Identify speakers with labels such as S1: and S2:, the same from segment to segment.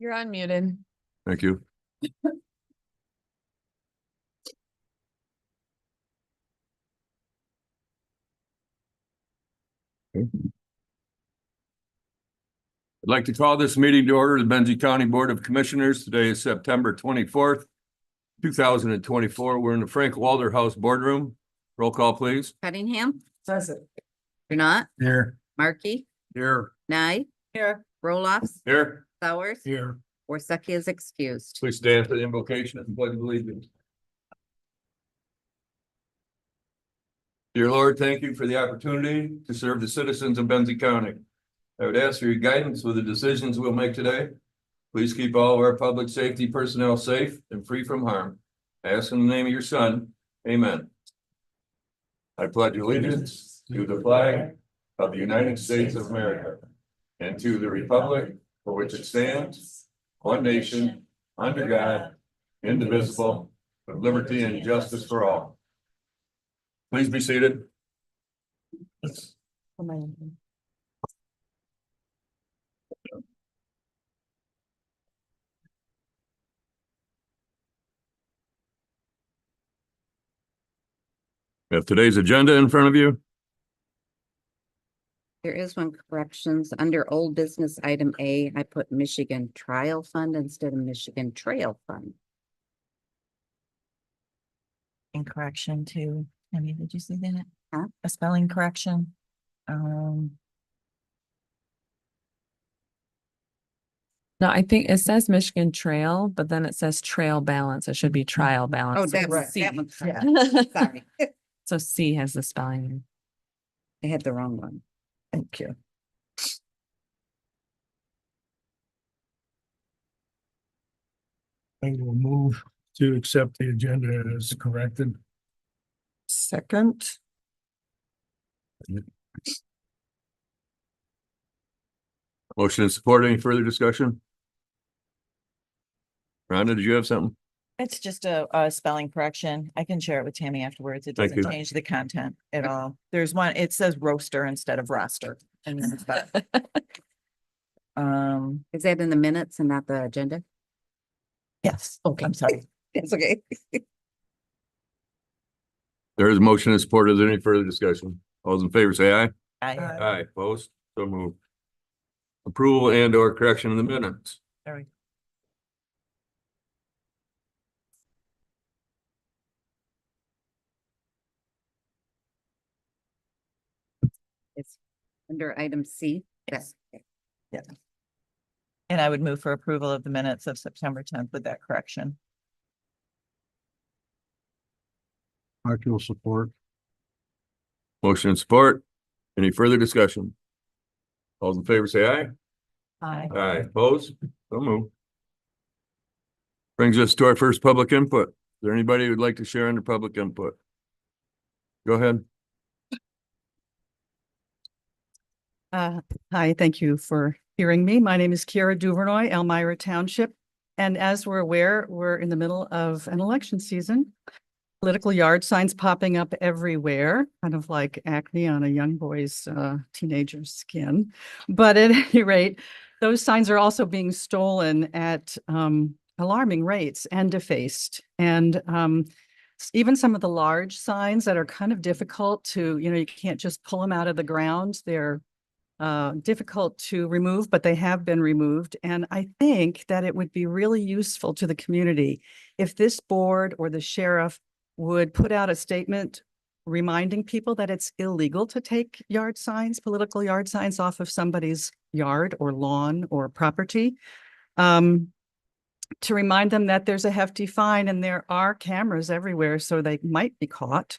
S1: You're unmuted.
S2: Thank you. Okay. I'd like to call this meeting to order, the Benzie County Board of Commissioners. Today is September 24th, 2024. We're in the Frank Walder House Boardroom. Roll call, please.
S3: Cunningham,
S1: Present.
S3: Bernat,
S2: Here.
S3: Markey,
S2: Here.
S3: Nye,
S1: Here.
S3: Roloffs,
S2: Here.
S3: Sowers,
S2: Here.
S3: Worsakki is excused.
S2: Please stand for the invocation and pledge of allegiance. Dear Lord, thank you for the opportunity to serve the citizens of Benzie County. I would ask for your guidance with the decisions we'll make today. Please keep all of our public safety personnel safe and free from harm. I ask in the name of your Son, amen. I pledge allegiance to the flag of the United States of America and to the republic for which it stands, one nation, under God, indivisible, with liberty and justice for all. Please be seated. We have today's agenda in front of you.
S3: There is one corrections under old business item A. I put Michigan Trial Fund instead of Michigan Trail Fund.
S4: In correction to, I mean, did you see that?
S3: Huh?
S4: A spelling correction.
S1: No, I think it says Michigan Trail, but then it says trail balance. It should be trial balance.
S3: Oh, that
S1: So
S3: was,
S1: C.
S3: that one's,
S1: Yeah.
S3: sorry,
S1: So C has the spelling.
S3: I had the wrong one.
S4: Thank you.
S5: I will move to accept the agenda as corrected.
S4: Second.
S2: Motion and support. Any further discussion? Rhonda, did you have something?
S4: It's just a spelling correction. I can share it with Tammy afterwards. It
S2: Thank
S4: doesn't
S2: you.
S4: change the content at all. There's one, it says roaster instead of roster. And then it's got-
S3: Is that in the minutes and not the agenda?
S4: yes, okay, I'm sorry.
S3: That's okay.
S2: There is a motion and support. Is there any further discussion? All those in favor say aye.
S4: I,
S2: Aye, opposed, so moved. Approval and or correction of the minutes.
S4: sorry.
S3: It's under item C.
S4: Yes. And I would move for approval of the minutes of September 10th with that correction.
S5: Mark will support.
S2: Motion and support. Any further discussion? All those in favor say aye.
S4: Aye.
S2: Aye, opposed, so moved. Brings us to our first public input. Is there anybody who would like to share under public input? Go ahead.
S6: Hi, thank you for hearing me. My name is Kiara Duvernoy, Elmira Township. And as we're aware, we're in the middle of an election season. Political yard signs popping up everywhere, kind of like acne on a young boy's teenager's skin. But at any rate, those signs are also being stolen at alarming rates and defaced. And even some of the large signs that are kind of difficult to, you can't just pull them out of the ground. They're difficult to remove, but they have been removed. And I think that it would be really useful to the community if this board or the sheriff would put out a statement reminding people that it's illegal to take yard signs, political yard signs off of somebody's yard or lawn or property. To remind them that there's a hefty fine and there are cameras everywhere, so they might be caught.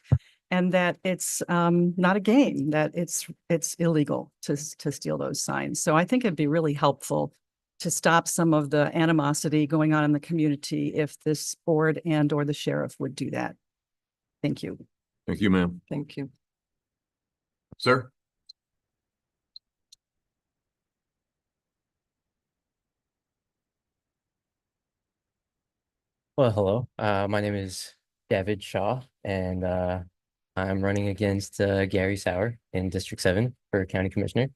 S6: And that it's not a game, that it's illegal to steal those signs. So I think it'd be really helpful to stop some of the animosity going on in the community if this board and or the sheriff would do that. Thank you.
S2: Thank you, ma'am.
S6: Thank you.
S2: Sir?
S7: Well, hello. My name is David Shaw, and I'm running against Gary Sauer in District 7 for County Commissioner.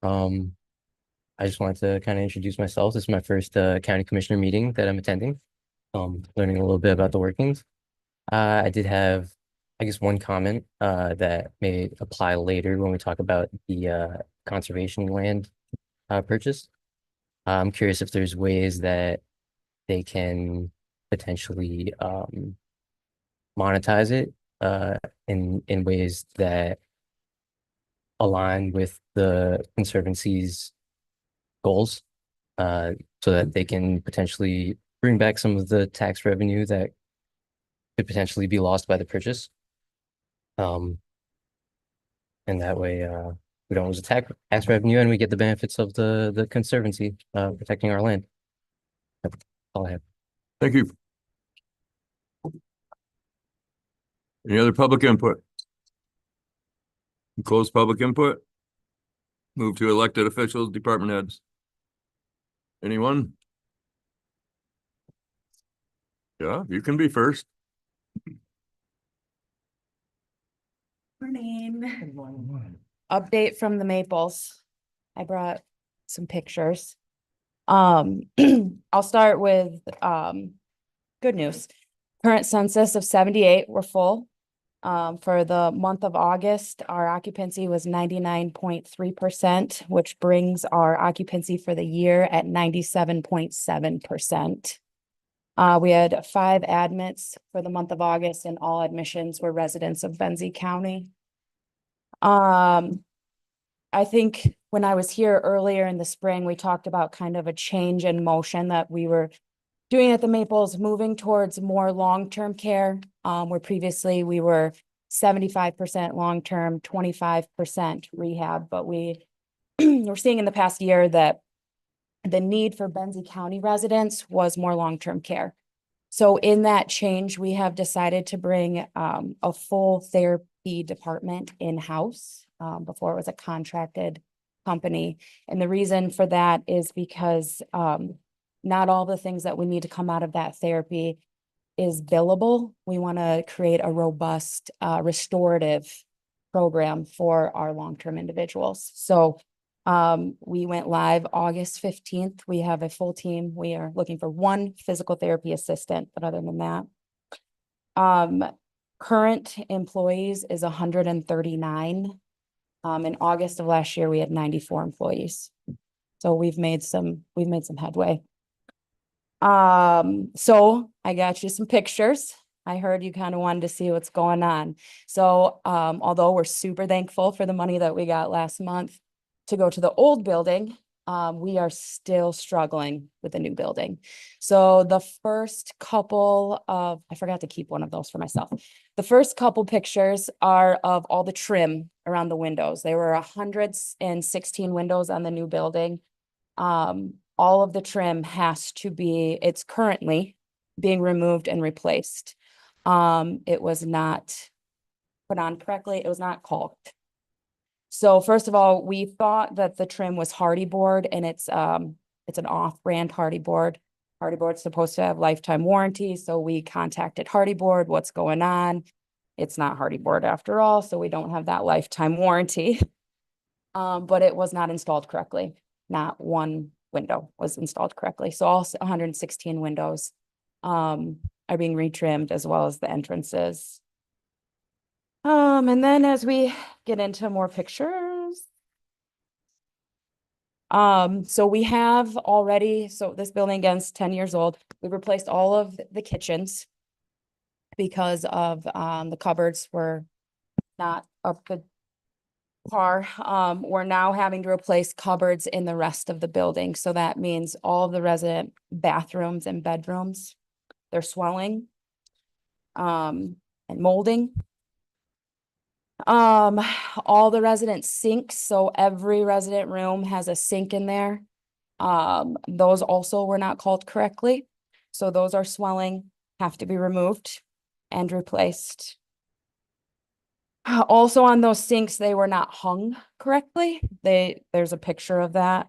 S7: I I just wanted to kind of introduce myself. This is my first county commissioner meeting that I'm attending. Learning a little bit about the workings. I did have, I guess, one comment that may apply later when we talk about the conservation land purchase. I'm curious if there's ways that they can potentially monetize it in ways that align with the conservancy's goals, so that they can potentially bring back some of the tax revenue that could potentially be lost by the purchase. And that way, we don't lose the tax revenue and we get the benefits of the conservancy protecting our land. That's all I have.
S2: Thank you. Any other public input? Close public input. Move to elected officials, department heads. Anyone? Yeah, you can be first.
S8: Morning. Update from the Maples. I brought some pictures. I'll start with good news. Current census of 78, we're full. For the month of August, our occupancy was 99.3%, which brings our occupancy for the year at 97.7%. We had 5 admits for the month of August, and all admissions were residents of Benzie County. I think when I was here earlier in the spring, we talked about kind of a change in motion that we were doing at the Maples, moving towards more long-term care. Where previously we were 75% long-term, 25% rehab, but we're seeing in the past year that the need for Benzie County residents was more long-term care. So in that change, we have decided to bring a full therapy department in-house. Before it was a contracted company. And the reason for that is because not all the things that we need to come out of that therapy is billable. We want to create a robust restorative program for our long-term individuals. So we went live August 15th. We have a full team. We are looking for 1 physical therapy assistant, but other than that, current employees is 139. In August of last year, we had 94 employees. So we've made some headway. So I got you some pictures. I heard you kind of wanted to see what's going on. So although we're super thankful for the money that we got last month to go to the old building, we are still struggling with the new building. So the first couple of, I forgot to keep one of those for myself. The first couple pictures are of all the trim around the windows. There were 116 windows on the new building. All of the trim it's currently being removed and replaced. It was not put on correctly. It was not caulked. So first of all, we thought that the trim was Hardy board, and it's an off-brand Hardy board. Hardy board's supposed to have lifetime warranty, so we contacted Hardy board. What's going on? It's not Hardy board after all, so we don't have that lifetime warranty. But it was not installed correctly. Not one window was installed correctly. So all 116 windows are being retrimmed, as well as the entrances. And then as we get into more pictures. So we have already, so this building again is 10 years old. We've replaced all of the kitchens because of the cupboards were not up to par. We're now having to replace cupboards in the rest of the building. So that means all of the resident bathrooms and bedrooms, they're swelling and molding. All the resident sinks, so every resident room has a sink in there. Those also were not called correctly. So those are swelling, have to be removed and replaced. Also on those sinks, they were not hung correctly. There's a picture of that.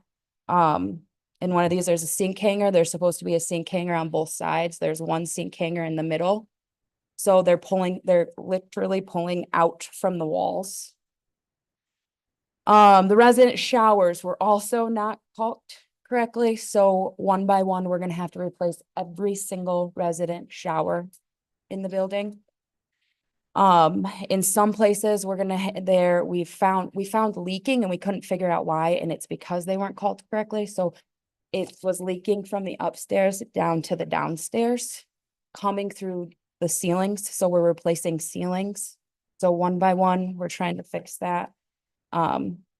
S8: In one of these, there's a sink hanger. There's supposed to be a sink hanger on both sides. There's one sink hanger in the middle. So they're literally pulling out from the walls. The resident showers were also not caulked correctly, so one by one, we're gonna have to replace every single resident shower in the building. In some places, we're gonna, we found leaking and we couldn't figure out why, and it's because they weren't caulked correctly, so it was leaking from the upstairs down to the downstairs, coming through the ceilings, so we're replacing ceilings. So one by one, we're trying to fix that,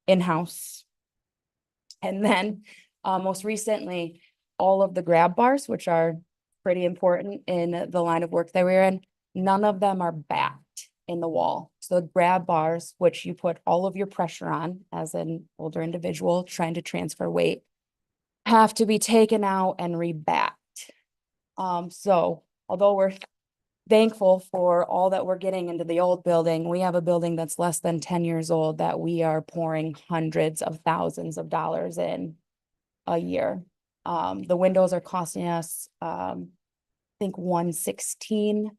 S8: in-house. And then, most recently, all of the grab bars, which are pretty important in the line of work that we're in, none of them are backed in the wall. So the grab bars, which you put all of your pressure on as an older individual trying to transfer weight, have to be taken out and rebacked. So although we're thankful for all that we're getting into the old building, we have a building that's less than 10 years old that we are pouring hundreds of thousands of dollars in a year. The windows are costing us, I think 116.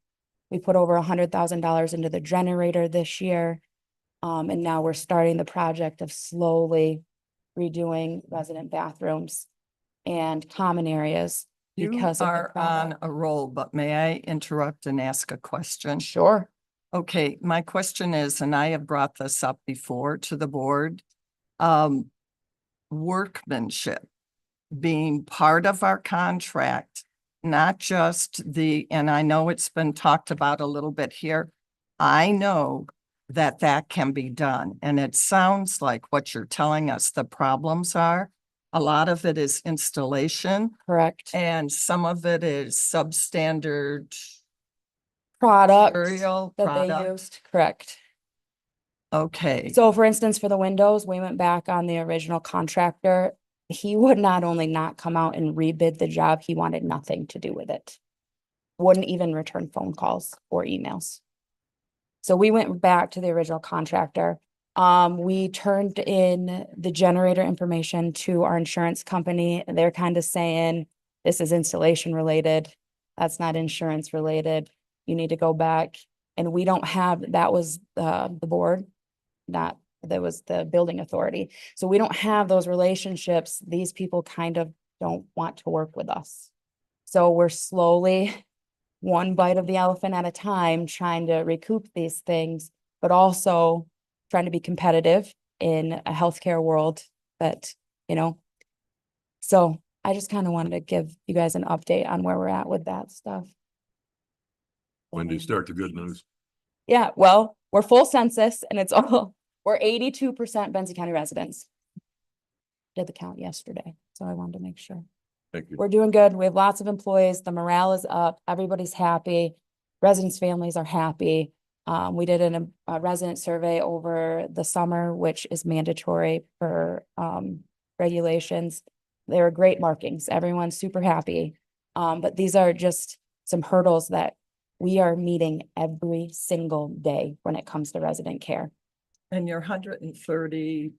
S8: We put over $100,000 into the generator this year. And now we're starting the project of slowly redoing resident bathrooms and common areas.
S9: You
S8: Because of the
S9: are on
S8: product.
S9: a roll, but may I interrupt and ask a question?
S8: Sure.
S9: Okay, my question is, and I have brought this up before to the board, workmanship being part of our contract, not just and I know it's been talked about a little bit here. I know that that can be done, and it sounds like what you're telling us the problems are. A lot of it is installation,
S8: Correct.
S9: and some of it is substandard
S8: Product
S9: material
S8: that they
S9: product.
S8: used, correct.
S9: Okay,
S8: So for instance, for the windows, we went back on the original contractor. He would not only not come out and rebid the job, he wanted nothing to do with it. Wouldn't even return phone calls or emails. So we went back to the original contractor. We turned in the generator information to our insurance company. And they're kind of saying, this is installation related. That's not insurance related. You need to go back. And we don't have, that was the board, that was the building authority. So we don't have those relationships. These people kind of don't want to work with us. So we're slowly, one bite of the elephant at a time, trying to recoup these things, but also trying to be competitive in a healthcare world that, so I just kind of wanted to give you guys an update on where we're at with that stuff.
S2: When do you start the good news?
S8: Yeah, well, we're full census and it's all, we're 82% Benson County residents. Did the count yesterday, so I wanted to make sure.
S2: Thank you.
S8: We're doing good. We have lots of employees. The morale is up. Everybody's happy. Residents' families are happy. We did a resident survey over the summer, which is mandatory for regulations. They were great markings. Everyone's super happy. But these are just some hurdles that we are meeting every single day when it comes to resident care.
S9: and your 130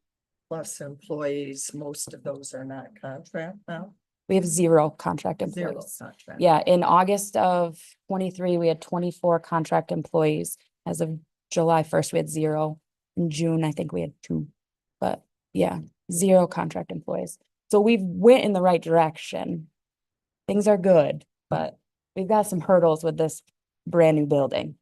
S9: plus employees, most of those are not contract now?
S8: We have 0 contract
S9: Zero
S8: employees.
S9: contract.
S8: Yeah, in August of 23, we had 24 contract employees. As of July 1st, we had 0. In June, I think we had 2. But yeah, 0 contract employees. So we've went in the right direction. Things are good, but we've got some hurdles with this brand new building.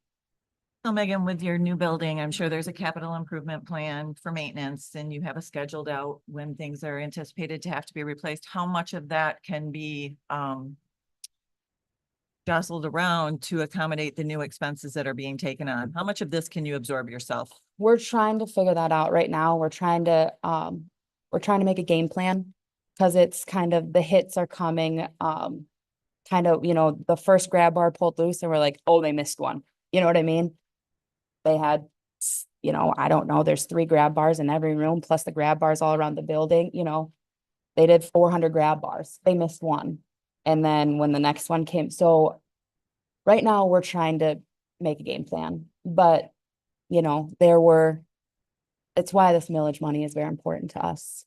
S4: So Megan, with your new building, I'm sure there's a capital improvement plan for maintenance and you have a scheduled out when things are anticipated to have to be replaced. How much of that can be jostled around to accommodate the new expenses that are being taken on? How much of this can you absorb yourself?
S8: We're trying to figure that out right now. We're trying to make a game plan because it's kind of, the hits are coming, kind of, the first grab bar pulled loose and we're like, oh, they missed one. You know what I mean? They had, I don't know, there's 3 grab bars in every room, plus the grab bars all around the building, they did 400 grab bars. They missed one. And then when the next one came, so right now we're trying to make a game plan, but it's why this millage money is very important to us.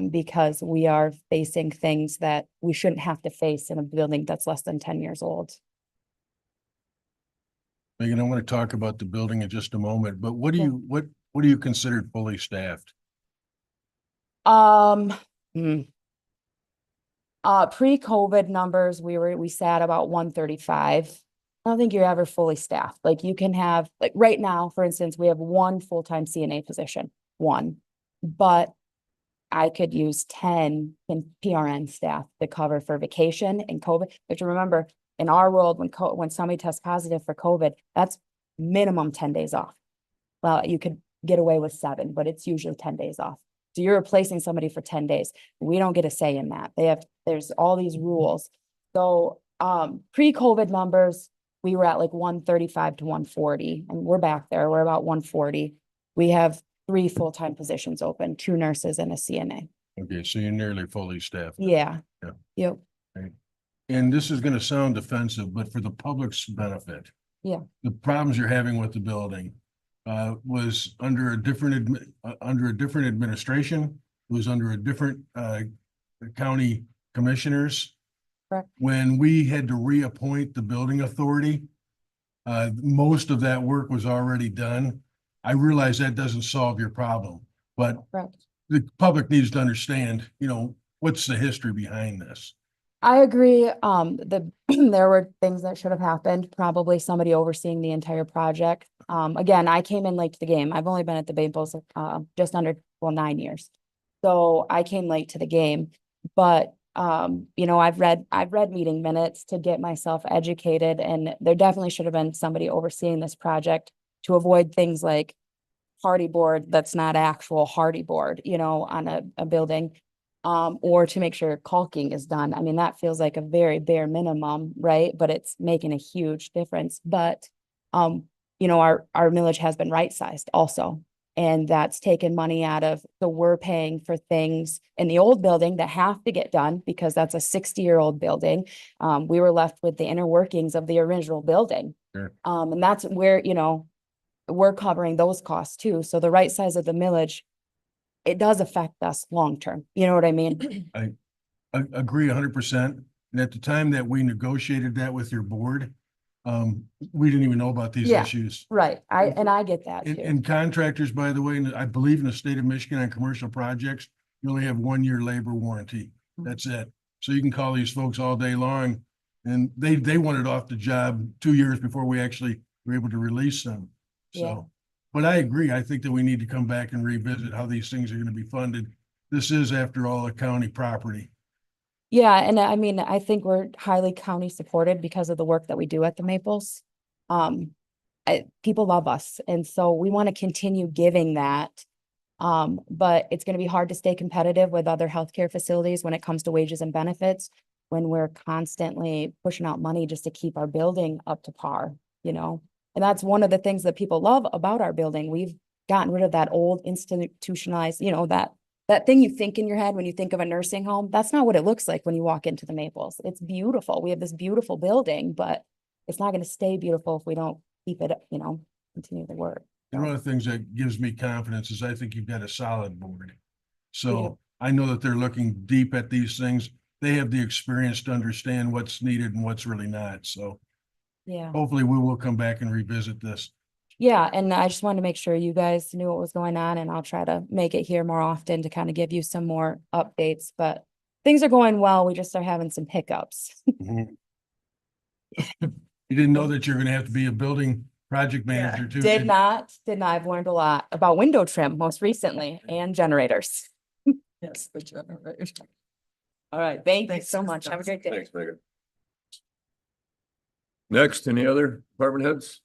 S8: Because we are facing things that we shouldn't have to face in a building that's less than 10 years old.
S5: Megan, I want to talk about the building in just a moment, but what do
S8: Sure.
S5: you, what do you consider fully staffed?
S8: Um, hmm. Pre-COVID numbers, we sat about 135. I don't think you're ever fully staffed. Like you can have, like right now, for instance, we have one full-time CNA position, one. But I could use 10 in PRN staff to cover for vacation and COVID. But you remember, in our world, when somebody tests positive for COVID, that's minimum 10 days off. Well, you could get away with 7, but it's usually 10 days off. So you're replacing somebody for 10 days. We don't get a say in that. There's all these rules. So pre-COVID numbers, we were at like 135 to 140, and we're back there. We're about 140. We have 3 full-time positions open, 2 nurses and a CNA.
S5: Okay, so you're nearly fully staffed.
S8: Yeah.
S5: Yeah.
S8: Yep.
S5: And this is gonna sound offensive, but for the public's benefit.
S8: Yeah.
S5: The problems you're having with the building was under a different administration, was under a different county commissioners.
S8: Correct.
S5: When we had to reappoint the building authority, most of that work was already done. I realize that doesn't solve your problem, but
S8: Correct.
S5: the public needs to understand, what's the history behind this?
S8: I agree. There were things that should have happened, probably somebody overseeing the entire project. Again, I came in late to the game. I've only been at the Maples just under 9 years. So I came late to the game, but I've read meeting minutes to get myself educated, and there definitely should have been somebody overseeing this project to avoid things like hardy board that's not actual hardy board, on a building. Or to make sure caulking is done. I mean, that feels like a very bare minimum, right? But it's making a huge difference. But our millage has been right-sized also. And that's taken money out of, so we're paying for things in the old building that have to get done because that's a 60-year-old building. We were left with the inner workings of the original building.
S5: Sure.
S8: And that's where, we're covering those costs too. So the right size of the millage, it does affect us long-term. You know what I mean?
S5: I agree 100%. And at the time that we negotiated that with your board, we didn't even know about these
S8: Yeah.
S5: issues.
S8: Right. I get that
S5: And,
S8: too.
S5: and contractors, by the way, I believe in the state of Michigan on commercial projects, you only have 1 year labor warranty. That's it. So you can call these folks all day long, and they wanted off the job 2 years before we actually were able to release them.
S8: Yeah.
S5: So, but I agree. I think that we need to come back and revisit how these things are going to be funded. This is, after all, a county property.
S8: Yeah, and I mean, I think we're highly county supported because of the work that we do at the Maples. People love us, and so we want to continue giving that. But it's going to be hard to stay competitive with other healthcare facilities when it comes to wages and benefits, when we're constantly pushing out money just to keep our building up to par, And that's one of the things that people love about our building. We've gotten rid of that old institutionalized, that thing you think in your head when you think of a nursing home. That's not what it looks like when you walk into the Maples. It's beautiful. We have this beautiful building, but it's not going to stay beautiful if we don't keep it, continue the work.
S5: And one of the things that gives me confidence is I think you've got a solid board.
S8: We
S5: So
S8: do.
S5: I know that they're looking deep at these things. They have the experience to understand what's needed and what's really not. So
S8: Yeah.
S5: hopefully we will come back and revisit this.
S8: Yeah, and I just wanted to make sure you guys knew what was going on, and I'll try to make it here more often to kind of give you some more updates, but things are going well. We just are having some hiccups.
S5: You didn't know that you're gonna have to be a building project manager too?
S8: Did not. I've learned a lot about window trim most recently and generators.
S9: Yes, the generator.
S8: All right, thank you
S9: Thanks,
S8: so much. Have a great day.
S2: Thanks, Megan. Next, any other department heads?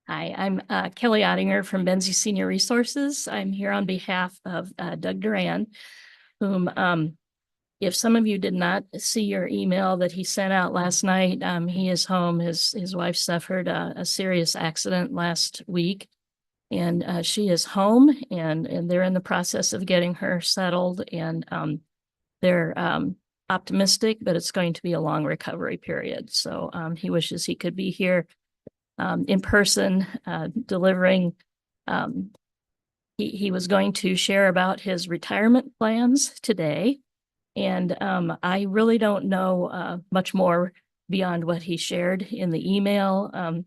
S10: Hi, I'm Kelly Ottinger from Benzie Senior Resources. I'm here on behalf of Doug Duran, whom, if some of you did not see your email that he sent out last night, he is home. His wife suffered a serious accident last week, and she is home, and they're in the process of getting her settled, and they're optimistic, but it's going to be a long recovery period. So he wishes he could be here in person, delivering. He was going to share about his retirement plans today. And I really don't know much more beyond what he shared in the email.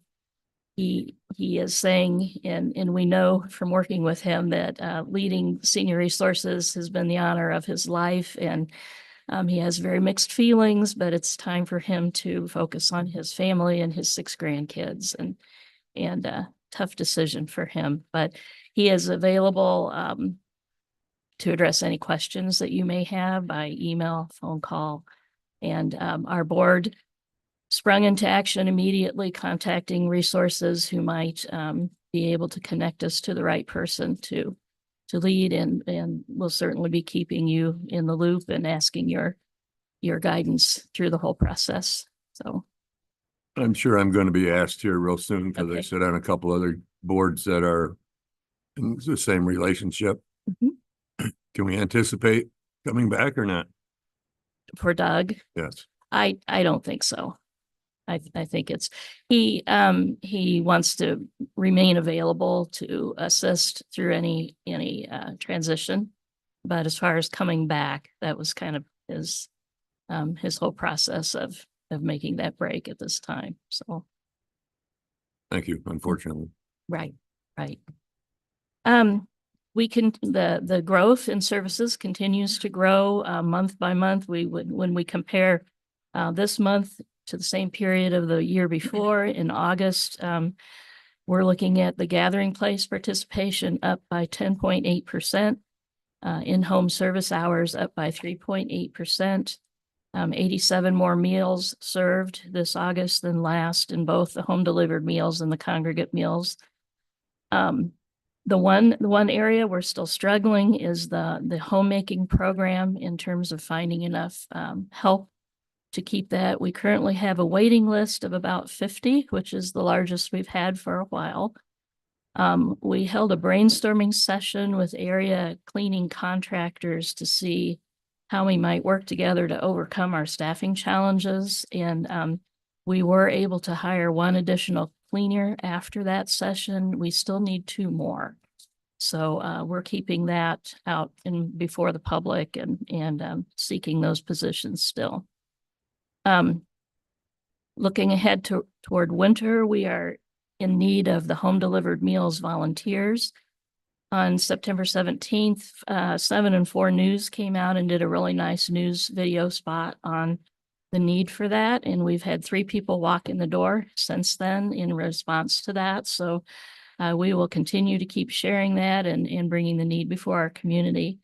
S10: he is saying, and we know from working with him that leading senior resources has been the honor of his life, and he has very mixed feelings, but it's time for him to focus on his family and his 6 grandkids, and tough decision for him, but he is available to address any questions that you may have by email, phone call, and our board sprung into action immediately, contacting resources who might be able to connect us to the right person to lead, and we'll certainly be keeping you in the loop and asking your guidance through the whole process. So
S2: I'm sure I'm going to be asked here real soon because I
S10: Okay.
S2: sit on a couple other boards that are in the same relationship.
S10: Mhm.
S2: Can we anticipate coming back or not?
S10: for Doug,
S2: Yes.
S10: I don't think so. I think it's, he wants to remain available to assist through any transition. But as far as coming back, that was kind of his whole process of making that break at this time. So,
S2: Thank you. Unfortunately.
S10: right. We can, the growth in services continues to grow month by month. When we compare this month to the same period of the year before in August, we're looking at the gathering place participation up by 10.8%, in-home service hours up by 3.8%, 87 more meals served this August than last in both the home delivered meals and the congregate meals. The one area we're still struggling is the homemaking program in terms of finding enough help to keep that. We currently have a waiting list of about 50, which is the largest we've had for a while. We held a brainstorming session with area cleaning contractors to see how we might work together to overcome our staffing challenges. And we were able to hire 1 additional cleaner after that session. We still need 2 more. So we're keeping that out before the public and seeking those positions still. Looking ahead toward winter, we are in need of the home delivered meals volunteers. On September 17th, 7 and 4 News came out and did a really nice news video spot on the need for that. And we've had 3 people walk in the door since then in response to that. So we will continue to keep sharing that and bringing the need before our community.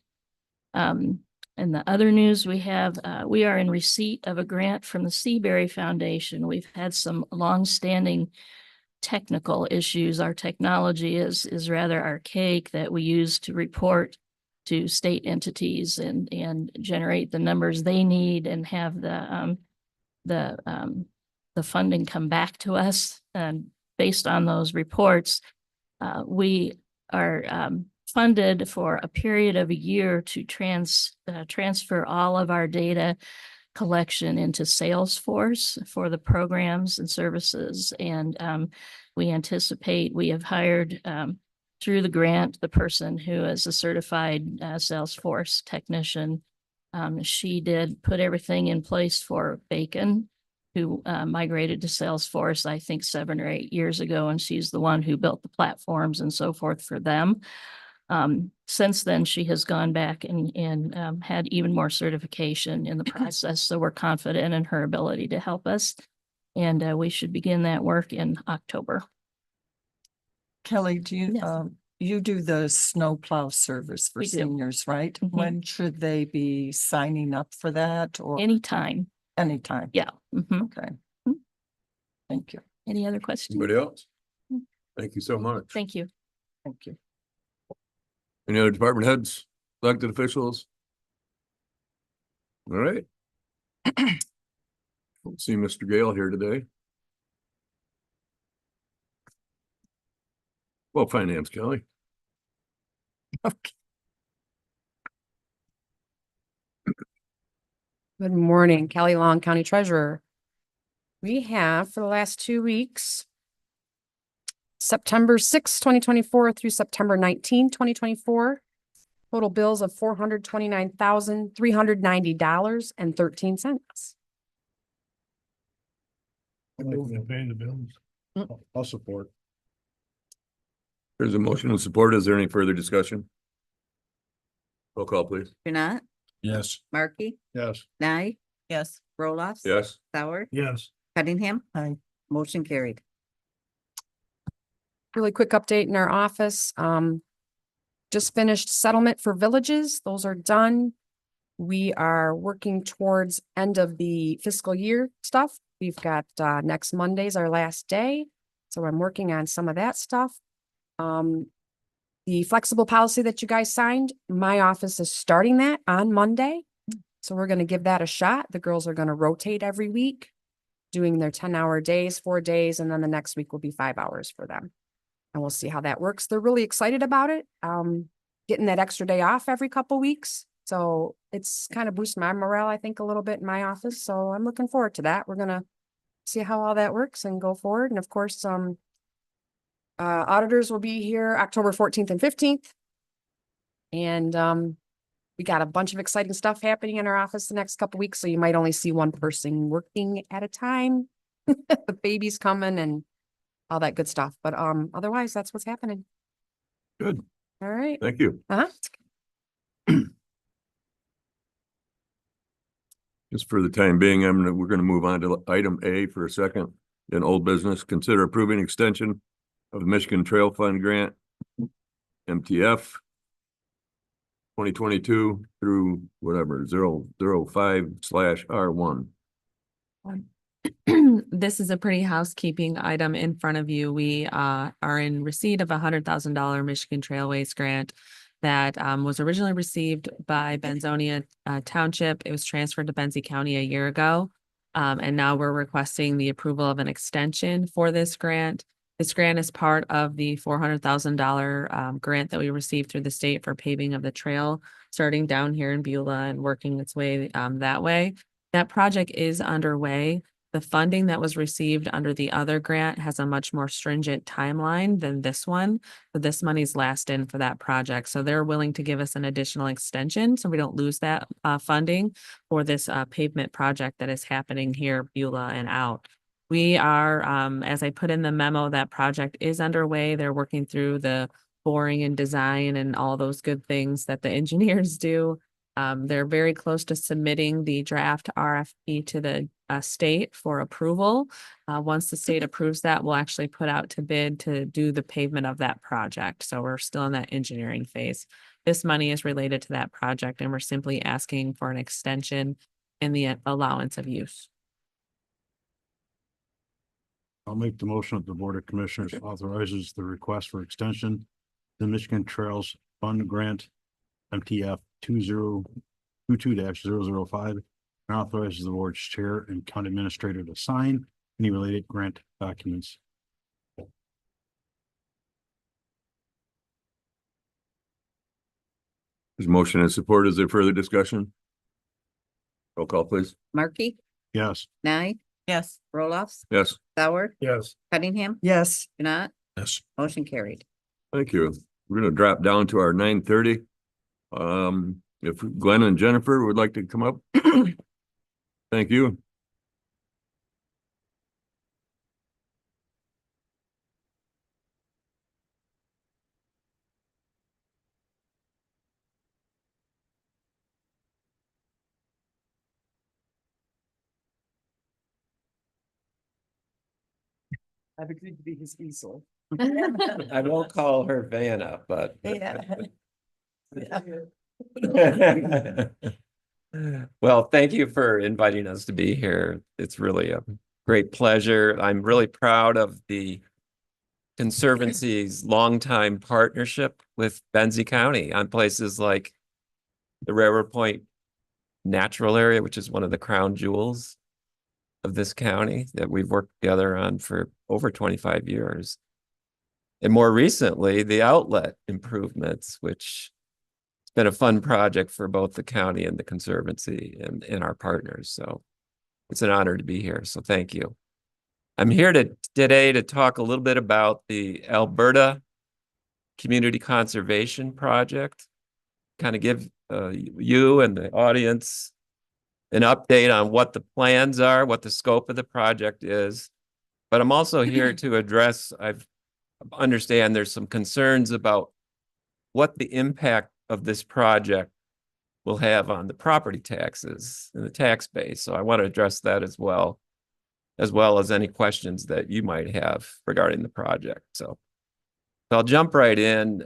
S10: And the other news we have, we are in receipt of a grant from the Seabury Foundation. We've had some longstanding technical issues. Our technology is rather archaic that we use to report to state entities and generate the numbers they need and have the funding come back to us. And based on those reports, we are funded for a period of a year to transfer all of our data collection into Salesforce for the programs and services. And we anticipate, we have hired through the grant, the person who is a certified Salesforce technician. She did put everything in place for Bacon, who migrated to Salesforce, I think 7 or 8 years ago, and she's the one who built the platforms and so forth for them. Since then, she has gone back and had even more certification in the process. So we're confident in her ability to help us. And we should begin that work in October.
S9: Kelly, do you,
S10: Yes.
S9: You do the snowplow service for
S10: We do.
S9: seniors, right?
S10: Mhm.
S9: When should they be signing up for that or
S10: Anytime.
S9: anytime?
S10: Yeah. Mhm.
S9: Okay.
S10: Mhm.
S9: Thank you.
S10: Any other questions?
S2: Anybody else? Thank you so much.
S10: Thank you.
S9: Thank you.
S2: Any other department heads, elected officials? All right. Don't see Mr. Gale here today. Well, finance, Kelly.
S9: Okay.
S11: Good morning, Kelly Long, County Treasurer. We have for the last 2 weeks, September 6, 2024 through September 19, 2024, total bills of $429,390.13.
S5: Paying the bills. I'll support.
S2: There's a motion and support. Is there any further discussion? Roll call, please.
S3: Janai,
S5: Yes.
S3: Markey,
S5: Yes.
S3: Nye,
S4: Yes.
S3: Roloffs.
S2: Yes.
S3: Sauer,
S5: Yes.
S3: Cunningham.
S9: Aye.
S3: Motion carried.
S11: Really quick update in our office. Just finished settlement for villages. Those are done. We are working towards end of the fiscal year stuff. We've got, next Monday's our last day. So I'm working on some of that stuff. The flexible policy that you guys signed, my office is starting that on Monday. So we're gonna give that a shot. The girls are gonna rotate every week, doing their 10-hour days, 4 days, and then the next week will be 5 hours for them. And we'll see how that works. They're really excited about it. Getting that extra day off every couple weeks. So it's kind of boosted my morale, I think, a little bit in my office. So I'm looking forward to that. We're gonna see how all that works and go forward. And of course, auditors will be here October 14th and 15th. And we got a bunch of exciting stuff happening in our office the next couple weeks. So you might only see one person working at a time. The baby's coming and all that good stuff. But otherwise, that's what's happening.
S2: Good.
S11: All right.
S2: Thank you.
S11: Uh-huh.
S2: Just for the time being, we're gonna move on to item A for a second. In old business, consider approving extension of the Michigan Trail Fund Grant, MTF 2022 through whatever, 005/R1.
S1: This is a pretty housekeeping item in front of you. We are in receipt of $100,000 Michigan Trailways grant that was originally received by Benzonia Township. It was transferred to Benzie County a year ago. And now we're requesting the approval of an extension for this grant. This grant is part of the $400,000 grant that we received through the state for paving of the trail, starting down here in Beulah and working its way that way. That project is underway. The funding that was received under the other grant has a much more stringent timeline than this one. So this money's last in for that project. So they're willing to give us an additional extension so we don't lose that funding for this pavement project that is happening here, Beulah and out. We are, as I put in the memo, that project is underway. They're working through the boring and design and all those good things that the engineers do. They're very close to submitting the draft RFP to the state for approval. Once the state approves that, we'll actually put out to bid to do the pavement of that project. So we're still in that engineering phase. This money is related to that project, and we're simply asking for an extension in the allowance of use.
S5: I'll make the motion that the Board of Commissioners authorizes the request for extension to the Michigan Trails Fund Grant MTF 2022-005 and authorizes the board's chair and county administrator to sign any related grant documents.
S2: There's motion and support. Is there further discussion? Roll call, please.
S3: Markey,
S5: Yes.
S3: Nye,
S4: Yes.
S3: Roloffs.
S2: Yes.
S3: Sauer,
S5: Yes.
S3: Cunningham.
S9: Yes.
S3: Janai,
S5: Yes.
S3: motion carried.
S2: Thank you. We're gonna drop down to our 9:30. If Glenn and Jennifer would like to come up. Thank you.
S9: I've agreed to be his easel.
S12: I won't call her Vanna, but.
S9: Yeah.
S12: Well, thank you for inviting us to be here. It's really a great pleasure. I'm really proud of the Conservancy's longtime partnership with Benzie County on places like the Railroad Point Natural Area, which is one of the crown jewels of this county that we've worked together on for over 25 years. And more recently, the outlet improvements, which has been a fun project for both the county and the Conservancy and our partners. So it's an honor to be here. So thank you. I'm here today to talk a little bit about the Alberta Community Conservation Project, kind of give you and the audience an update on what the plans are, what the scope of the project is. But I'm also here to address, I've understand there's some concerns about what the impact of this project will have on the property taxes and the tax base. So I want to address that as well as any questions that you might have regarding the project. So I'll jump right in.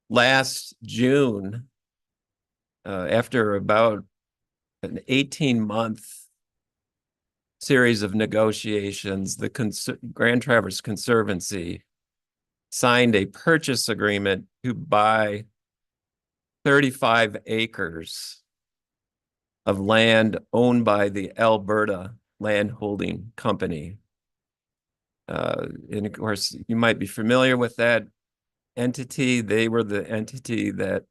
S12: Last June, after about an 18-month series of negotiations, the Grand Traverse Conservancy signed a purchase agreement to buy 35 acres of land owned by the Alberta Land Holding Company. And of course, you might be familiar with that entity. They were the entity that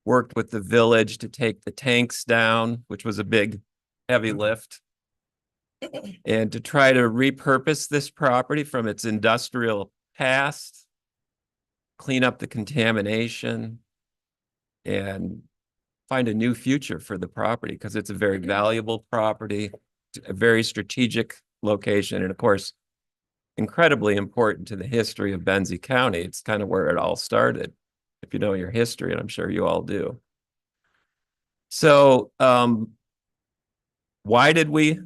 S12: worked with the village to take the tanks down, which was a big, heavy lift, and to try to repurpose this property from its industrial past, clean up the contamination, and find a new future for the property because it's a very valuable property, a very strategic location, and of course, incredibly important to the history of Benzie County. It's kind of where it all started, if you know your history, and I'm sure you all do. So why did we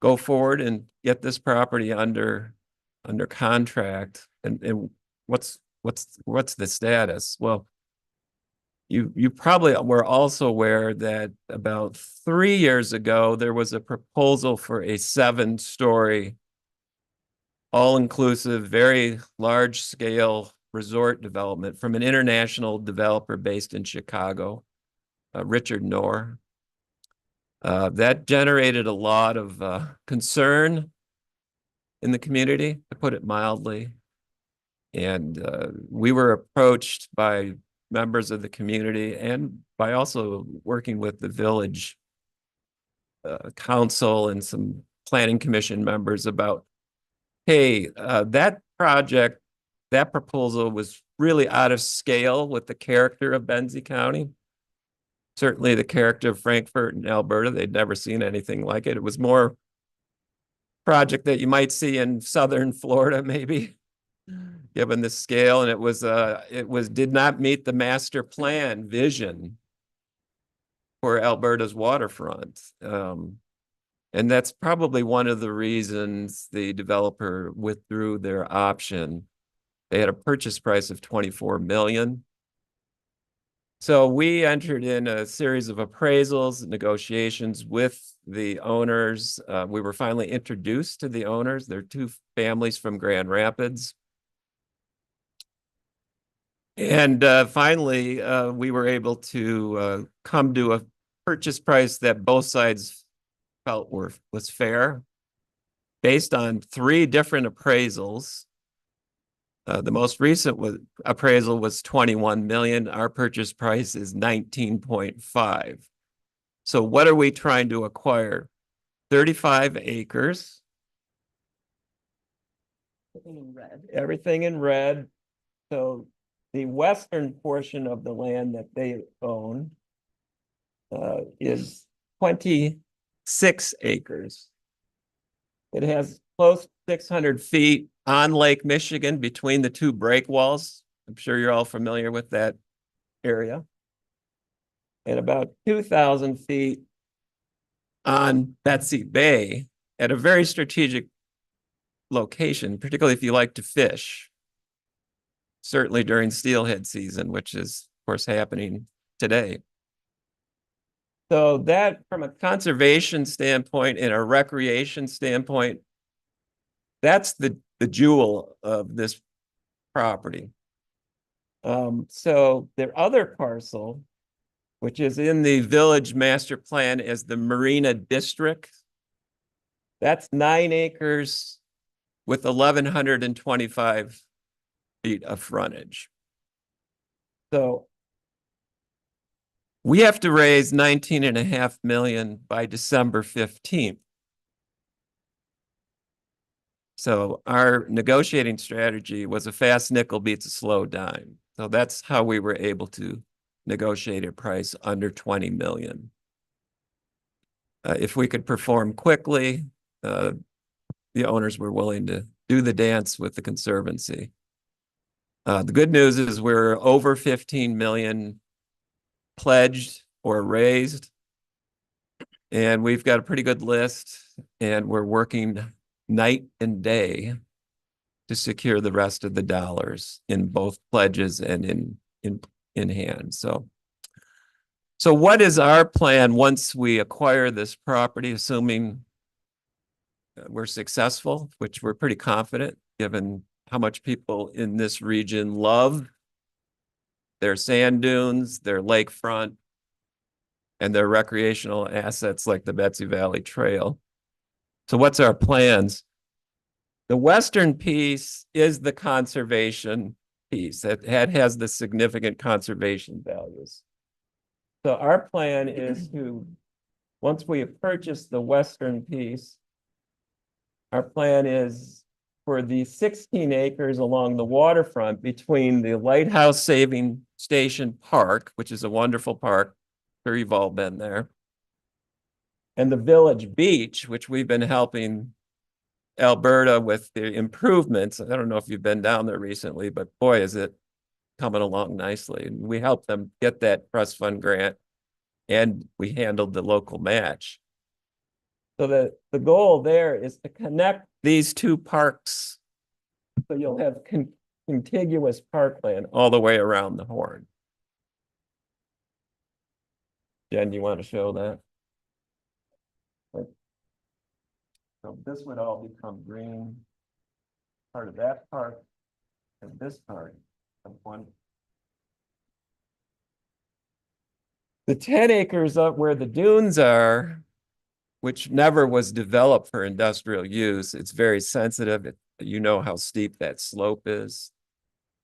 S12: go forward and get this property under contract? And what's the status? Well, you probably were also aware that about 3 years ago, there was a proposal for a 7-story, all-inclusive, very large-scale resort development from an international developer based in Chicago, Richard Knorr. That generated a lot of concern in the community, to put it mildly. And we were approached by members of the community and by also working with the village council and some planning commission members about, hey, that project, that proposal was really out of scale with the character of Benzie County. Certainly the character of Frankfurt and Alberta, they'd never seen anything like it. It was more project that you might see in southern Florida, maybe, given the scale. And it did not meet the master plan vision for Alberta's waterfront. And that's probably one of the reasons the developer withdrew their option. They had a purchase price of $24 million. So we entered in a series of appraisals, negotiations with the owners. We were finally introduced to the owners. They're 2 families from Grand Rapids. And finally, we were able to come to a purchase price that both sides felt was fair, based on 3 different appraisals. The most recent appraisal was 21 million. Our purchase price is 19.5. So what are we trying to acquire? 35 acres. Everything in red. So the western portion of the land that they own is 26 acres. It has close to 600 feet on Lake Michigan between the 2 breakwalls. I'm sure you're all familiar with that area. And about 2,000 feet on Betsy Bay at a very strategic location, particularly if you like to fish. Certainly during steelhead season, which is, of course, happening today. So that, from a conservation standpoint and a recreation standpoint, that's the jewel of this property. So their other parcel, which is in the village master plan as the Marina District, that's 9 acres with 1,125 feet of frontage. So we have to raise 19.5 million by December 15th. So our negotiating strategy was a fast nickel beats a slow dime. So that's how we were able to negotiate a price under 20 million. If we could perform quickly, the owners were willing to do the dance with the Conservancy. The good news is we're over 15 million pledged or raised. And we've got a pretty good list, and we're working night and day to secure the rest of the dollars in both pledges and in hand. So what is our plan once we acquire this property, assuming we're successful, which we're pretty confident, given how much people in this region love their sand dunes, their lakefront, and their recreational assets like the Betsy Valley Trail. So what's our plans? The western piece is the conservation piece that has the significant conservation values. So our plan is to, once we purchase the western piece, our plan is for the 16 acres along the waterfront between the Lighthouse Saving Station Park, which is a wonderful park. I'm sure you've all been there. And the Village Beach, which we've been helping Alberta with the improvements. I don't know if you've been down there recently, but boy, is it coming along nicely. And we helped them get that trust fund grant, and we handled the local match. So the goal there is to connect these two parks. So you'll have contiguous parkland all the way around the Horn. Jen, you want to show that? So this would all become green, part of that park, and this part of one. The 10 acres up where the dunes are, which never was developed for industrial use, it's very sensitive. You know how steep that slope is.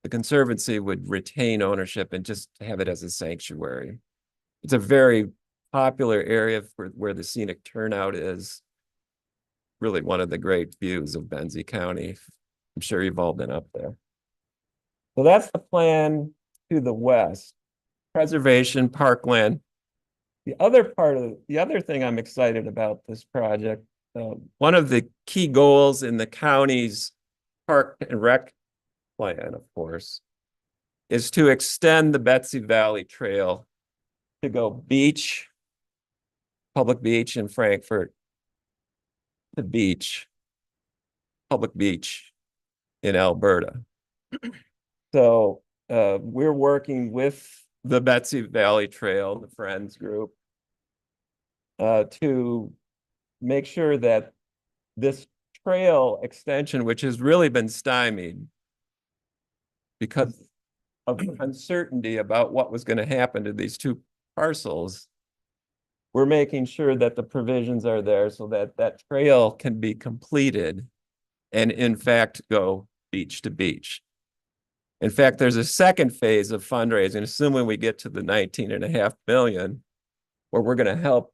S12: The Conservancy would retain ownership and just have it as a sanctuary. It's a very popular area for where the scenic turnout is. Really one of the great views of Benzie County. I'm sure you've all been up there. So that's the plan to the west. Preservation, parkland. The other thing I'm excited about this project, one of the key goals in the county's park and rec plan, of course, is to extend the Betsy Valley Trail to go beach, public beach in Frankfurt, the beach, public beach in Alberta. So we're working with the Betsy Valley Trail, the Friends group, to make sure that this trail extension, which has really been stymied because of uncertainty about what was going to happen to these two parcels, we're making sure that the provisions are there so that that trail can be completed and in fact go beach to beach. In fact, there's a second phase of fundraising, assuming we get to the 19.5 million, where we're going to help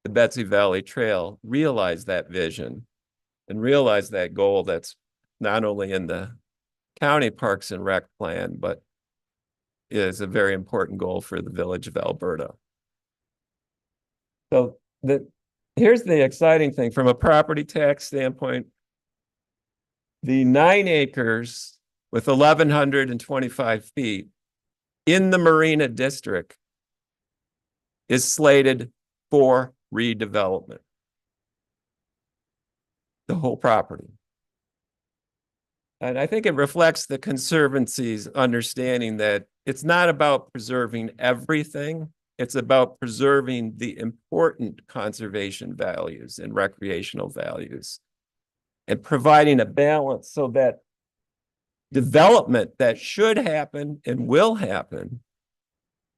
S12: the Betsy Valley Trail realize that vision and realize that goal that's not only in the county parks and rec plan, but is a very important goal for the village of Alberta. So here's the exciting thing from a property tax standpoint. The 9 acres with 1,125 feet in the Marina District is slated for redevelopment. The whole property. And I think it reflects the Conservancy's understanding that it's not about preserving everything. It's about preserving the important conservation values and recreational values and providing a balance so that development that should happen and will happen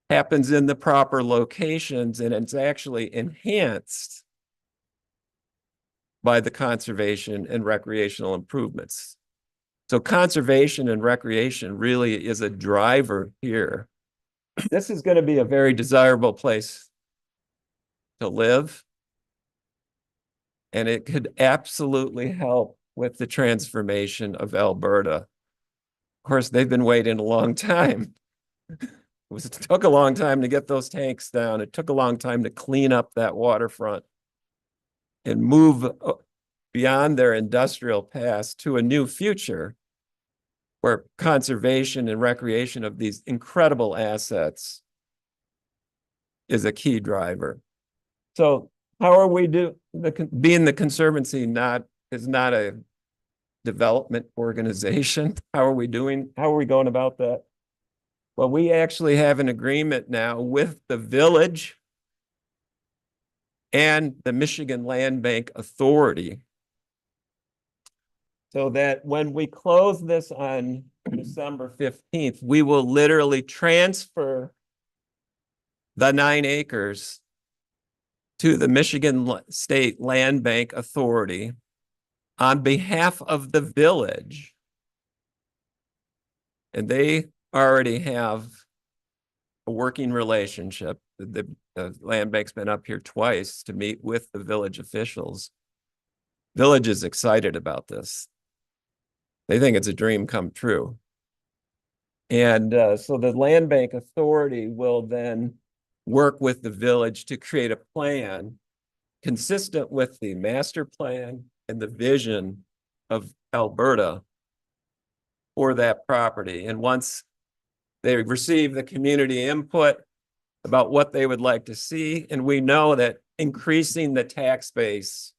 S12: happens in the proper locations, and it's actually enhanced by the conservation and recreational improvements. So conservation and recreation really is a driver here. This is going to be a very desirable place to live, and it could absolutely help with the transformation of Alberta. Of course, they've been waiting a long time. It took a long time to get those tanks down. It took a long time to clean up that waterfront and move beyond their industrial past to a new future where conservation and recreation of these incredible assets is a key driver. So how are we being the Conservancy is not a development organization? How are we going about that? Well, we actually have an agreement now with the village and the Michigan Land Bank Authority, so that when we close this on December 15th, we will literally transfer the 9 acres to the Michigan State Land Bank Authority on behalf of the village. And they already have a working relationship. The land bank's been up here twice to meet with the village officials. Village is excited about this. They think it's a dream come true. And so the Land Bank Authority will then work with the village to create a plan consistent with the master plan and the vision of Alberta for that property. And once they receive the community input about what they would like to see, and we know that increasing the tax base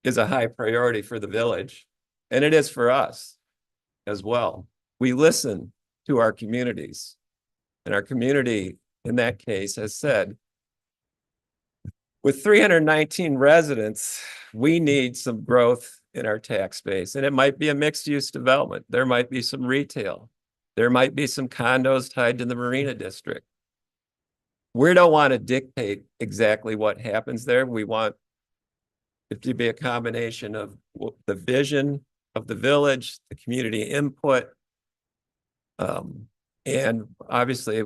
S12: is a high priority for the village, and it is for us as well. We listen to our communities, and our community in that case has said, with 319 residents, we need some growth in our tax base, and it might be a mixed use development. There might be some retail. There might be some condos tied to the Marina District. We don't want to dictate exactly what happens there. We want it to be a combination of the vision of the village, the community input, and obviously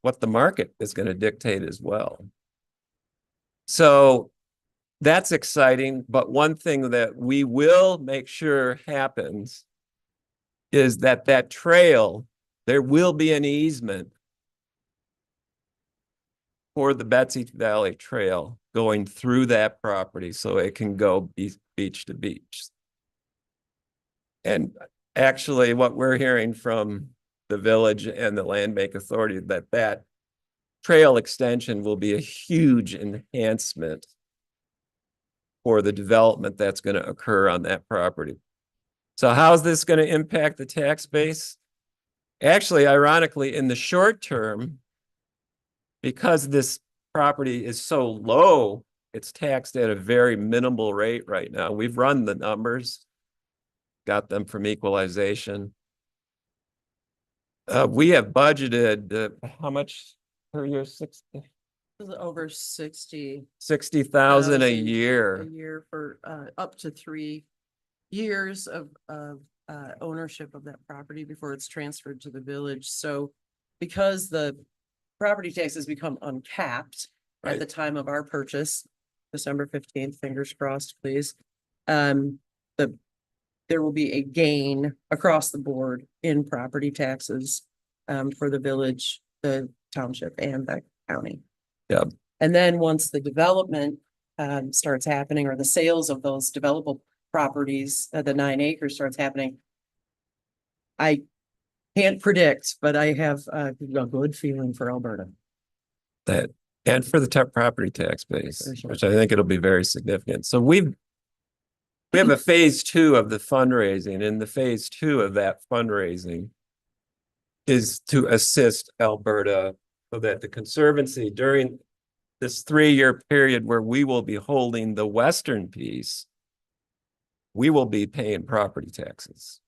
S12: what the market is going to dictate as well. So that's exciting. But one thing that we will make sure happens is that trail, there will be an easement for the Betsy Valley Trail going through that property so it can go beach to beach. And actually what we're hearing from the village and the Land Bank Authority, that trail extension will be a huge enhancement for the development that's going to occur on that property. So how's this going to impact the tax base? Actually, ironically, in the short term, because this property is so low, it's taxed at a very minimal rate right now. We've run the numbers, got them from equalization. We have budgeted how much per year? 60?
S13: Over 60.
S12: 60,000 a
S13: A
S12: year.
S13: year for up to 3 years of ownership of that property before it's transferred to the village. So because the property taxes become uncapped
S12: Right.
S13: at the time of our purchase, December 15th, fingers crossed, please. There will be a gain across the board in property taxes for the village, the township, and the county.
S12: Yeah.
S13: And then once the development starts happening, or the sales of those developable properties, the 9 acres starts happening, I can't predict, but I have a good feeling for Alberta.
S12: That and for the property tax base,
S13: For sure.
S12: which I think it'll be very significant. So we have a phase 2 of the fundraising, and the phase 2 of that fundraising is to assist Alberta so that the Conservancy during this 3-year period where we will be holding the western piece, we will be paying property taxes.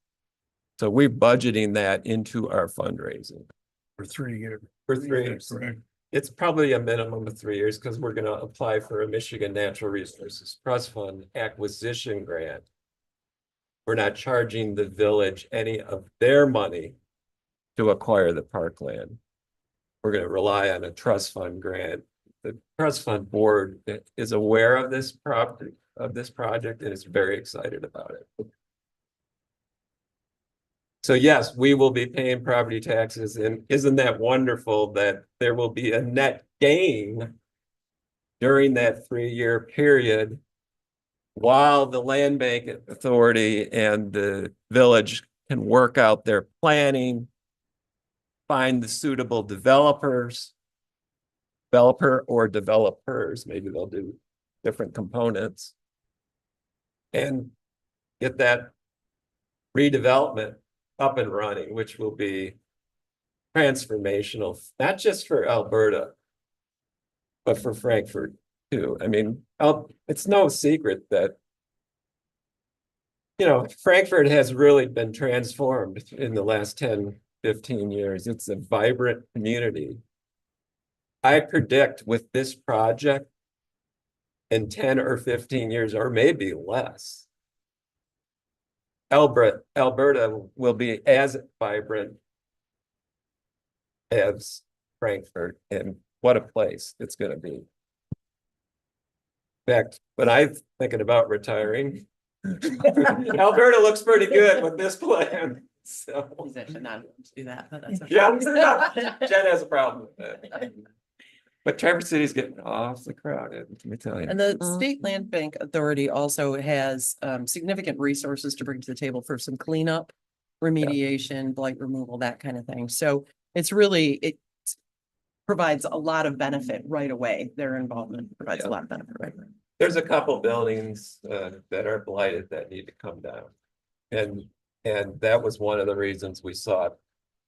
S12: So we're budgeting that into our fundraising.
S5: For 3 years.
S12: For 3 years.
S5: Correct.
S12: It's probably a minimum of 3 years because we're going to apply for a Michigan Natural Resources Trust Fund acquisition grant. We're not charging the village any of their money to acquire the parkland. We're going to rely on a trust fund grant. The trust fund board is aware of this project and is very excited about it. So yes, we will be paying property taxes, and isn't that wonderful that there will be a net gain during that 3-year period while the land bank authority and the village can work out their planning, find the suitable developer or developers, maybe they'll do different components, and get that redevelopment up and running, which will be transformational, not just for Alberta, but for Frankfurt too. I mean, it's no secret that, you know, Frankfurt has really been transformed in the last 10, 15 years. It's a vibrant community. I predict with this project in 10 or 15 years, or maybe less, Alberta will be as vibrant as Frankfurt, and what a place it's going to be. In fact, when I'm thinking about retiring, Alberta looks pretty good with this plan. So,
S13: He's actually not able to do that, but that's. okay.
S12: yeah, Jen has a problem with that. But Traverse City's getting awfully crowded, let me tell you.
S13: And the State Land Bank Authority also has significant resources to bring to the table for some cleanup, remediation, blight removal, that kind of thing. So it's really, it provides a lot of benefit right away. Their involvement provides a lot of benefit right away.
S12: There's a couple buildings that are blighted that need to come down. And that was one of the reasons we sought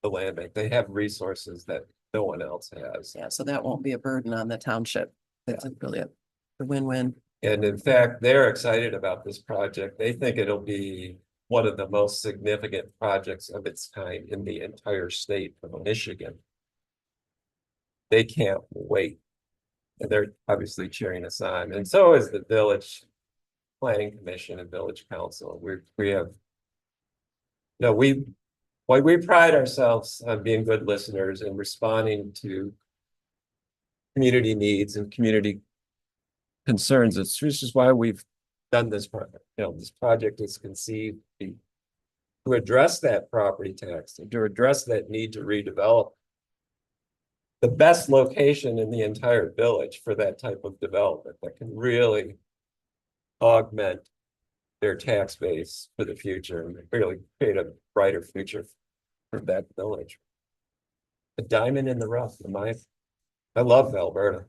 S12: the land bank. They have resources that no one else has.
S13: Yeah, so that won't be a burden on the township. It's really a win-win.
S12: And in fact, they're excited about this project. They think it'll be one of the most significant projects of its kind in the entire state of Michigan. They can't wait. And they're obviously cheering us on. And so is the Village Planning Commission and Village Council. We have, you know, we pride ourselves on being good listeners and responding to community needs and community concerns. It's just why we've done this project. You know, this project is conceived to address that property tax and to address that need to redevelop the best location in the entire village for that type of development that can really augment their tax base for the future and really create a brighter future for that village. A diamond in the rough, I love Alberta.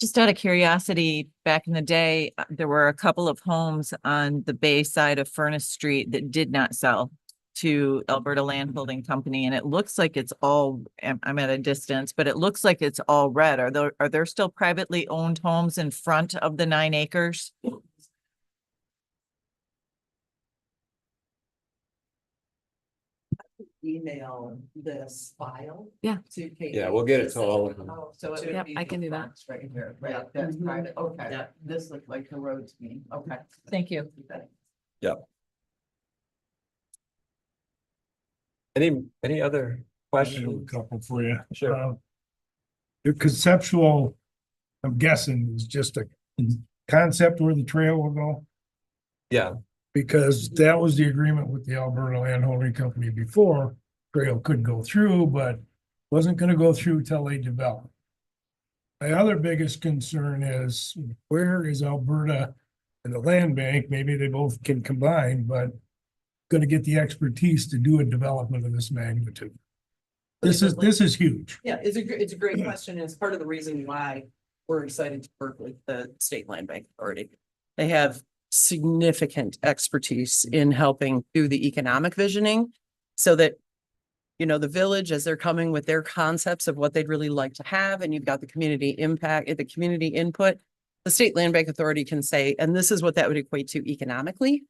S4: Just out of curiosity, back in the day, there were a couple of homes on the bay side of Furnace Street that did not sell to Alberta Land Holding Company, and it looks like it's all, I'm at a distance, but it looks like it's all red. Are there still privately owned homes in front of the 9 acres?
S13: Email this file.
S1: Yeah.
S13: To Kate.
S12: Yeah, we'll get it to all of them.
S13: Oh, so it would
S1: Yep,
S13: be
S1: I
S13: the
S1: can do that.
S13: box right here, right? That's
S4: Mhm.
S13: private. Okay. Yeah, this looked like the road to me. Okay.
S4: Thank you.
S12: Any other
S14: I have a
S12: questions?
S14: couple for you.
S12: Sure.
S14: The conceptual, I'm guessing, is just a concept where the trail will go,
S12: Yeah,
S14: because that was the agreement with the Alberta Land Holding Company before. Trail could go through, but wasn't gonna go through till they developed. My other biggest concern is, where is Alberta and the land bank? Maybe they both can combine, but gonna get the expertise to do a development of this magnitude. This is huge.
S13: Yeah, it's a great question. And it's part of the reason why we're excited to work with the State Land Bank Authority. They have significant expertise in helping do the economic visioning so that, you know, the village, as they're coming with their concepts of what they'd really like to have, and you've got the community impact, the community input, the State Land Bank Authority can say, and this is what that would equate to economically,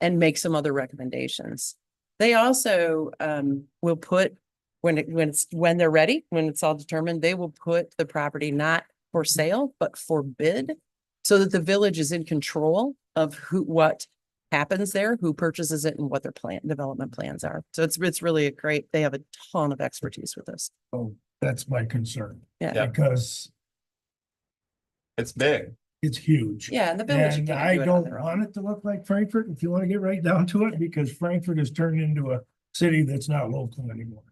S13: and make some other recommendations. They also will put, when they're ready, when it's all determined, they will put the property not for sale, but for bid, so that the village is in control of what happens there, who purchases it, and what their development plans are. So it's really a great, they have a ton of expertise with this.
S14: So that's my concern.
S13: Yeah.
S14: Because
S12: it's big.
S14: it's huge.
S13: Yeah, and the village.
S14: And
S13: can't
S14: I
S13: do it on
S14: don't
S13: their own.
S14: want it to look like Frankfurt, if you want to get right down to it, because Frankfurt has turned into a city that's not local anymore.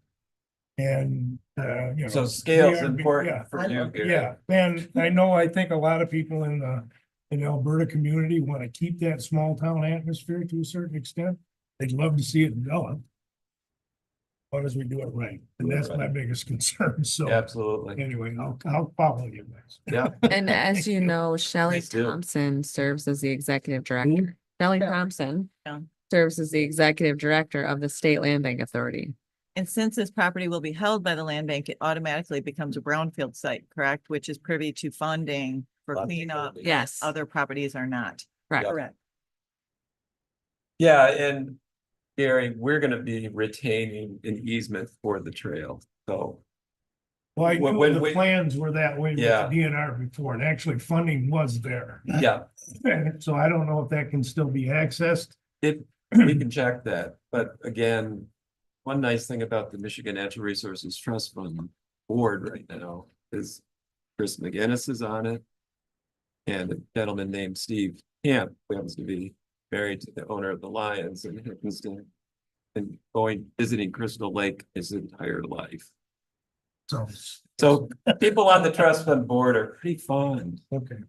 S14: And, you know.
S12: So scale's
S14: they are-
S12: important
S14: yeah,
S12: for you. Gary.
S14: Yeah, and I know, I think a lot of people in the in the Alberta community want to keep that small town atmosphere to a certain extent. They'd love to see it develop. As long as we do it right, and that's my biggest concern, so.
S2: Absolutely.
S14: Anyway, I'll follow you guys.
S2: Yeah.
S1: And as you know, Shelley
S12: Please do.
S1: Thompson serves as the executive director. Shelley Thompson
S4: Yeah.
S1: serves as the executive director of the State Land Bank Authority.
S4: And since this property will be held by the land bank, it automatically becomes a brownfield site, correct? Which is privy to funding for
S12: Lots of
S4: cleanup.
S12: funding.
S1: Yes.
S4: Other properties are not.
S1: Correct.
S4: Correct.
S12: Yeah, and Gary, we're gonna be retaining an easement for the trail, so.
S14: Well, I
S12: When-
S14: knew
S12: when
S14: the
S12: we-
S14: plans were that way with the
S12: Yeah.
S14: DNR before, and actually funding was there.
S12: Yeah,
S14: So I don't know if that can still be accessed.
S12: we can check that, but again, one nice thing about the Michigan Natural Resources Trust Fund board right now is Chris McGinnis is on it. And a gentleman named Steve Camp, who happens to be married to the owner of the Lions and happens to been visiting Crystal Lake his entire life. So people on the trust fund board are pretty fond
S14: Okay.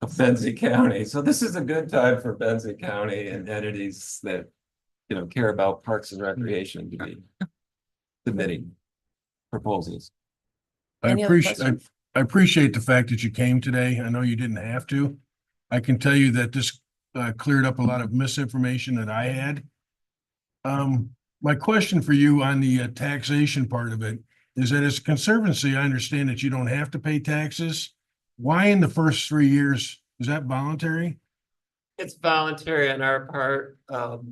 S12: of Benzie County. So this is a good time for Benzie County and entities that, care about parks and recreation to be submitting proposals.
S5: I
S13: Any other
S5: appreciate,
S13: questions?
S5: I appreciate the fact that you came today. I know you didn't have to. I can tell you that this cleared up a lot of misinformation that I had. My question for you on the taxation part of it is that as a conservancy, I understand that you don't have to pay taxes. Why in the first 3 years? Is that voluntary?
S12: It's voluntary on our part.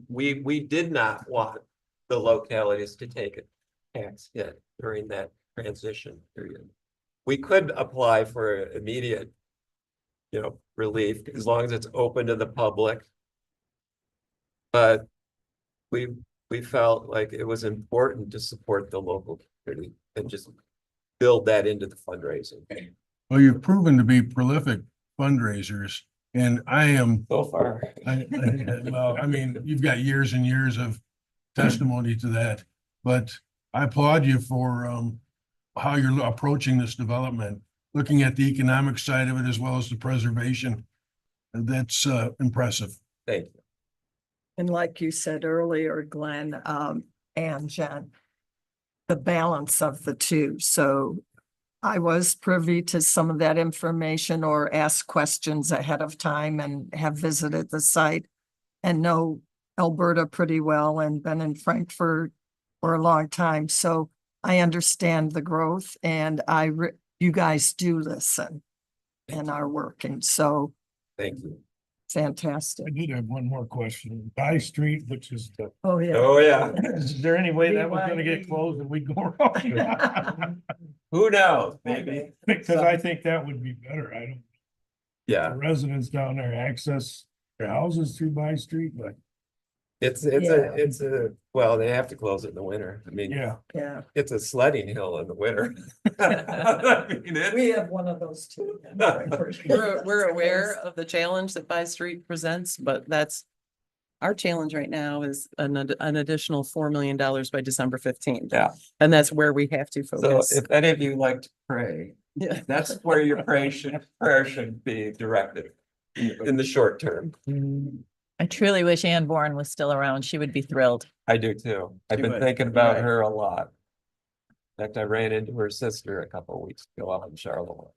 S12: We did not want the localities to take a tax hit during that transition period. We could apply for immediate, relief as long as it's open to the public. But we felt like it was important to support the local community and just build that into the fundraising.
S5: Well, you've proven to be prolific fundraisers, and I am.
S12: So far.
S5: Well, I mean, you've got years and years of testimony to that, but I applaud you for how you're approaching this development, looking at the economic side of it as well as the preservation. That's impressive.
S12: Thank you.
S9: And like you said earlier, Glenn, and Jen, the balance of the two. So I was privy to some of that information or asked questions ahead of time and have visited the site and know Alberta pretty well and been in Frankfurt for a long time. So I understand the growth and you guys do listen and are working. So
S12: Thank you.
S9: fantastic.
S14: I did have one more question. By Street, which is the,
S9: Oh, yeah.
S12: Oh, yeah.
S14: is there any way that was gonna get closed and we'd go around?
S12: Who knows? Maybe.
S14: Because I think that would be better. I don't,
S12: Yeah,
S14: the residents down there access their houses through By Street, but
S12: well, they have to close it in the winter. I mean,
S14: yeah.
S9: Yeah.
S12: it's a sledding hill in the winter. I mean,
S9: We have one of those too.
S13: We're aware of the challenge that By Street presents, but our challenge right now is an additional $4 million by December 15th.
S12: Yeah.
S13: And that's where we have to
S12: So
S13: focus.
S12: if any of you like to pray,
S13: Yeah.
S12: that's where your prayer should be directed in the short term.
S4: I truly wish Ann Bourne was still around. She would be thrilled.
S12: I do too. I've
S13: She
S12: been
S13: would,
S12: thinking about
S13: right.
S12: her a lot. In fact, I ran into her sister a couple of weeks ago out in Charlotte.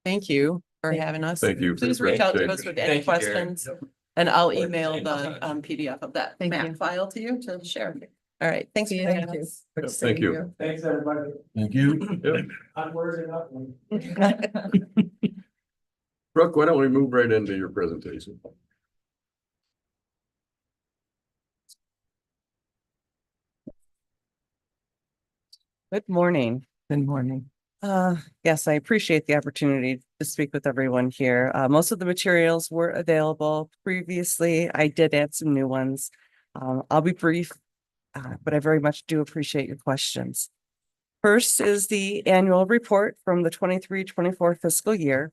S13: Thank you for having us.
S2: Thank you for the
S13: Please reach out to us
S2: presentation.
S13: with any
S12: Thank you, Gary.
S13: questions. And I'll email the PDF of that
S6: Thank you.
S13: map file to you to share. All right, thanks. for
S9: Thank
S13: having
S9: you.
S13: us.
S14: Good to see Thank you. you.
S12: Thanks, everybody.
S5: Thank you.
S12: Onward and upward.
S2: Brooke, why don't we move right into your presentation?
S13: Good morning. Good morning. Yes, I appreciate the opportunity to speak with everyone here. Most of the materials were available previously. I did add some new ones. I'll be brief, but I very much do appreciate your questions. First is the annual report from the 23-24 fiscal year.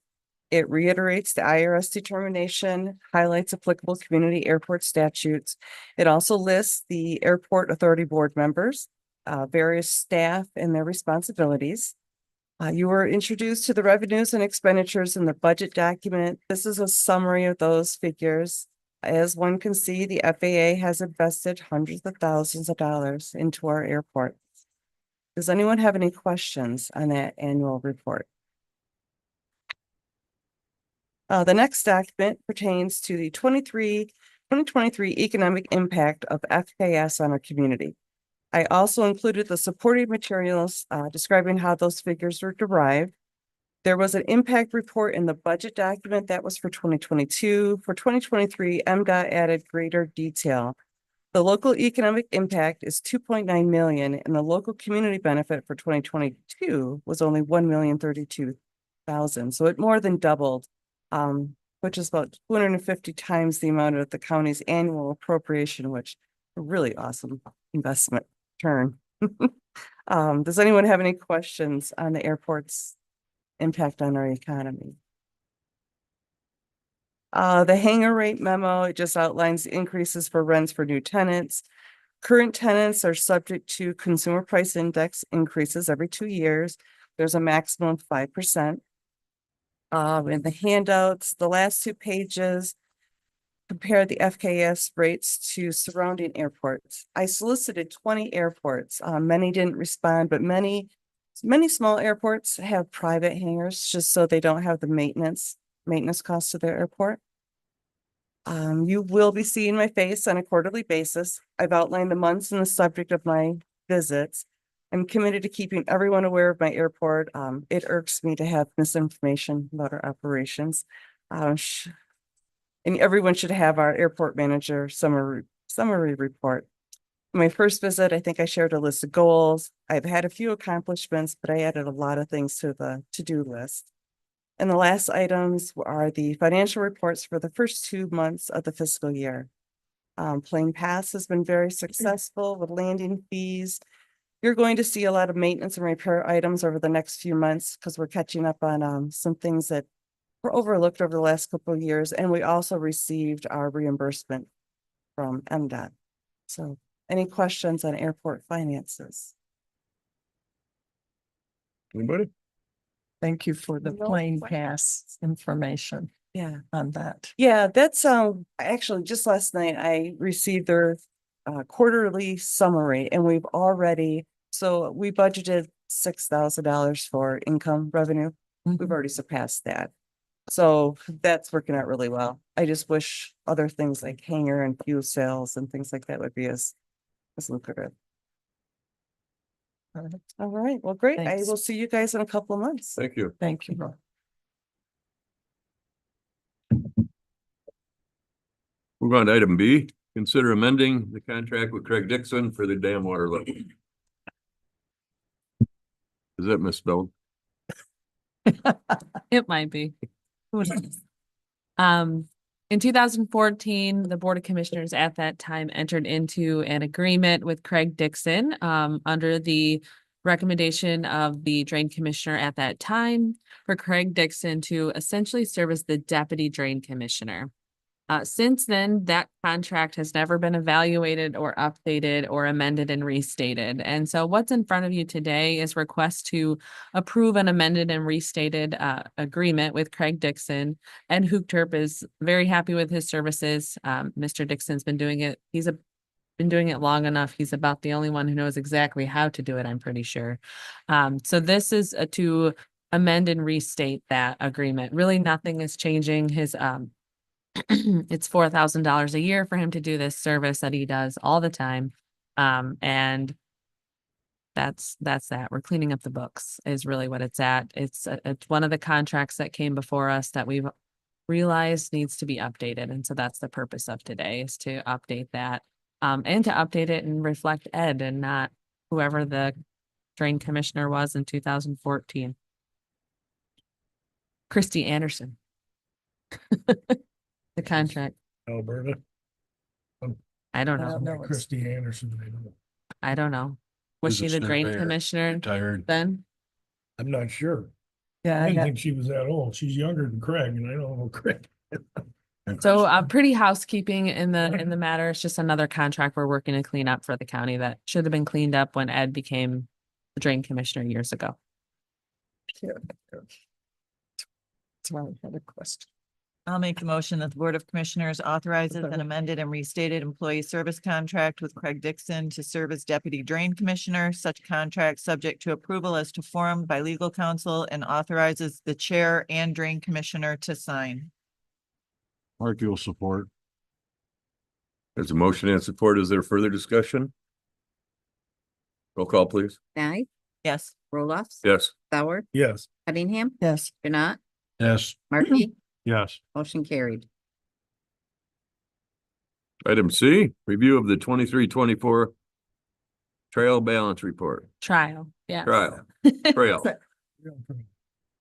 S13: It reiterates the IRS determination, highlights applicable community airport statutes. It also lists the airport authority board members, various staff and their responsibilities. You were introduced to the revenues and expenditures in the budget document. This is a summary of those figures. As one can see, the FAA has invested hundreds of thousands of dollars into our airport. Does anyone have any questions on that annual report? The next document pertains to the 2023 economic impact of FKS on our community. I also included the supporting materials describing how those figures were derived. There was an impact report in the budget document that was for 2022. For 2023, MDOT added greater detail. The local economic impact is 2.9 million and the local community benefit for 2022 was only 1,032,000. So it more than doubled, which is about 250 times the amount of the county's annual appropriation, which a really awesome investment turn. Does anyone have any questions on the airport's impact on our economy? The hangar rate memo, it just outlines the increases for rents for new tenants. Current tenants are subject to consumer price index increases every 2 years. There's a maximum of 5%. In the handouts, the last 2 pages compare the FKS rates to surrounding airports. I solicited 20 airports. Many didn't respond, but many small airports have private hangars just so they don't have the maintenance costs of their airport. You will be seeing my face on a quarterly basis. I've outlined the months and the subject of my visits. I'm committed to keeping everyone aware of my airport. It irks me to have misinformation about our operations. And everyone should have our airport manager summary report. My first visit, I think I shared a list of goals. I've had a few accomplishments, but I added a lot of things to the to-do list. And the last items are the financial reports for the first 2 months of the fiscal year. Plane Pass has been very successful with landing fees. You're going to see a lot of maintenance and repair items over the next few months because we're catching up on some things that were overlooked over the last couple of years. And we also received our reimbursement from MDOT. So any questions on airport finances?
S2: Anybody?
S9: Thank you for the
S13: No
S9: plane
S13: question.
S9: pass information
S13: Yeah.
S9: on that.
S13: Yeah, that's, actually just last night I received their quarterly summary and we budgeted $6,000 for income revenue. We've already surpassed that. So that's working out really well. I just wish other things like hangar and fuel sales and things like that would be as lucrative. All right, well, great. I
S9: Thanks.
S13: will see you guys in a couple of months.
S2: Thank you.
S9: Thank you.
S2: Move on to item B, consider amending the contract with Craig Dixon for the dam water level. Is that misspelled?
S1: It might be. Who knows? In 2014, the Board of Commissioners at that time entered into an agreement with Craig Dixon, under the recommendation of the Drain Commissioner at that time for Craig Dixon to essentially serve as the Deputy Drain Commissioner. Since then, that contract has never been evaluated or updated or amended and restated. And so what's in front of you today is request to approve an amended and restated agreement with Craig Dixon. And Hoopterp is very happy with his services. Mr. Dixon's been doing it. Been doing it long enough. He's about the only one who knows exactly how to do it, I'm pretty sure. So this is to amend and restate that agreement. Really, nothing is changing. His it's $4,000 a year for him to do this service that he does all the time. And that's that. We're cleaning up the books is really what it's at. It's one of the contracts that came before us that we've realized needs to be updated. And so that's the purpose of today, is to update that. And to update it and reflect Ed and not whoever the drain commissioner was in 2014. Christy Anderson. The contract.
S14: Alberta.
S1: I don't
S9: I
S1: know.
S9: don't know.
S14: Christy Anderson, I don't know.
S1: I don't know. Was she the drain commissioner
S5: Tired.
S1: then?
S14: I'm not sure.
S9: Yeah,
S14: I
S9: I
S14: didn't
S9: ha-
S14: think she was that old. She's younger than Craig and I don't know Craig.
S1: So pretty housekeeping in the matter. It's just another contract we're working to clean up for the county that should have been cleaned up when Ed became the drain commissioner years ago.
S9: That's why I had a question.
S4: I'll make the motion that the Board of Commissioners authorizes an amended and restated employee service contract with Craig Dixon to serve as Deputy Drain Commissioner. Such contract subject to approval as to form by legal counsel and authorizes the Chair and Drain Commissioner to sign.
S5: Mark, you'll support.
S2: There's a motion and support. Is there further discussion? Roll call, please.
S3: Nye,
S4: Yes.
S3: Roloffs.
S2: Yes.
S3: Sauer,
S14: Yes.
S3: Cunningham,
S9: Yes.
S3: Janat,
S5: Yes.
S3: Markey,
S5: Yes.
S3: motion carried.
S2: Item C, review of the 23-24 trail balance report.
S1: Trial, yeah.
S2: Trial, trail.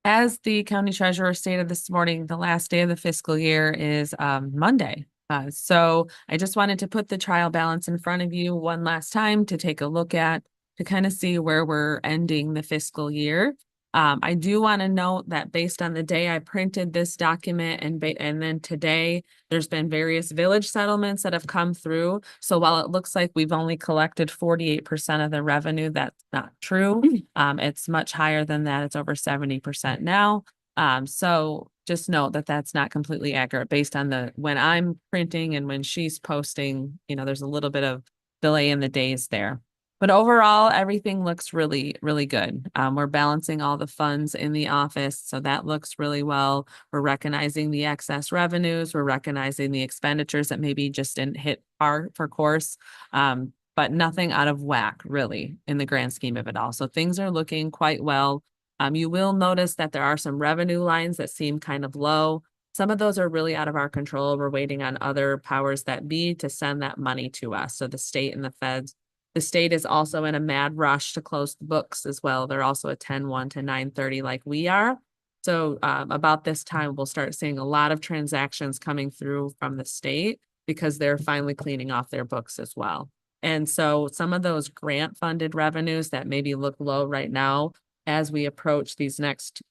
S1: As the county treasurer stated this morning, the last day of the fiscal year is Monday. So I just wanted to put the trial balance in front of you one last time to take a look at, to kind of see where we're ending the fiscal year. I do want to note that based on the day I printed this document and then today, there's been various village settlements that have come through. So while it looks like we've only collected 48% of the revenue, that's not true. It's much higher than that. It's over 70% now. So just note that that's not completely accurate based on when I'm printing and when she's posting, there's a little bit of delay in the days there. But overall, everything looks really, really good. We're balancing all the funds in the office, so that looks really well. We're recognizing the excess revenues. We're recognizing the expenditures that maybe just didn't hit par for course, but nothing out of whack, really, in the grand scheme of it all. So things are looking quite well. You will notice that there are some revenue lines that seem kind of low. Some of those are really out of our control. We're waiting on other powers that be to send that money to us. So the state and the feds. The state is also in a mad rush to close the books as well. They're also a 10-1 to 9/30 like we are. So about this time, we'll start seeing a lot of transactions coming through from the state because they're finally cleaning off their books as well. And so some of those grant funded revenues that maybe look low right now, as we approach these next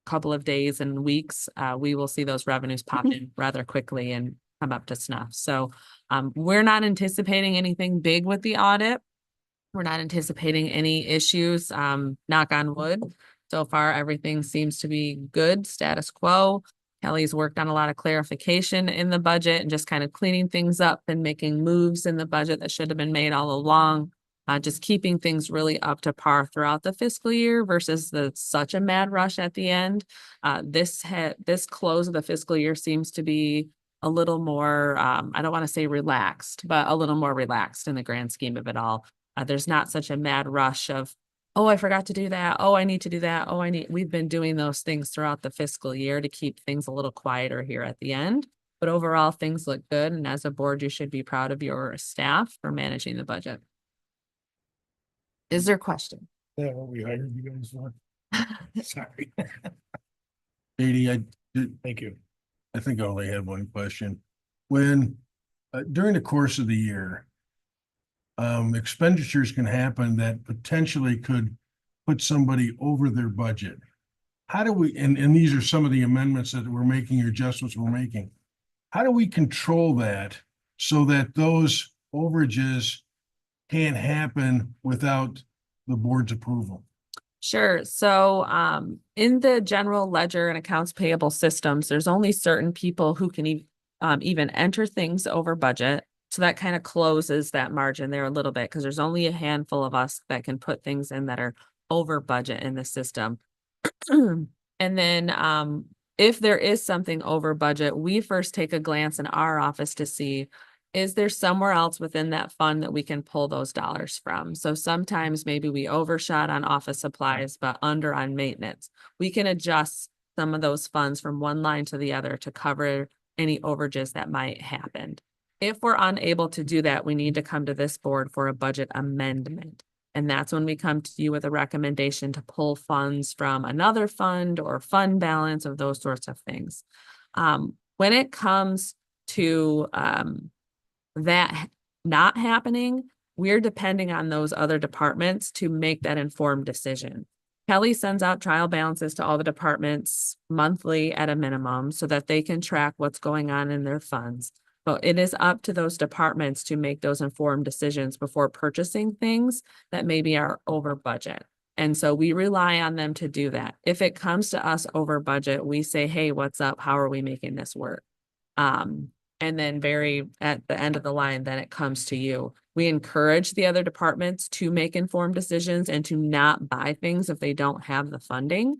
S1: couple of days and weeks, we will see those revenues pop in rather quickly and come up to snuff. So we're not anticipating anything big with the audit. We're not anticipating any issues, knock on wood. So far, everything seems to be good, status quo. Kelly's worked on a lot of clarification in the budget and just kind of cleaning things up and making moves in the budget that should have been made all along. Just keeping things really up to par throughout the fiscal year versus such a mad rush at the end. This close of the fiscal year seems to be a little more, I don't want to say relaxed, but a little more relaxed in the grand scheme of it all. There's not such a mad rush of, oh, I forgot to do that. Oh, I need to do that. We've been doing those things throughout the fiscal year to keep things a little quieter here at the end. But overall, things look good. And as a board, you should be proud of your staff for managing the budget. Is there a question?
S14: Yeah, what we hired you guys for. Sorry.
S5: Katie,
S14: Thank you.
S5: I think I only have one question. When, during the course of the year, expenditures can happen that potentially could put somebody over their budget. How do we, and these are some of the amendments that we're making, or adjustments we're making. How do we control that so that those overages can't happen without the board's approval?
S1: Sure. So in the general ledger and accounts payable systems, there's only certain people who can even enter things over budget. So that kind of closes that margin there a little bit because there's only a handful of us that can put things in that are over budget in the system. And then if there is something over budget, we first take a glance in our office to see, is there somewhere else within that fund that we can pull those dollars from? So sometimes maybe we overshot on office supplies, but under on maintenance. We can adjust some of those funds from one line to the other to cover any overages that might happen. If we're unable to do that, we need to come to this board for a budget amendment. And that's when we come to you with a recommendation to pull funds from another fund or fund balance of those sorts of things. When it comes to that not happening, we're depending on those other departments to make that informed decision. Kelly sends out trial balances to all the departments monthly at a minimum so that they can track what's going on in their funds. But it is up to those departments to make those informed decisions before purchasing things that maybe are over budget. And so we rely on them to do that. If it comes to us over budget, we say, hey, what's up? How are we making this work? And then at the end of the line, then it comes to you. We encourage the other departments to make informed decisions and to not buy things if they don't have the funding,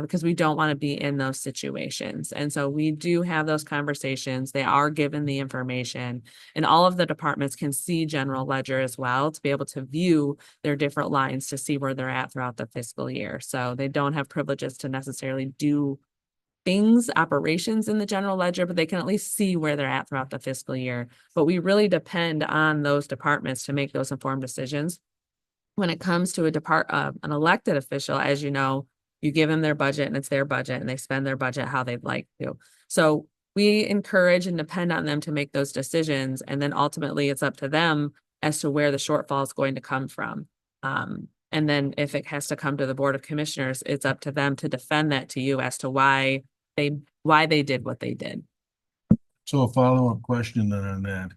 S1: because we don't want to be in those situations. And so we do have those conversations. They are given the information, and all of the departments can see general ledger as well to be able to view their different lines to see where they're at throughout the fiscal year. So they don't have privileges to necessarily do operations in the general ledger, but they can at least see where they're at throughout the fiscal year. But we really depend on those departments to make those informed decisions. When it comes to an elected official, as you know, you give them their budget and it's their budget and they spend their budget how they'd like to. So we encourage and depend on them to make those decisions. And then ultimately it's up to them as to where the shortfall is going to come from. And then if it has to come to the Board of Commissioners, it's up to them to defend that to you as to why they did what they did.
S5: So a follow-up question then on that.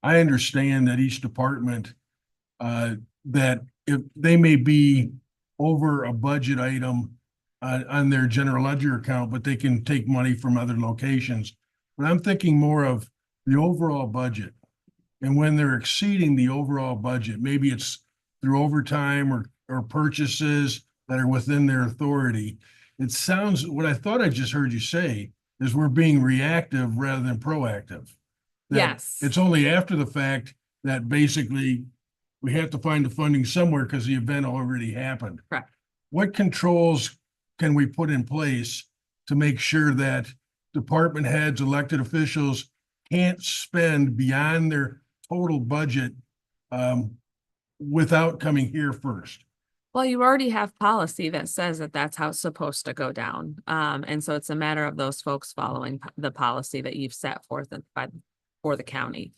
S5: I understand that each department, that if they may be over a budget item on their general ledger account, but they can take money from other locations. But I'm thinking more of the overall budget. And when they're exceeding the overall budget, maybe it's through overtime or purchases that are within their authority. It sounds, what I thought I just heard you say is we're being reactive rather than proactive. That
S1: Yes.
S5: It's only after the fact that basically we have to find the funding somewhere because the event already happened.
S1: Correct.
S5: What controls can we put in place to make sure that department heads, elected officials can't spend beyond their total budget without coming here first?
S1: Well, you already have policy that says that that's how it's supposed to go down. And so it's a matter of those folks following the policy that you've set forth for the county.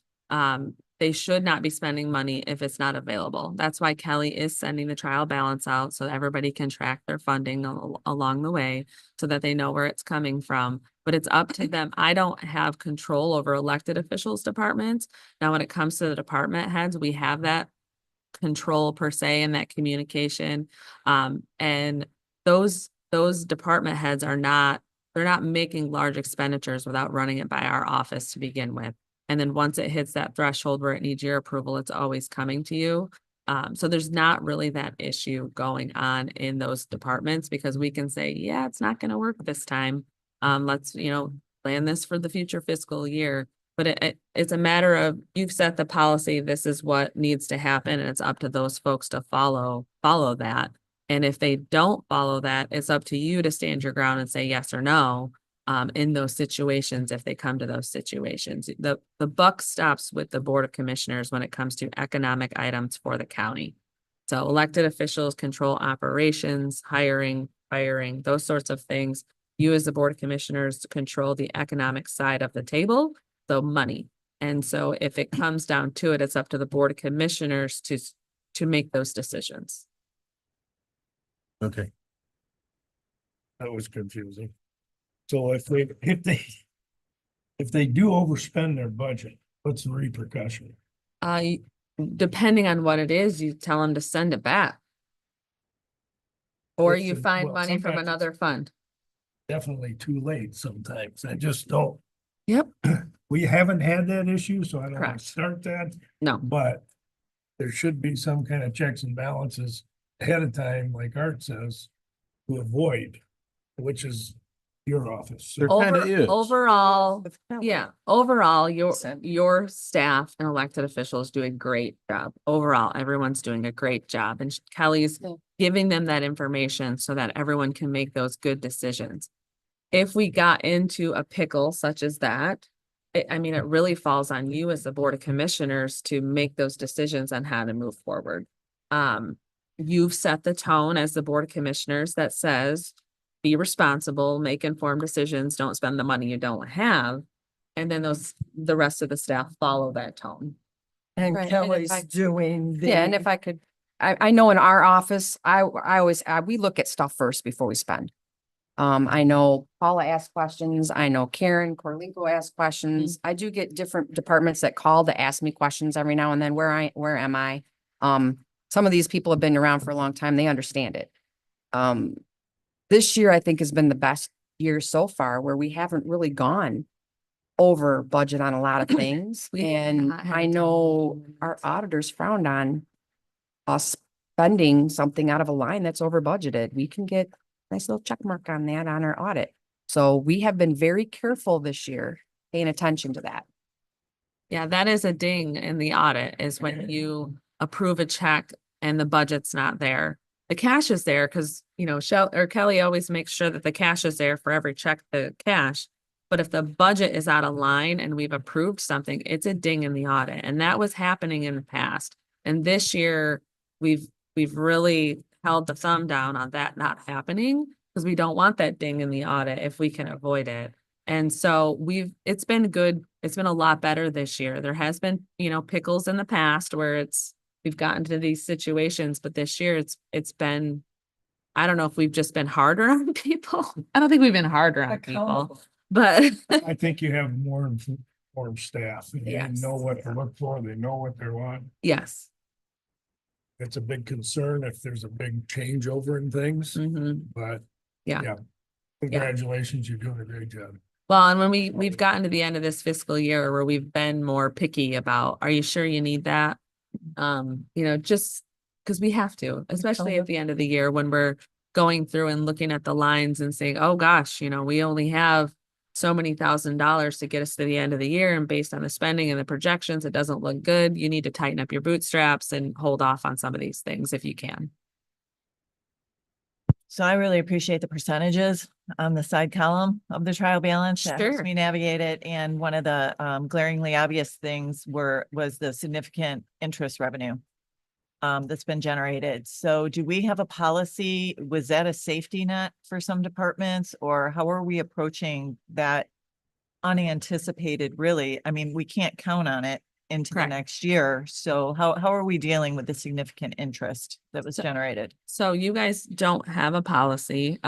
S1: They should not be spending money if it's not available. That's why Kelly is sending the trial balance out so that everybody can track their funding along the way so that they know where it's coming from. But it's up to them. I don't have control over elected officials' departments. Now, when it comes to the department heads, we have that control per se and that communication. And those department heads they're not making large expenditures without running it by our office to begin with. And then once it hits that threshold where it needs your approval, it's always coming to you. So there's not really that issue going on in those departments because we can say, yeah, it's not going to work this time. Let's, plan this for the future fiscal year. But it's a matter of you've set the policy. This is what needs to happen. And it's up to those folks to follow that. And if they don't follow that, it's up to you to stand your ground and say yes or no. In those situations, if they come to those situations, the buck stops with the Board of Commissioners when it comes to economic items for the county. So elected officials control operations, hiring, firing, those sorts of things. You as the Board of Commissioners control the economic side of the table, so money. And so if it comes down to it, it's up to the Board of Commissioners to make those decisions.
S5: Okay.
S14: That was confusing. So if they do overspend their budget, what's the repercussion?
S1: Depending on what it is, you tell them to send it back. Or you find money from
S14: sometimes
S1: another fund.
S14: Definitely too late sometimes. I just don't.
S1: Yep.
S14: We haven't had that issue, so I don't want
S1: Correct.
S14: to start that,
S1: No,
S14: but there should be some kind of checks and balances ahead of time, like Art says, to avoid, which is your office.
S5: There kind of is.
S1: overall, yeah, overall,
S4: Percent.
S1: your staff and elected officials do a great job. Overall, everyone's doing a great job and Kelly's
S8: Yeah.
S1: giving them that information so that everyone can make those good decisions. If we got into a pickle such as that, it really falls on you as the Board of Commissioners to make those decisions on how to move forward. You've set the tone as the Board of Commissioners that says, be responsible, make informed decisions, don't spend the money you don't have. And then the rest of the staff follow that tone.
S9: And
S8: Right, and if
S9: Kelly's
S8: I-
S9: doing the.
S11: Yeah, and if I could, I know in our office, I always, we look at stuff first before we spend. I know Paula asks questions. I know Karen Corlico asks questions. I do get different departments that call to ask me questions every now and then. Where am I? some of these people have been around for a long time. They understand it. This year, I think, has been the best year so far where we haven't really gone over budget on a lot of things.
S1: We have
S11: And
S1: not had
S11: I
S1: to.
S11: know our auditors frowned on us spending something out of a line that's over budgeted. We can get a nice little check mark on that on our audit. So we have been very careful this year, paying attention to that.
S1: Yeah, that is a ding in the audit is when you approve a check and the budget's not there. The cash is there because, you know, Kelly always makes sure that the cash is there for every check, the cash. But if the budget is out of line and we've approved something, it's a ding in the audit. And that was happening in the past. And this year, we've really held the thumb down on that not happening because we don't want that ding in the audit if we can avoid it. And so it's been good. It's been a lot better this year. There has been, you know, pickles in the past where we've gotten to these situations, but this year it's been, I don't know if we've just been harder on people. I don't think we've been harder on people, but
S14: I think you have more informed staff. And they
S1: Yes.
S14: know what to look for. They know what they want.
S1: yes.
S14: It's a big concern if there's a big changeover in things,
S1: Mhm.
S14: but
S1: Yeah.
S14: congratulations, you're doing a great job.
S1: Well, and when we've gotten to the end of this fiscal year where we've been more picky about, are you sure you need that? You know, just because we have to, especially at the end of the year when we're going through and looking at the lines and saying, oh gosh, you know, we only have so many $1,000s to get us to the end of the year. And based on the spending and the projections, it doesn't look good. You need to tighten up your bootstraps and hold off on some of these things if you can.
S4: So I really appreciate the percentages on the side column of the trial balance. That helps
S1: Sure.
S4: me navigate it. And one of the glaringly obvious things was the significant interest revenue that's been generated. So do we have a policy? Was that a safety net for some departments, or how are we approaching that unanticipated, really? I mean, we can't count on it into the
S1: Correct.
S4: next year. So how are we dealing with the significant interest that was generated?
S1: So you guys don't have a policy.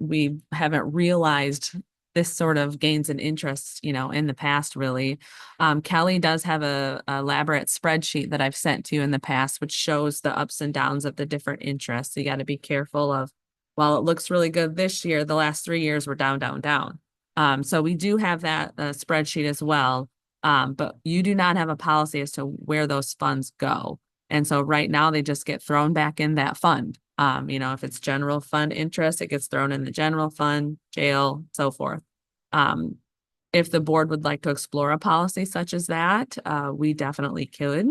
S1: We haven't realized this sort of gains and interest, you know, in the past, really. Kelly does have a elaborate spreadsheet that I've sent to you in the past, which shows the ups and downs of the different interests. So you got to be careful of, while it looks really good this year, the last 3 years were down, down, down. So we do have that spreadsheet as well. But you do not have a policy as to where those funds go. And so right now they just get thrown back in that fund. You know, if it's general fund interest, it gets thrown in the general fund, jail, so forth. If the board would like to explore a policy such as that, we definitely could.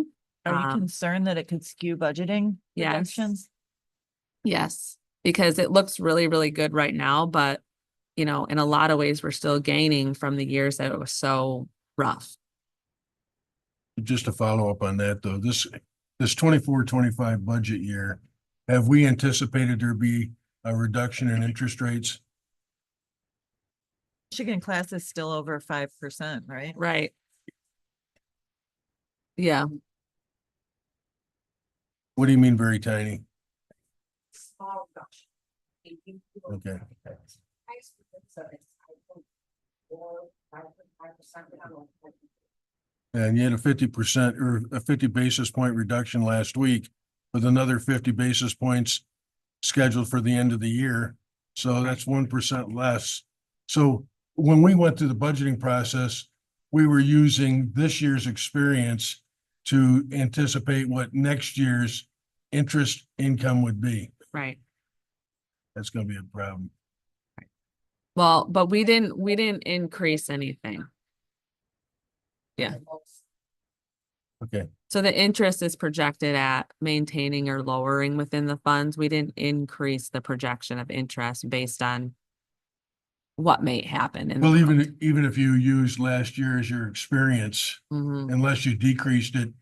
S4: Are you concerned that it could skew budgeting
S1: Yes.
S4: projections?
S1: Yes, because it looks really, really good right now, but you know, in a lot of ways, we're still gaining from the years that it was so rough.
S5: Just to follow up on that, though, this 24-25 budget year, have we anticipated there be a reduction in interest rates?
S4: Michigan class is still over 5%, right?
S1: Right. Yeah.
S5: What do you mean very tiny? Okay. And you had a 50% or a 50 basis point reduction last week with another 50 basis points scheduled for the end of the year. So that's 1% less. So when we went through the budgeting process, we were using this year's experience to anticipate what next year's interest income would be.
S1: Right.
S5: That's going to be a problem.
S1: Well, but we didn't increase anything. Yeah.
S5: Okay.
S1: So the interest is projected at maintaining or lowering within the funds. We didn't increase the projection of interest based on what may happen. In the
S5: Well,
S1: fund.
S5: even if you used last year as your experience,
S1: Mhm.
S5: unless you decreased it,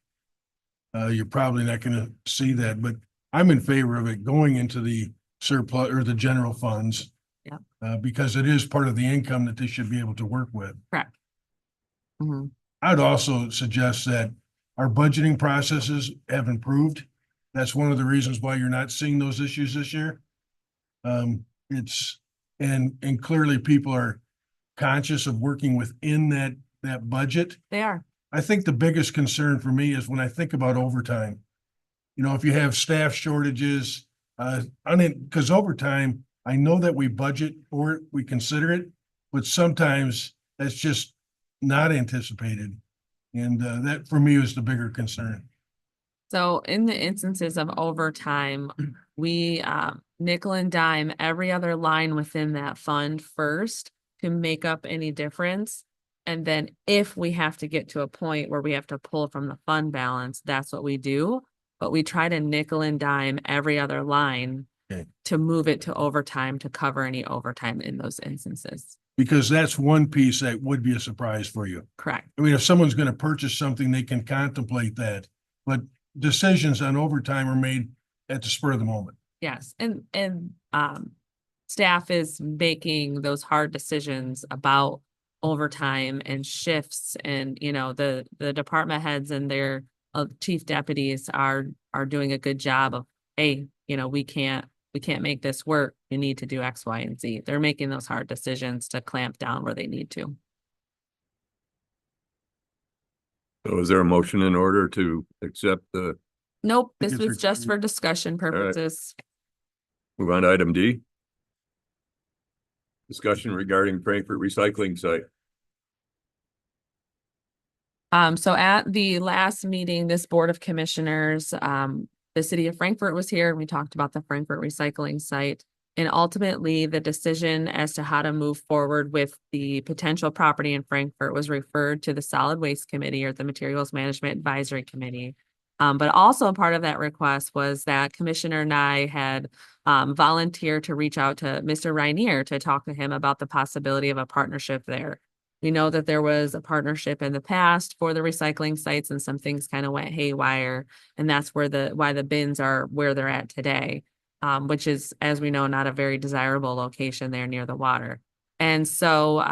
S5: you're probably not going to see that. But I'm in favor of it going into the surplus or the general funds.
S1: Yep.
S5: Because it is part of the income that they should be able to work with.
S1: Correct. Mhm.
S5: I'd also suggest that our budgeting processes have improved. That's one of the reasons why you're not seeing those issues this year. And clearly people are conscious of working within that budget.
S1: They are.
S5: I think the biggest concern for me is when I think about overtime. you know, if you have staff shortages, because overtime, I know that we budget for it, we consider it, but sometimes that's just not anticipated. And that for me was the bigger concern.
S1: So in the instances of overtime, we nickel and dime every other line within that fund first to make up any difference. And then if we have to get to a point where we have to pull from the fund balance, that's what we do. But we try to nickel and dime every other line
S5: Okay.
S1: to move it to overtime to cover any overtime in those instances.
S5: Because that's one piece that would be a surprise for you.
S1: Correct.
S5: I mean, if someone's gonna purchase something, they can contemplate that, but decisions on overtime are made at the spur of the moment.
S1: Yes, and staff is making those hard decisions about overtime and shifts and, you know, the department heads and their chief deputies are doing a good job of, hey, you know, we can't make this work. You need to do X, Y, and Z. They're making those hard decisions to clamp down where they need to.
S2: So is there a motion in order to accept the,
S1: Nope,
S5: think
S1: this
S5: it's
S1: was just
S5: required.
S1: for discussion
S2: right.
S1: purposes.
S2: move on to item D? Discussion regarding Frankfurt recycling site.
S1: So at the last meeting, this Board of Commissioners, the city of Frankfurt was here. We talked about the Frankfurt recycling site. And ultimately, the decision as to how to move forward with the potential property in Frankfurt was referred to the Solid Waste Committee or the Materials Management Advisory Committee. But also part of that request was that Commissioner Nye had volunteered to reach out to Mr. Reinier to talk to him about the possibility of a partnership there. We know that there was a partnership in the past for the recycling sites and some things kind of went haywire. And that's where why the bins are where they're at today, which is, as we know, not a very desirable location there near the water. And so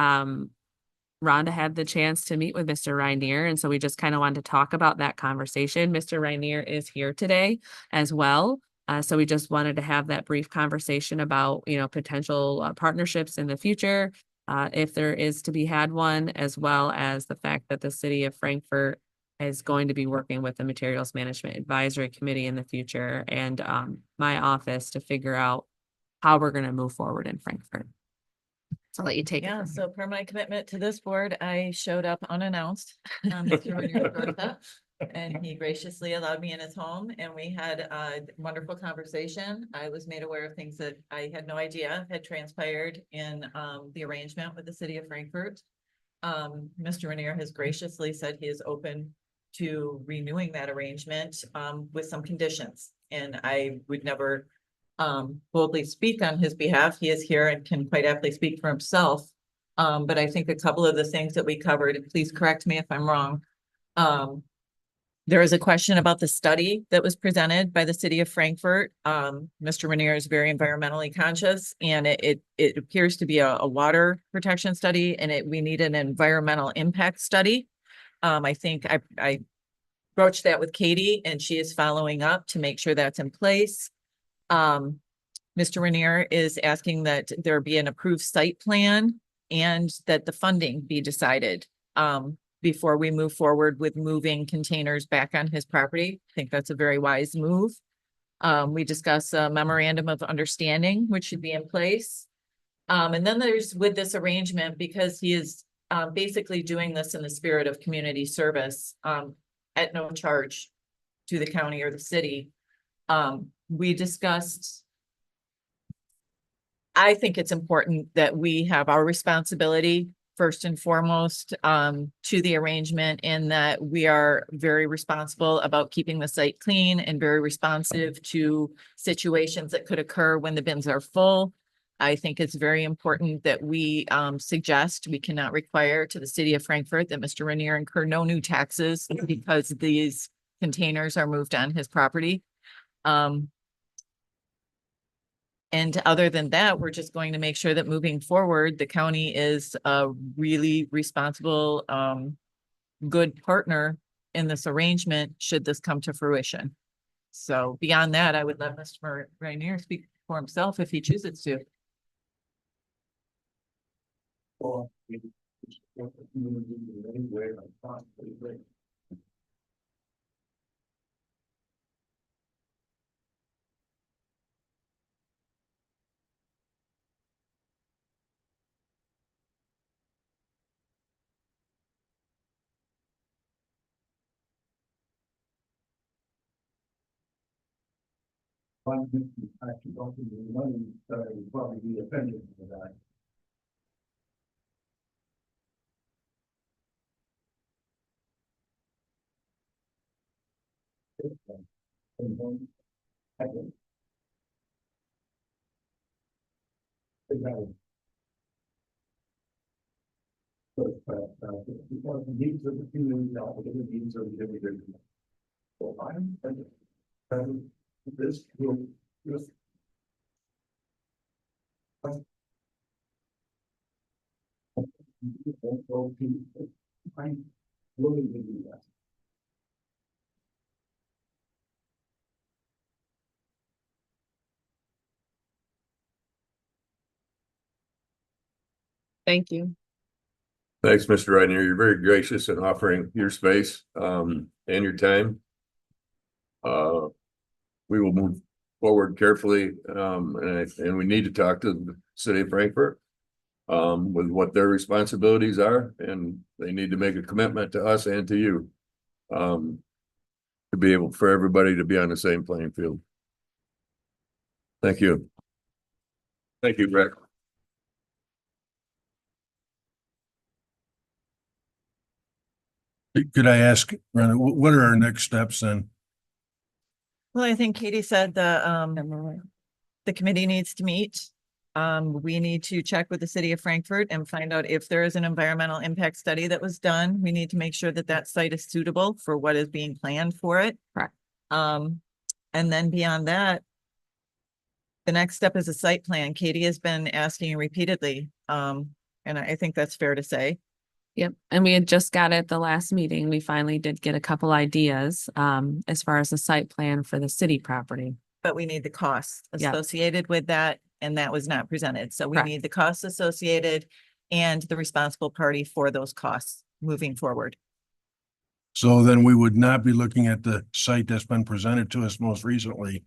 S1: Rhonda had the chance to meet with Mr. Reinier. And so we just kind of wanted to talk about that conversation. Mr. Reinier is here today as well. So we just wanted to have that brief conversation about, you know, potential partnerships in the future. If there is to be had one, as well as the fact that the city of Frankfurt is going to be working with the Materials Management Advisory Committee in the future and my office to figure out how we're going to move forward in Frankfurt. So I'll let you take it.
S4: Yeah,
S1: from
S4: so per my commitment to this board, I showed up unannounced. Mr. Reynier's doorstep, and he graciously allowed me in his home and we had a wonderful conversation. I was made aware of things that I had no idea had transpired in the arrangement with the city of Frankfurt. Mr. Reinier has graciously said he is open to renewing that arrangement with some conditions. And I would never boldly speak on his behalf. He is here and can quite aptly speak for himself. But I think a couple of the things that we covered, and please correct me if I'm wrong. There is a question about the study that was presented by the city of Frankfurt. Mr. Reinier is very environmentally conscious and it appears to be a water protection study and we need an environmental impact study. I think I broached that with Katie and she is following up to make sure that's in place. Mr. Reinier is asking that there be an approved site plan and that the funding be decided before we move forward with moving containers back on his property. I think that's a very wise move. We discuss a memorandum of understanding, which should be in place. And then there's with this arrangement, because he is basically doing this in the spirit of community service at no charge to the county or the city. We discussed, I think it's important that we have our responsibility first and foremost to the arrangement in that we are very responsible about keeping the site clean and very responsive to situations that could occur when the bins are full. I think it's very important that we suggest we cannot require to the city of Frankfurt that Mr. Reinier incur no new taxes because these containers are moved on his property. And other than that, we're just going to make sure that moving forward, the county is a really responsible, good partner in this arrangement, should this come to fruition. So beyond that, I would let Mr. Reinier speak for himself if he chooses to.
S2: Actually, don't give me money, so I would probably be offended with that. Because the needs of the community, the needs of the individual. So I'm, this will, this. I'm willing to do that.
S1: Thank you.
S2: Thanks, Mr. Reiner. You're very gracious in offering your space, and your time. We will move forward carefully, and we need to talk to the city of Frankfurt with what their responsibilities are, and they need to make a commitment to us and to you to be able for everybody to be on the same playing field. Thank you. Thank you, Rick.
S5: Could I ask, Brenda, what are our next steps then?
S4: Well, I think Katie said the committee needs to meet. We need to check with the city of Frankfurt and find out if there is an environmental impact study that was done. We need to make sure that that site is suitable for what is being planned for it.
S1: Correct.
S4: And then beyond that, the next step is a site plan. Katie has been asking repeatedly, and I think that's fair to say.
S1: Yep, and we had just got at the last meeting, we finally did get a couple ideas as far as the site plan for the city property.
S4: But we need the costs
S1: Yeah.
S4: associated with that, and that was not presented. So we
S1: Correct.
S4: need the costs associated and the responsible party for those costs moving forward.
S5: So then we would not be looking at the site that's been presented to us most recently.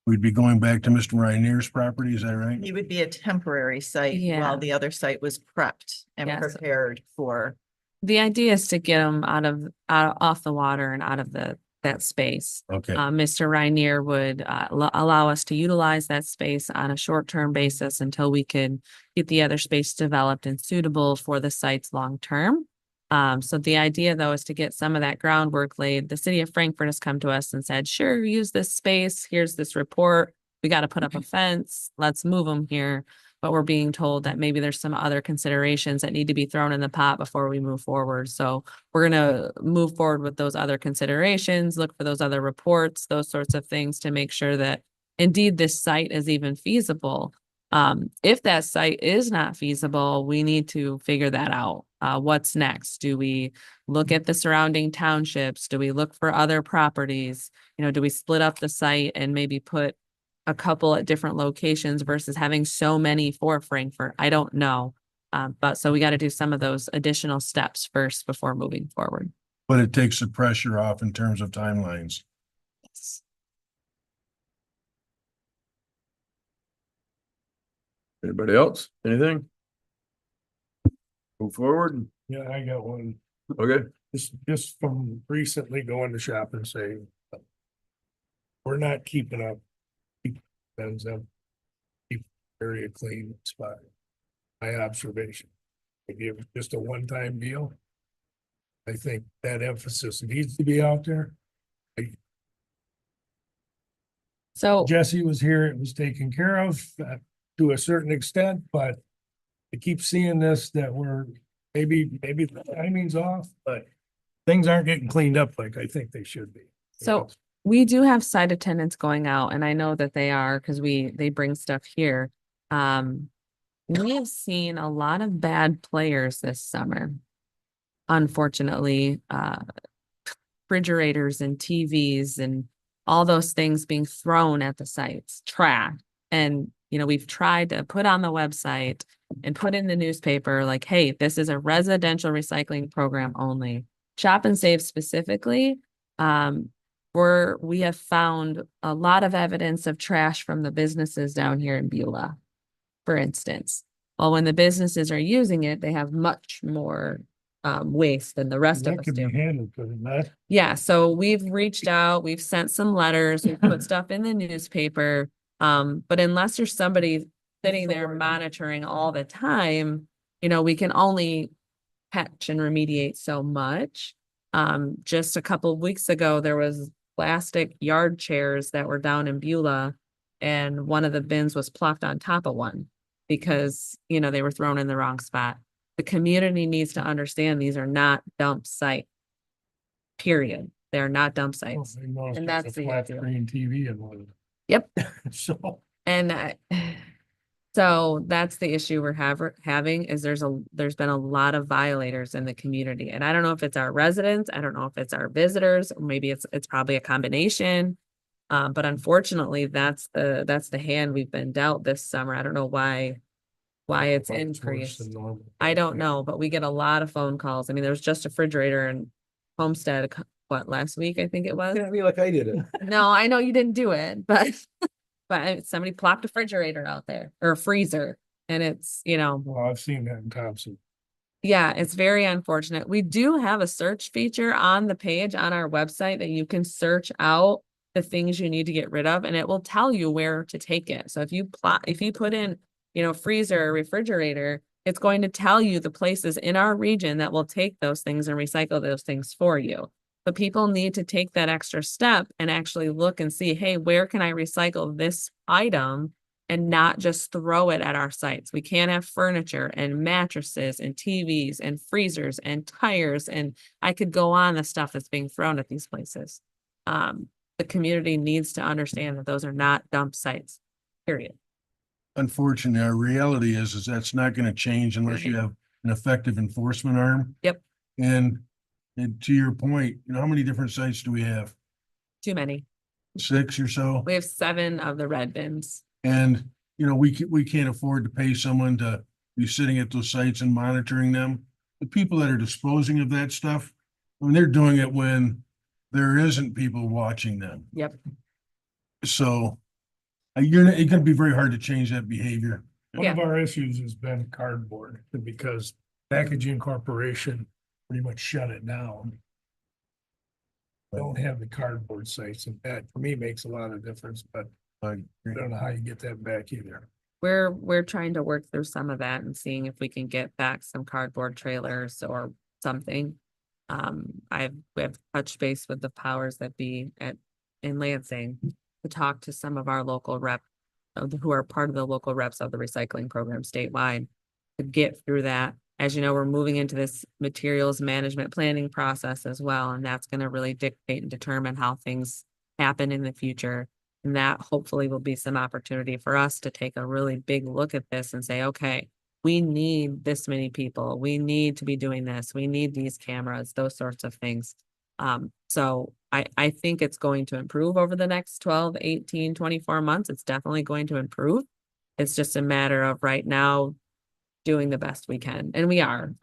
S5: We'd be going back to Mr. Ryanier's property, is that right?
S4: It would be a temporary site
S1: Yeah.
S4: while the other site was prepped and
S1: Yes.
S4: prepared for.
S1: The idea is to get them off the water and out of that space.
S5: Okay,
S1: Mr. Reinier would allow us to utilize that space on a short-term basis until we could get the other space developed and suitable for the sites long-term. So the idea though is to get some of that groundwork laid. The city of Frankfurt has come to us and said, sure, use this space. Here's this report. We got to put up a fence. Let's move them here. But we're being told that maybe there's some other considerations that need to be thrown in the pot before we move forward. So we're going to move forward with those other considerations, look for those other reports, those sorts of things to make sure that indeed this site is even feasible. If that site is not feasible, we need to figure that out. What's next? Do we look at the surrounding townships? Do we look for other properties? Do we split up the site and maybe put a couple at different locations versus having so many for Frankfurt? I don't know. But so we got to do some of those additional steps first before moving forward.
S5: but it takes the pressure off in terms of timelines.
S2: Anybody else? Anything? Move forward.
S14: Yeah, I got one.
S2: Okay.
S14: Just from recently going to shop and saying, we're not keeping up. Keep area clean spot. My observation. Maybe it was just a one-time deal. I think that emphasis needs to be out there.
S1: So
S14: Jesse was here, it was taken care of to a certain extent, but I keep seeing this that we're maybe the timing's off, but things aren't getting cleaned up like I think they should be.
S1: So we do have site attendants going out, and I know that they are because they bring stuff here. We have seen a lot of bad players this summer. Unfortunately, refrigerators and TVs and all those things being thrown at the sites, trash. And, we've tried to put on the website and put in the newspaper, like, hey, this is a residential recycling program only. Shop and Save specifically, we have found a lot of evidence of trash from the businesses down here in Beulah, for instance. Well, when the businesses are using it, they have much more waste than the rest of
S14: That
S1: us
S14: could be
S1: do.
S14: handled, could it not?
S1: Yeah, so we've reached out, we've sent some letters, we've put stuff in the newspaper. But unless there's somebody sitting there monitoring all the time, we can only catch and remediate so much. Just a couple of weeks ago, there was plastic yard chairs that were down in Beulah, and one of the bins was plopped on top of one because, they were thrown in the wrong spot. The community needs to understand these are not dump site. Period. They're not dump
S14: Oh,
S1: sites.
S14: I noticed
S1: And
S14: there's
S1: that's
S14: a
S1: the
S14: flat
S1: deal.
S14: screen TV in one.
S1: Yep.
S14: So.
S1: And so that's the issue we're having is there's been a lot of violators in the community. And I don't know if it's our residents, I don't know if it's our visitors, or maybe it's probably a combination. But unfortunately, that's the hand we've been dealt this summer. I don't know why it's
S14: Worse
S1: increased.
S14: than normal.
S1: I don't know, but we get a lot of phone calls. I mean, there was just a refrigerator in Homestead, last week, I think it was.
S5: I mean, like I did it.
S1: No, I know you didn't do it, but somebody plopped a refrigerator out there or a freezer, and it's,
S14: Well, I've seen that in Thompson.
S1: yeah, it's very unfortunate. We do have a search feature on the page on our website that you can search out the things you need to get rid of, and it will tell you where to take it. So if you put in, freezer or refrigerator, it's going to tell you the places in our region that will take those things and recycle those things for you. But people need to take that extra step and actually look and see, hey, where can I recycle this item and not just throw it at our sites? We can't have furniture and mattresses and TVs and freezers and tires. And I could go on the stuff that's being thrown at these places. The community needs to understand that those are not dump sites, period.
S5: Unfortunately, our reality is that's not going to change unless you have an effective enforcement arm.
S1: Yep.
S5: And to your point, how many different sites do we have?
S1: Too many.
S5: 6 or so?
S1: We have 7 of the red bins.
S5: And, we can't afford to pay someone to be sitting at those sites and monitoring them. The people that are disposing of that stuff, they're doing it when there isn't people watching them.
S1: Yep.
S5: So it's going to be very hard to change that behavior.
S14: One of our issues has been cardboard because Packaging Corporation pretty much shut it down. Don't have the cardboard sites, and that for me makes a lot of difference, but I don't know how you get that back either.
S1: We're trying to work through some of that and seeing if we can get back some cardboard trailers or something. We have touched base with the powers that be in Lansing to talk to some of our local who are part of the local reps of the recycling program statewide to get through that. As you know, we're moving into this materials management planning process as well, and that's going to really dictate and determine how things happen in the future. And that hopefully will be some opportunity for us to take a really big look at this and say, okay, we need this many people. We need to be doing this. We need these cameras, those sorts of things. So I think it's going to improve over the next 12, 18, 24 months. It's definitely going to improve. It's just a matter of right now doing the best we can. And we are.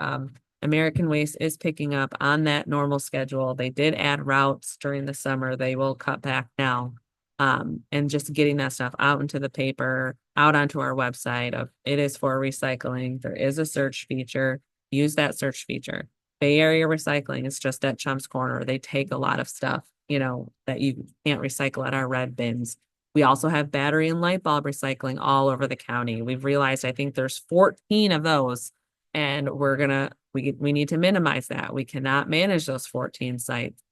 S1: American Waste is picking up on that normal schedule. They did add routes during the summer. They will cut back now. And just getting that stuff out into the paper, out onto our website of it is for recycling. There is a search feature. Use that search feature. Bay Area Recycling is just at Chumps Corner. They take a lot of stuff, that you can't recycle at our red bins. We also have battery and light bulb recycling all over the county. We've realized, I think there's 14 of those, and we need to minimize that. We cannot manage those 14 sites.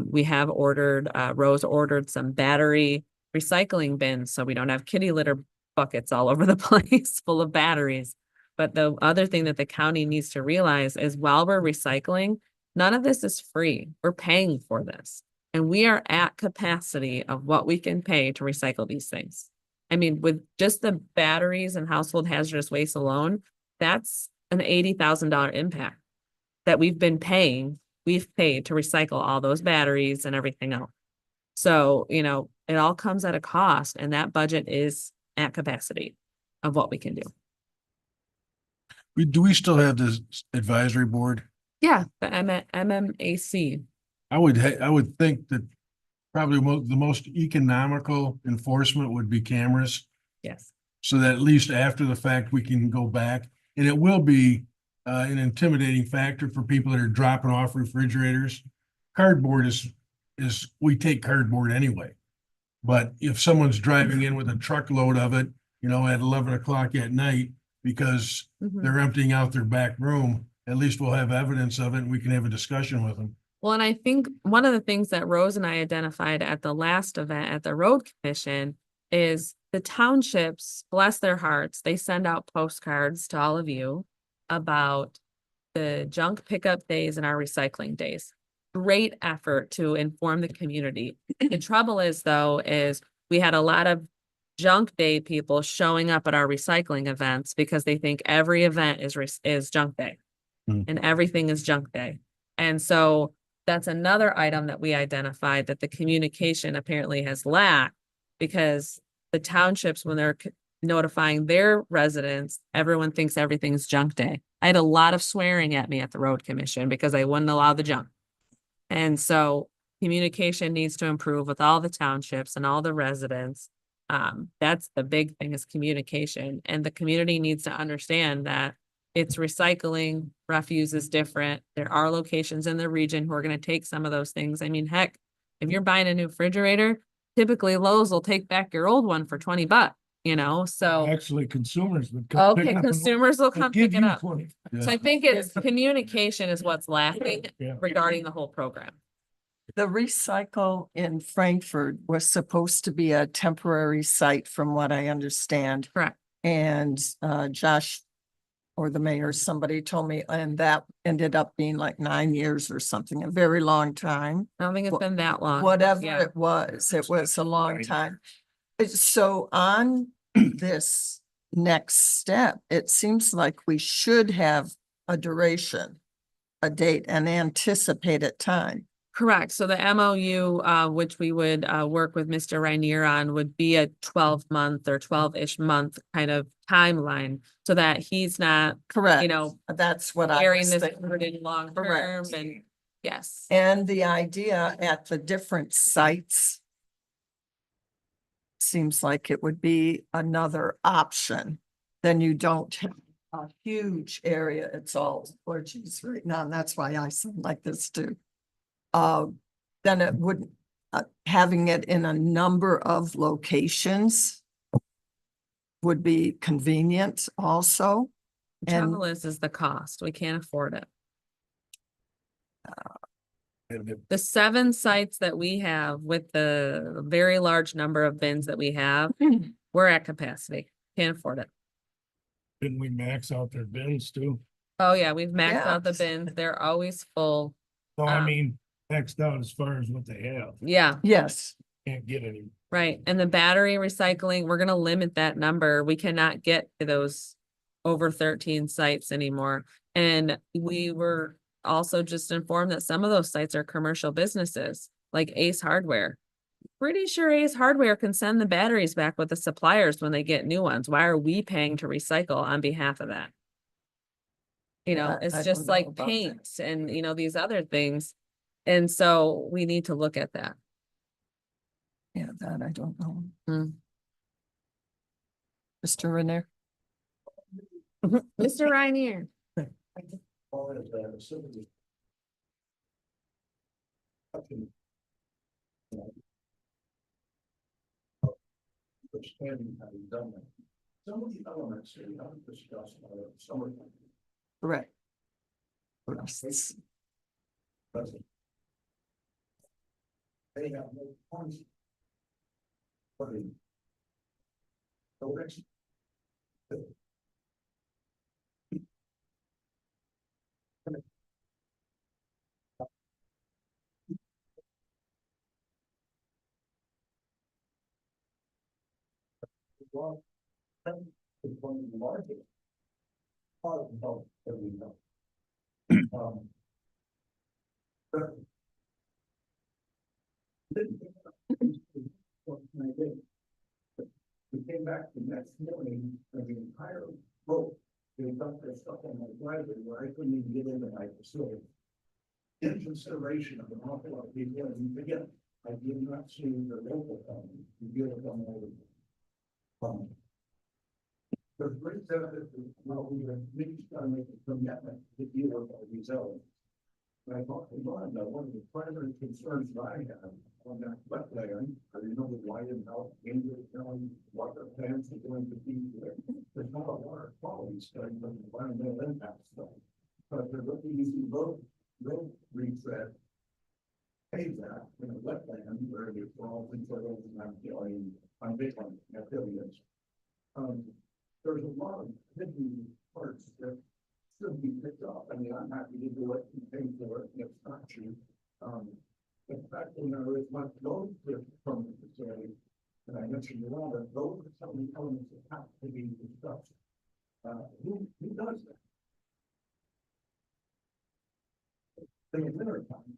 S1: We have Rose ordered some battery recycling bins so we don't have kitty litter buckets all over the place full of batteries. But the other thing that the county needs to realize is while we're recycling, none of this is free. We're paying for this. And we are at capacity of what we can pay to recycle these things. I mean, with just the batteries and household hazardous waste alone, that's an $80,000 impact that we've paid to recycle all those batteries and everything else. So, it all comes at a cost, and that budget is at capacity of what we can do.
S5: Do we still have this advisory board?
S1: Yeah, the MMAC.
S5: I would think that probably the most economical enforcement would be cameras.
S1: Yes.
S5: So that at least after the fact, we can go back, and it will be an intimidating factor for people that are dropping off refrigerators. Cardboard is, we take cardboard anyway. But if someone's driving in with a truckload of it, you know, at 11 o'clock at night, because they're emptying out their back room, at least we'll have evidence of it and we can have a discussion with them.
S1: Well, and I think one of the things that Rose and I identified at the last event at the road commission is the townships, bless their hearts, they send out postcards to all of you about the junk pickup days and our recycling days. Great effort to inform the community. The trouble is though, is we had a lot of junk day people showing up at our recycling events because they think every event is junk day. And everything is junk day. And so that's another item that we identified that the communication apparently has lacked because the townships, when they're notifying their residents, everyone thinks everything's junk day. I had a lot of swearing at me at the road commission because I wouldn't allow the junk. And so communication needs to improve with all the townships and all the residents. That's the big thing is communication, and the community needs to understand that it's recycling, refuse is different. There are locations in the region who are going to take some of those things. I mean, heck, if you're buying a new refrigerator, typically Lowe's will take back your old one for $20, you know, so.
S14: Actually, consumers would come. pick
S1: Okay,
S14: up and
S1: consumers will come
S14: give
S1: pick it
S14: you
S1: up.
S14: 20.
S1: So I think it's communication is what's lacking
S14: Yeah.
S1: regarding the whole program.
S9: The recycle in Frankfurt was supposed to be a temporary site from what I understand.
S1: Correct.
S9: And Josh or the mayor, somebody told me, and that ended up being like 9 years or something, a very long time.
S1: I don't think it's been that long.
S9: Whatever
S1: Yeah.
S9: it was a long time. So on this next step, it seems like we should have a duration, a date, an anticipated time.
S1: Correct. So the MOU, which we would work with Mr. Rainier on would be a 12-month or 12-ish month kind of timeline so that he's not,
S9: Correct.
S1: you know,
S9: That's what I
S1: carrying
S9: was
S1: this
S9: thinking.
S1: burden long term
S9: Correct.
S1: and yes.
S9: And the idea at the different sites seems like it would be another option. Then you don't have a huge area. It's all orgies right now. And that's why I sound like this too. Then it would, having it in a number of locations would be convenient also.
S1: The
S9: And
S1: trouble is the cost. We can't afford it. The 7 sites that we have with the very large number of bins that we have, we're at capacity. Can't afford it.
S14: Didn't we max out their bins too?
S1: Oh yeah, we've maxed out the
S9: Yes.
S1: bins. They're always full.
S14: No, I
S1: Um,
S14: mean, maxed out as far as what they have.
S1: Yeah,
S9: yes,
S14: Can't get any.
S1: right. And the battery recycling, we're gonna limit that number. We cannot get to those over 13 sites anymore. And we were also just informed that some of those sites are commercial businesses, like Ace Hardware. Pretty sure Ace Hardware can send the batteries back with the suppliers when they get new ones. Why are we paying to recycle on behalf of that? You know,
S9: I
S1: it's
S9: don't
S1: just
S9: know
S1: like
S9: about that.
S1: paint and, you know, these other things. And so we need to look at that.
S9: yeah, that I don't know.
S1: Hmm.
S9: Mr. Renner?
S1: Mr. Rainier.
S5: Some of the elements that we haven't discussed are some
S9: Correct.
S5: they have no funds. So that's. Well, that is one of the largest part of the health that we know. But we came back the next morning and the entire boat, they dumped their stuff on my driveway where I couldn't even get into my facility. In consideration of an awful lot of people, and again, I did not see the local company, you get it on all of them.
S2: The great benefit is, well, we are really trying to make a commitment to deal with all these elements. And I thought, one of the primary concerns that I have on that wetland, I remember why and how Andrew telling what the plans are going to be there. There's not a water quality study, but environmental impact study. But they're looking to see road retread. Pave that in a wetland where there's all things like those, and I'm feeling, I'm big on affiliates. There's a lot of hidden parts that should be picked up. I mean, I'm happy to do it and pay for it, and it's not cheap. The fact that there is much goes from the facility, and I mentioned a lot of those are some of the elements that have to be discussed. Who does that? In the winter time.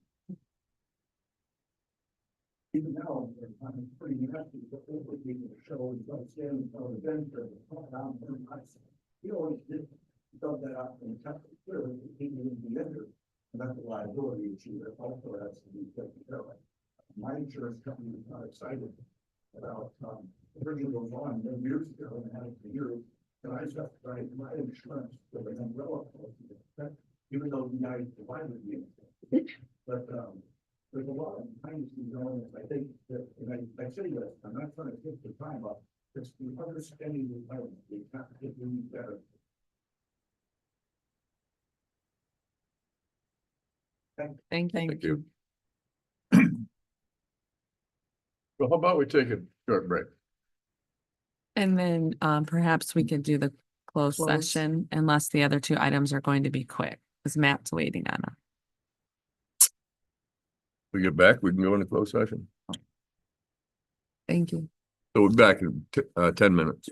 S2: Even now, I'm pretty nasty, but they would be the show, like standing on the bench or the front down. He always did, dug that up and kept it clear, he didn't be injured. And that's a liability issue that also has to be taken care of. My insurance company is not excited about, original lawn many years ago and had it for years. And I just tried my insurance with an umbrella policy, even though the guy provided me. But, there's a lot of kindness going, I think that, and I say this, I'm not trying to take the time up, it's the understanding the environment, we have to get really better.
S1: Thank you.
S2: Thank you. Well, how about we take a short break?
S1: And then perhaps we could do the closed
S3: Close.
S1: session unless the other two items are going to be quick, because Matt's waiting on us.
S2: We get back, we can go into closed session.
S1: Thank you.
S2: So we're back in 10 minutes.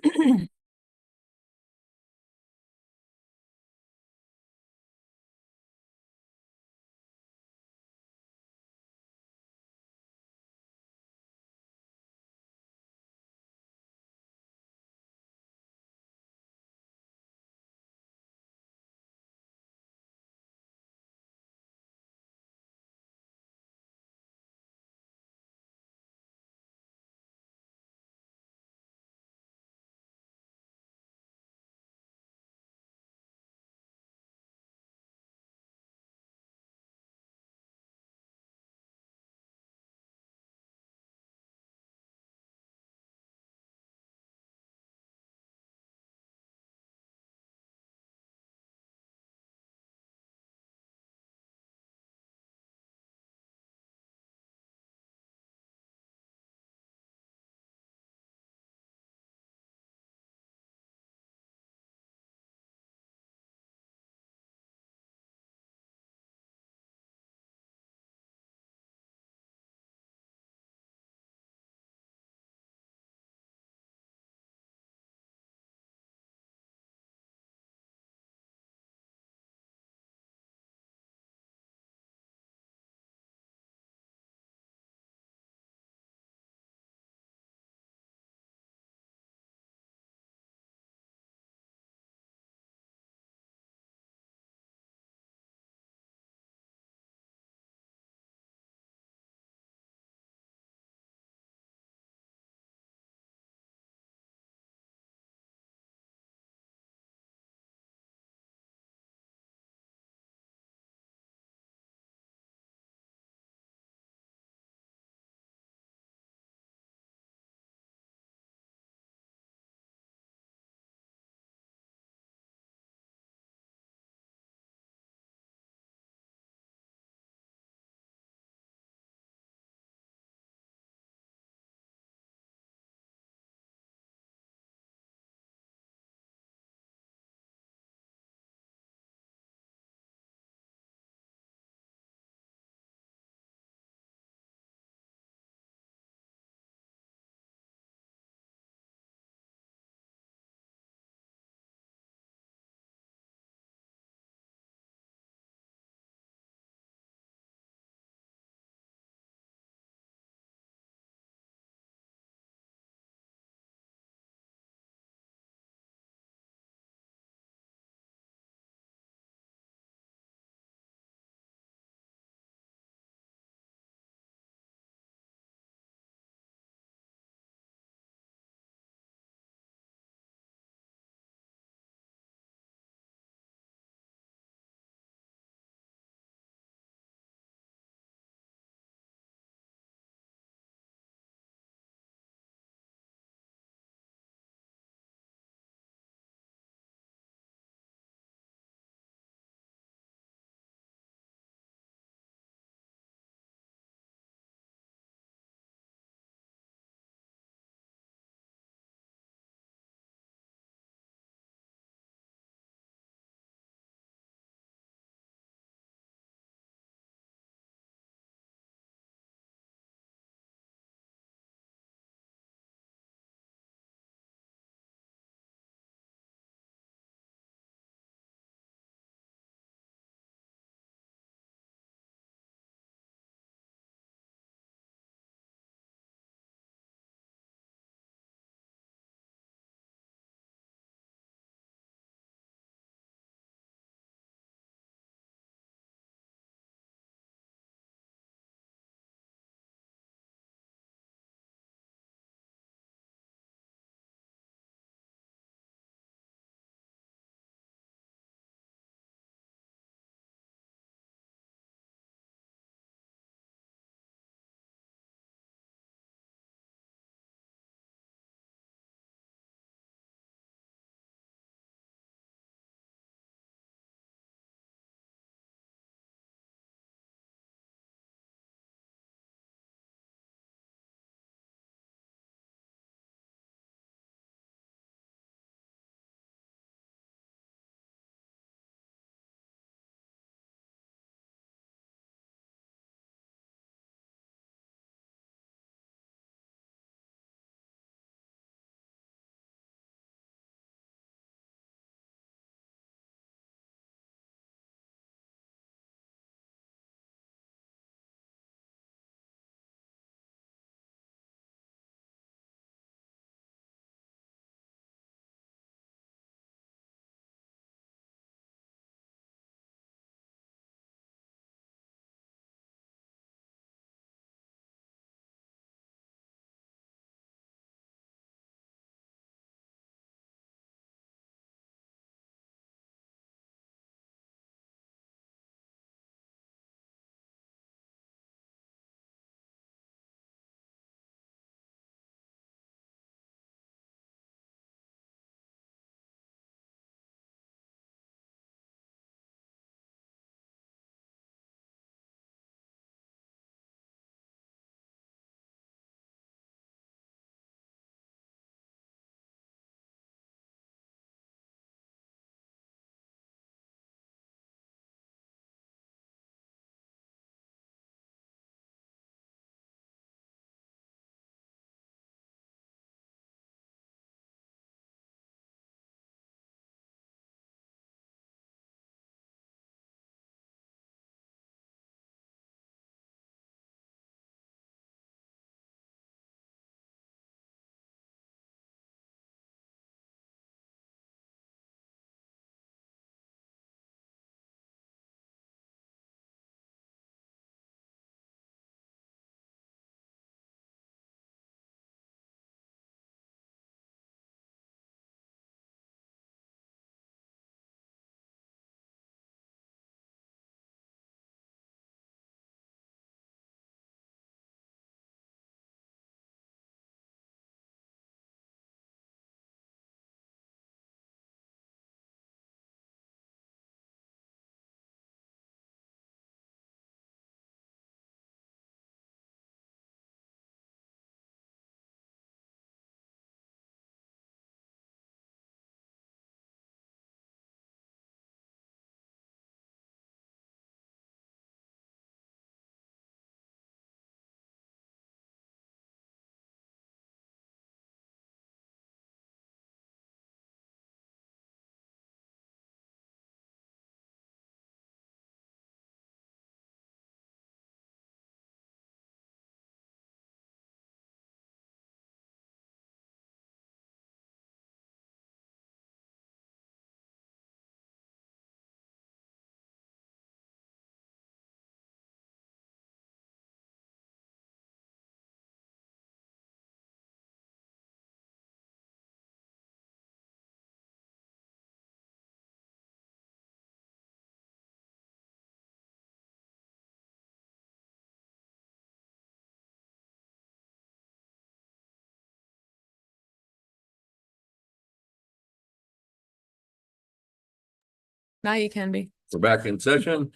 S1: Now you can be.
S2: We're back in session.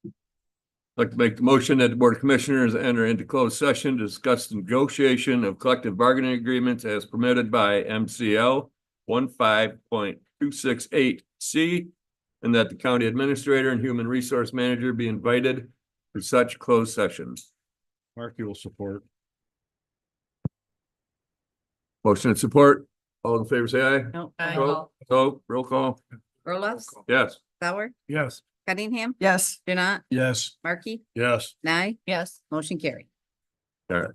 S2: I'd like to make the motion that the Board of Commissioners enter into closed session to discuss the negotiation of collective bargaining agreements as permitted by MCL 15.268C, and that the county administrator and human resource manager be invited to such closed sessions.
S5: Markey will support.
S2: Motion and support. All in favor, say aye.
S3: No.
S2: Roll call.
S3: Roloffs,
S2: Yes.
S3: Sauer,
S14: Yes.
S3: Cunningham,
S9: Yes.
S3: Janat,
S5: Yes.
S3: Markey,
S5: Yes.
S3: Nye,
S4: Yes.
S3: motion carried.
S2: All right.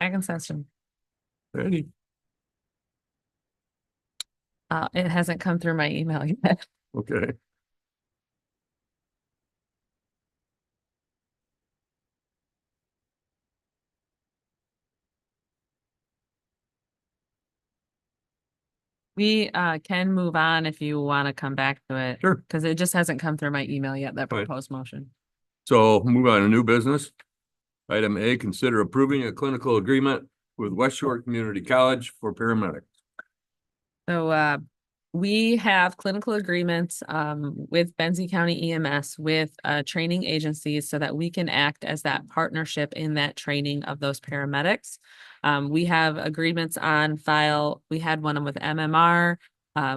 S1: Second session.
S2: Ready?
S1: It hasn't come through my email yet.
S2: Okay.
S1: We can move on if you want to come back to it.
S2: Sure.
S1: Because it just hasn't come through my email yet, that
S2: Fine.
S1: proposed motion.
S2: So move on to new business. Item A, consider approving a clinical agreement with West Shore Community College for paramedics.
S1: So we have clinical agreements with Benzie County EMS with training agencies so that we can act as that partnership in that training of those paramedics. We have agreements on file. We had one with MMR,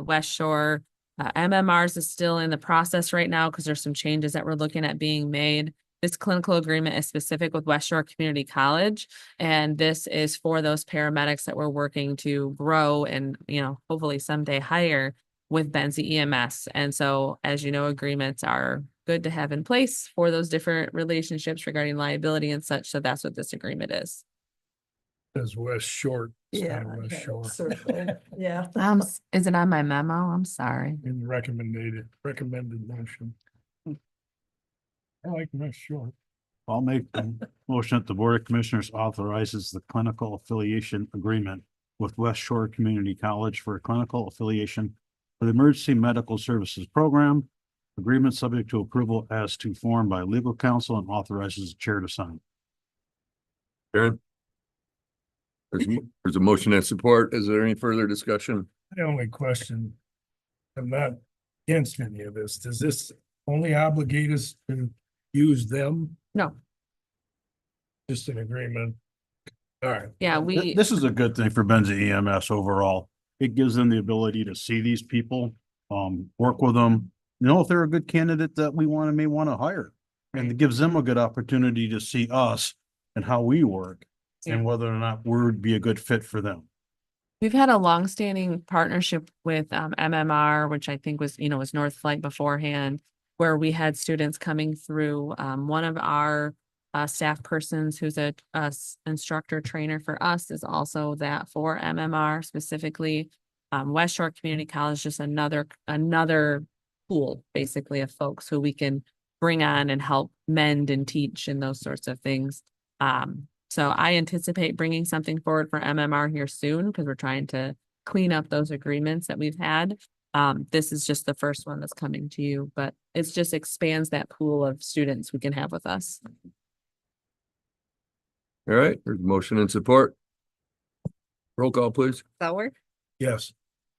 S1: West Shore. MMR's is still in the process right now because there's some changes that we're looking at being made. This clinical agreement is specific with West Shore Community College, and this is for those paramedics that we're working to grow and, you know, hopefully someday hire with Benzie EMS. And so, as you know, agreements are good to have in place for those different relationships regarding liability and such. So that's what this agreement is.
S14: As West Short. West Shore.
S9: Yeah.
S1: Is it on my memo? I'm sorry.
S14: In the recommended motion. I like West Shore.
S15: I'll make the motion that the Board of Commissioners authorizes the clinical affiliation agreement with West Shore Community College for a clinical affiliation for the Emergency Medical Services Program. Agreement subject to approval as to form by legal counsel and authorizes the chair to sign.
S2: Karen? There's a motion and support. Is there any further discussion?
S14: The only question, I'm not against any of this. Does this only obligate us to use them?
S1: No.
S14: Just an agreement? All right.
S1: Yeah, we.
S15: This is a good thing for Benzie EMS overall. It gives them the ability to see these people, work with them. You know, if they're a good candidate that we may want to hire. And it gives them a good opportunity to see us and how we work and whether or not we'd be a good fit for them.
S1: We've had a longstanding partnership with MMR, which I think was, was North Flight beforehand, where we had students coming through. One of our staff persons who's a instructor trainer for us is also that for MMR specifically. West Shore Community College, just another pool basically of folks who we can bring on and help mend and teach and those sorts of things. So I anticipate bringing something forward for MMR here soon because we're trying to clean up those agreements that we've had. This is just the first one that's coming to you, but it just expands that pool of students we can have with us.
S2: All right, there's motion and support. Roll call, please.
S3: Sauer,
S14: Yes.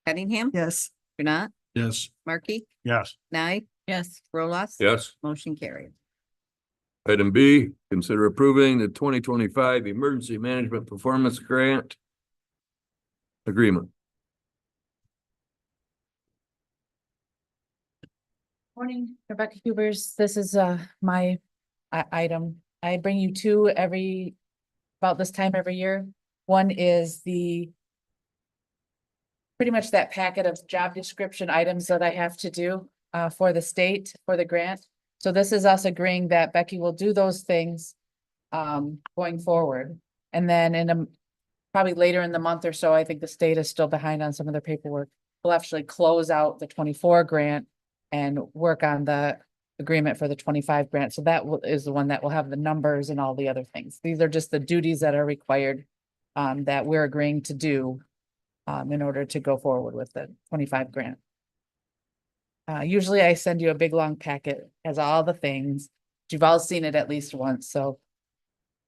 S3: Cunningham.
S9: Yes.
S3: Bernat,
S5: Yes.
S3: Markey,
S15: Yes.
S3: Nye,
S4: Yes.
S3: Rolas.
S2: Yes.
S3: Motion carried.
S2: Item B, consider approving the 2025 Emergency Management Performance Grant agreement.
S16: Morning, Rebecca Hubers. This is my item. I bring you two about this time every year. One is pretty much that packet of job description items that I have to do for the state, for the grant. So this is us agreeing that Becky will do those things going forward. And then probably later in the month or so, I think the state is still behind on some of their paperwork. We'll actually close out the 24 grant and work on the agreement for the 25 grant. So that is the one that will have the numbers and all the other things. These are just the duties that are required that we're agreeing to do in order to go forward with the 25 grant. Usually I send you a big long packet, has all the things. You've all seen it at least once, so.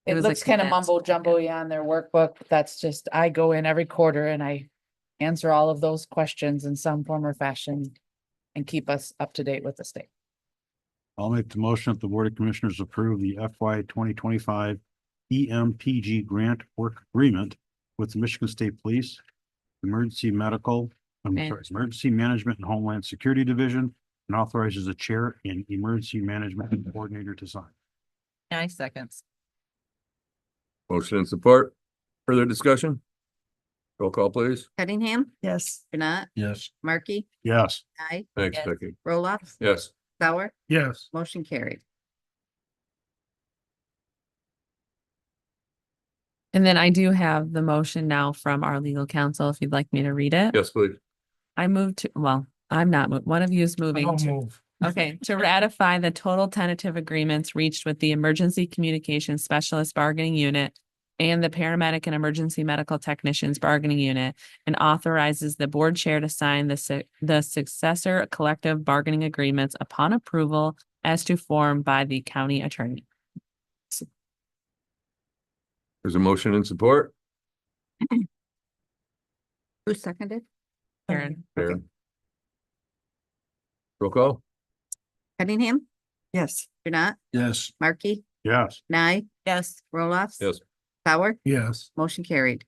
S16: It
S1: was a
S16: looks kind of
S1: condensed
S16: mumbo jumbo on their workbook. That's just, I go in every quarter and I answer all of those questions in some form or fashion and keep us up to date with the state.
S15: I'll make the motion that the Board of Commissioners approve the FY 2025 EMPG grant work agreement with the Michigan State Police, Emergency Management and Homeland Security Division, and authorizes the chair and emergency management coordinator to sign.
S4: 9 seconds.
S2: Motion and support. Further discussion? Roll call, please.
S3: Cunningham,
S9: Yes.
S3: Bernat,
S5: Yes.
S3: Markey,
S15: Yes.
S3: Nye,
S2: Thanks,
S4: Yes.
S2: Becky.
S3: Rolas.
S2: Yes.
S3: Sauer,
S14: Yes.
S3: motion carried.
S1: And then I do have the motion now from our legal counsel, if you'd like me to read it.
S2: Yes, please.
S1: I move to, well, I'm not, one of you is moving.
S14: I'll
S1: to-
S14: move.
S1: Okay, to ratify the total tentative agreements reached with the Emergency Communications Specialist Bargaining Unit and the Paramedic and Emergency Medical Technicians Bargaining Unit, and authorizes the board chair to sign the successor collective bargaining agreements upon approval as to form by the county attorney.
S2: There's a motion and support.
S3: Who seconded?
S1: Karen,
S2: Karen. Roll call.
S3: Cunningham,
S9: Yes.
S3: Janat,
S5: Yes.
S3: Markey,
S15: Yes.
S3: Nye,
S4: Yes.
S3: Roloffs.
S2: Yes.
S3: Sauer,
S14: Yes.
S3: motion carried.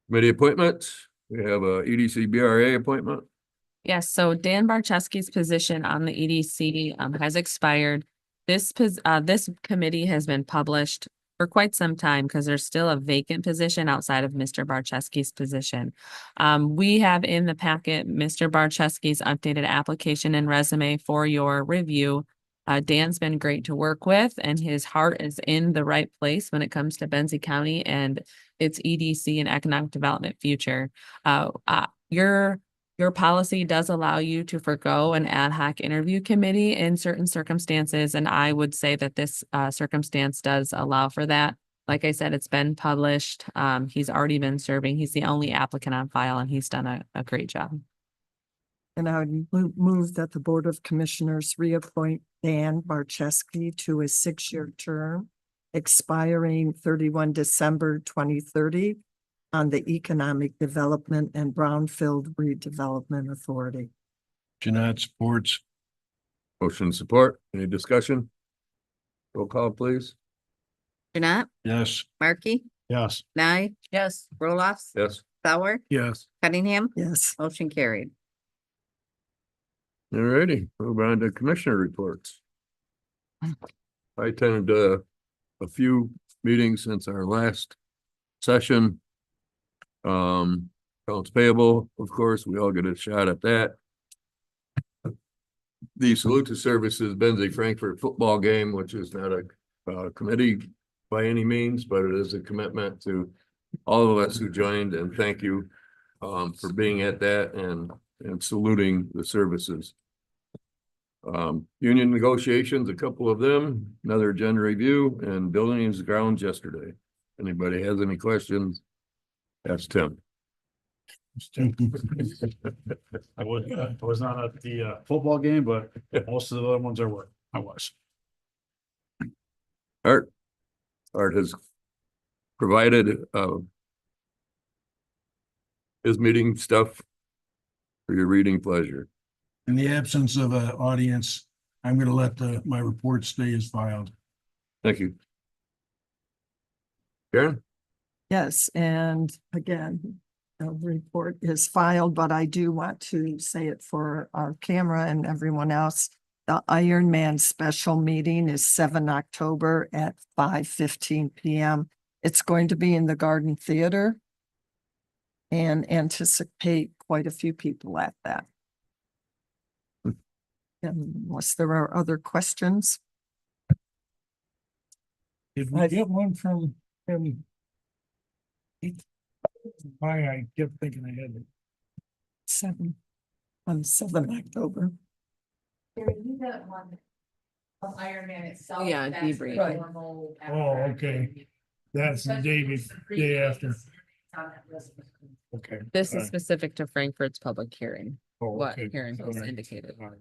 S2: Committee appointments. We have a EDC BRA appointment.
S1: yes, so Dan Barczewski's position on the EDC has expired. This committee has been published for quite some time because there's still a vacant position outside of Mr. Barczewski's position. We have in the packet Mr. Barczewski's updated application and resume for your review. Dan's been great to work with, and his heart is in the right place when it comes to Benzie County and its EDC and economic development future. Your policy does allow you to forego an ad hoc interview committee in certain circumstances, and I would say that this circumstance does allow for that. Like I said, it's been published. He's already been serving. He's the only applicant on file, and he's done a great job.
S9: And I would move that the Board of Commissioners reappoint Dan Barczewski to a 6-year term expiring 31 December 2030 on the Economic Development and Brownfield Redevelopment Authority.
S5: Janat supports.
S2: Motion and support. Any discussion? Roll call, please.
S3: Janat,
S5: Yes.
S3: Markey,
S15: Yes.
S3: Nye,
S4: Yes.
S3: Roloffs.
S2: Yes.
S3: Sauer,
S14: Yes.
S3: Cunningham,
S9: Yes.
S3: motion carried.
S2: All righty, move on to commissioner reports. I attended a few meetings since our last session. Accounts payable, of course, we all get a shot at that. The Salute to Services Benzie Frankfurt football game, which is not a committee by any means, but it is a commitment to all of us who joined, and thank you for being at that and saluting the services. Union negotiations, a couple of them, another agenda review, and buildings and grounds yesterday. Anybody has any questions? That's Tim.
S15: I was not at the football game, but most of the other ones I was.
S2: Art has provided his meeting stuff for your reading pleasure.
S5: In the absence of an audience, I'm going to let my report stay as filed.
S2: Thank you. Karen?
S9: Yes, and again, the report is filed, but I do want to say it for our camera and everyone else. The Iron Man special meeting is 7 October at 5:15 PM. It's going to be in the Garden Theater and anticipate quite a few people at that. Unless there are other questions.
S14: Did we get one from him? Why I kept thinking I had it.
S9: 7 on 7 October.
S16: Iron Man itself.
S1: Yeah,
S16: that's
S1: debrief.
S16: the
S1: Right.
S16: normal
S14: Oh, okay. That's the day after. Okay.
S1: This is
S14: Alright.
S1: specific to Frankfurt's public hearing,
S14: Oh,
S1: what
S14: okay.
S1: Karen has
S14: Alright.
S1: indicated.
S14: Alright.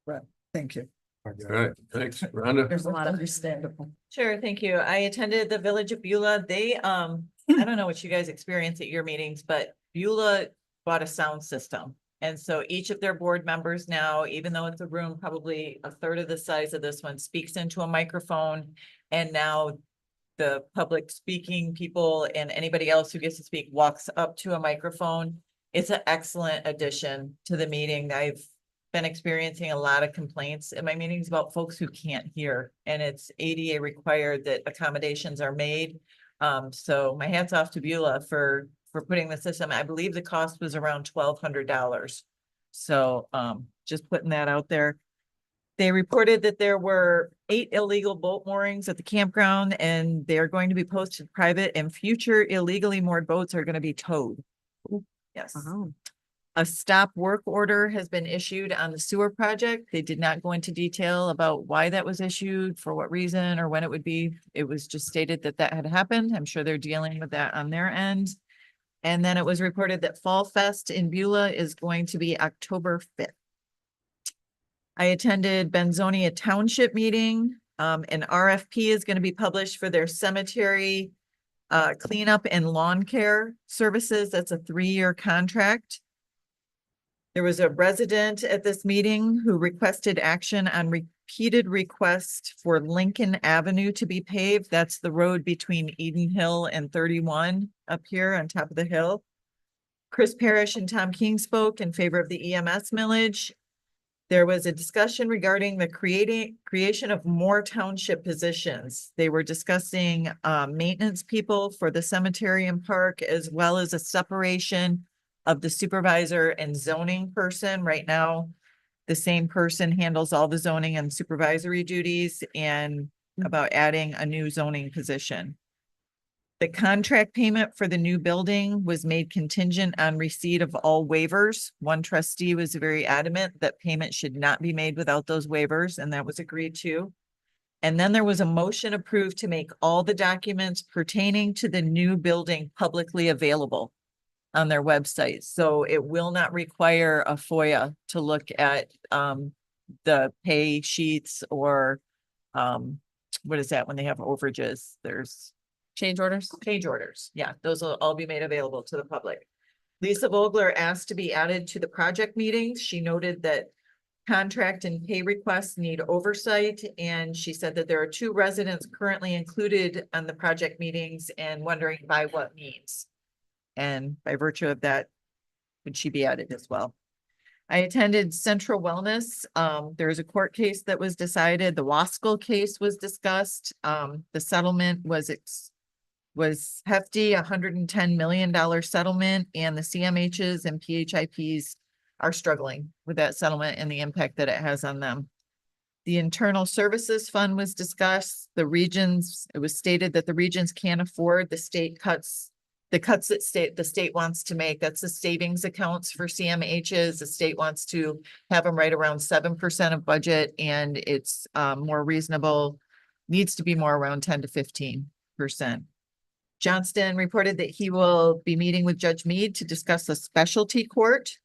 S9: Right, thank you.
S2: All right, thanks, Rhonda.
S9: There's a lot of understandable.
S4: Sure, thank you. I attended the Village of Beulah. They, I don't know what you guys experience at your meetings, but Beulah bought a sound system. And so each of their board members now, even though it's a room probably a third of the size of this one, speaks into a microphone. And now the public speaking people and anybody else who gets to speak walks up to a microphone. It's an excellent addition to the meeting. I've been experiencing a lot of complaints in my meetings about folks who can't hear, and it's ADA required that accommodations are made. So my hat's off to Beulah for putting the system. I believe the cost was around $1,200. So just putting that out there. They reported that there were 8 illegal boat moorings at the campground and they're going to be posted private and future illegally moored boats are going to be towed. Yes.
S1: Wow.
S4: A stop work order has been issued on the sewer project. They did not go into detail about why that was issued, for what reason, or when it would be. It was just stated that that had happened. I'm sure they're dealing with that on their end. And then it was reported that Fall Fest in Beulah is going to be October 5th. I attended Benzonia Township meeting. An RFP is going to be published for their cemetery cleanup and lawn care services. That's a 3-year contract. There was a resident at this meeting who requested action on repeated requests for Lincoln Avenue to be paved. That's the road between Eden Hill and 31 up here on top of the hill. Chris Parrish and Tom King spoke in favor of the EMS millage. There was a discussion regarding the creation of more township positions. They were discussing maintenance people for the cemetery and park, as well as a separation of the supervisor and zoning person. Right now, the same person handles all the zoning and supervisory duties, and about adding a new zoning position. The contract payment for the new building was made contingent on receipt of all waivers. One trustee was very adamant that payment should not be made without those waivers, and that was agreed to. And then there was a motion approved to make all the documents pertaining to the new building publicly available on their website. So it will not require a FOIA to look at the pay sheets or what is that when they have overages? There's
S1: Change orders?
S4: change orders. Yeah, those will all be made available to the public. Lisa Vogler asked to be added to the project meetings. She noted that contract and pay requests need oversight, and she said that there are 2 residents currently included on the project meetings and wondering by what means. And by virtue of that, would she be added as well? I attended Central Wellness. There was a court case that was decided. The Waskell case was discussed. The settlement was hefty, $110 million settlement, and the CMHs and PHIPs are struggling with that settlement and the impact that it has on them. The Internal Services Fund was discussed. The regions, it was stated that the regions can't afford the cuts that the state wants to make. That's the savings accounts for CMHs. The state wants to have them right around 7% of budget, and it's more reasonable, needs to be more around 10 to 15%. Johnston reported that he will be meeting with Judge Mead to discuss a specialty court.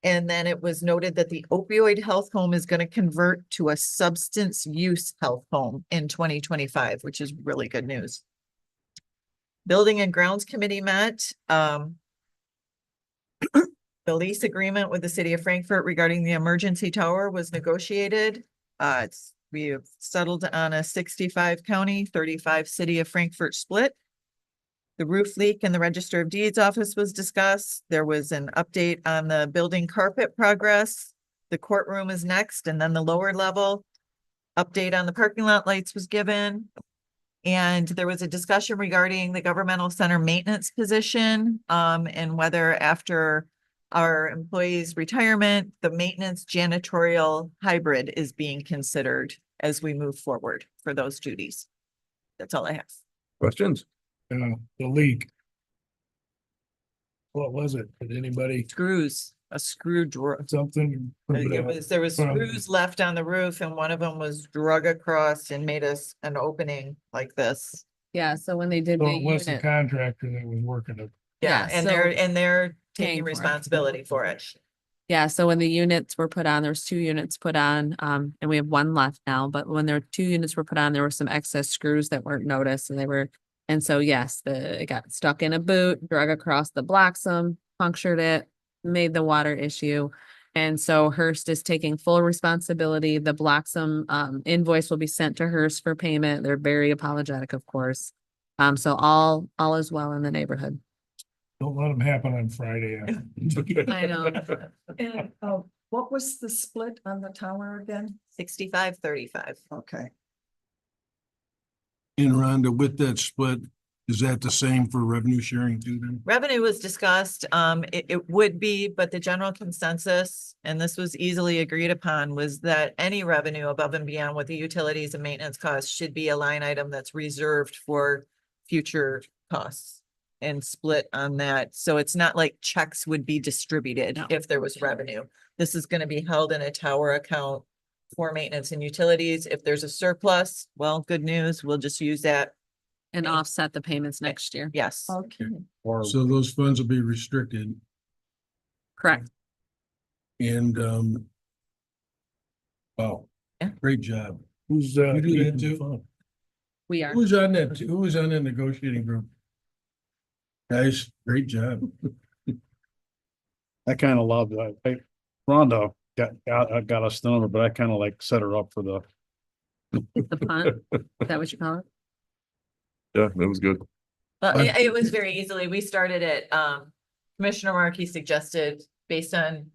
S4: And then it was noted that the opioid health home is going to convert to a substance use health home in 2025, which is really good news. Building and Grounds Committee met. The lease agreement with the city of Frankfurt regarding the emergency tower was negotiated. We have settled on a 65 county, 35 city of Frankfurt split. The roof leak in the Register of Deeds office was discussed. There was an update on the building carpet progress. The courtroom is next, and then the lower level. Update on the parking lot lights was given. And there was a discussion regarding the governmental center maintenance position, and whether after our employees' retirement, the maintenance janitorial hybrid is being considered as we move forward for those duties. That's all I have.
S2: Questions?
S14: The leak. What was it? Did anybody,
S4: Screws, a screw drawer.
S14: something?
S4: There was
S14: from-
S4: screws left on the roof and one of them was drug across and made us an opening like this.
S1: Yeah, so when they did
S14: So
S1: the
S14: it was the
S1: unit,
S14: contractor that was working it.
S4: Yeah,
S1: Yeah,
S4: and
S1: so
S4: they're
S1: paying
S4: taking
S1: for it.
S4: responsibility for it.
S1: yeah, so when the units were put on, there was 2 units put on, and we have 1 left now, but when there were 2 units were put on, there were some excess screws that weren't noticed and so yes, it got stuck in a boot, drug across the blocksome, punctured it, made the water issue. And so Hearst is taking full responsibility. The blocksome invoice will be sent to Hearst for payment. They're very apologetic, of course. So all is well in the neighborhood.
S14: Don't let them happen on Friday.
S1: I know.
S9: And what was the split on the tower again?
S4: 65-35.
S9: Okay.
S5: And Rhonda, with that split, Is that the same for revenue sharing too then?
S4: Revenue was discussed, it would be, but the general consensus, and this was easily agreed upon, was that any revenue above and beyond what the utilities and maintenance costs should be a line item that's reserved for future costs and split on that. So it's not like checks would be distributed
S1: No.
S4: if there was revenue. This is gonna be held in a tower account for maintenance and utilities. If there's a surplus, well, good news, we'll just use that.
S1: And offset the payments next year.
S4: Yes.
S16: Okay.
S5: So those funds will be restricted
S1: Correct.
S5: and, wow,
S4: Yeah.
S5: great job.
S14: Who's,
S5: You do that
S14: keeping
S5: too?
S14: fun?
S1: We are.
S5: Who's on that, who was on that negotiating group? Guys, great job.
S15: I kind of loved that. Rhonda got us the number, but I kind of like set her up for the.
S1: The punt, is that what you call it?
S2: Yeah, that was good.
S4: Well, it was very easily, we started it, Commissioner Markey suggested based on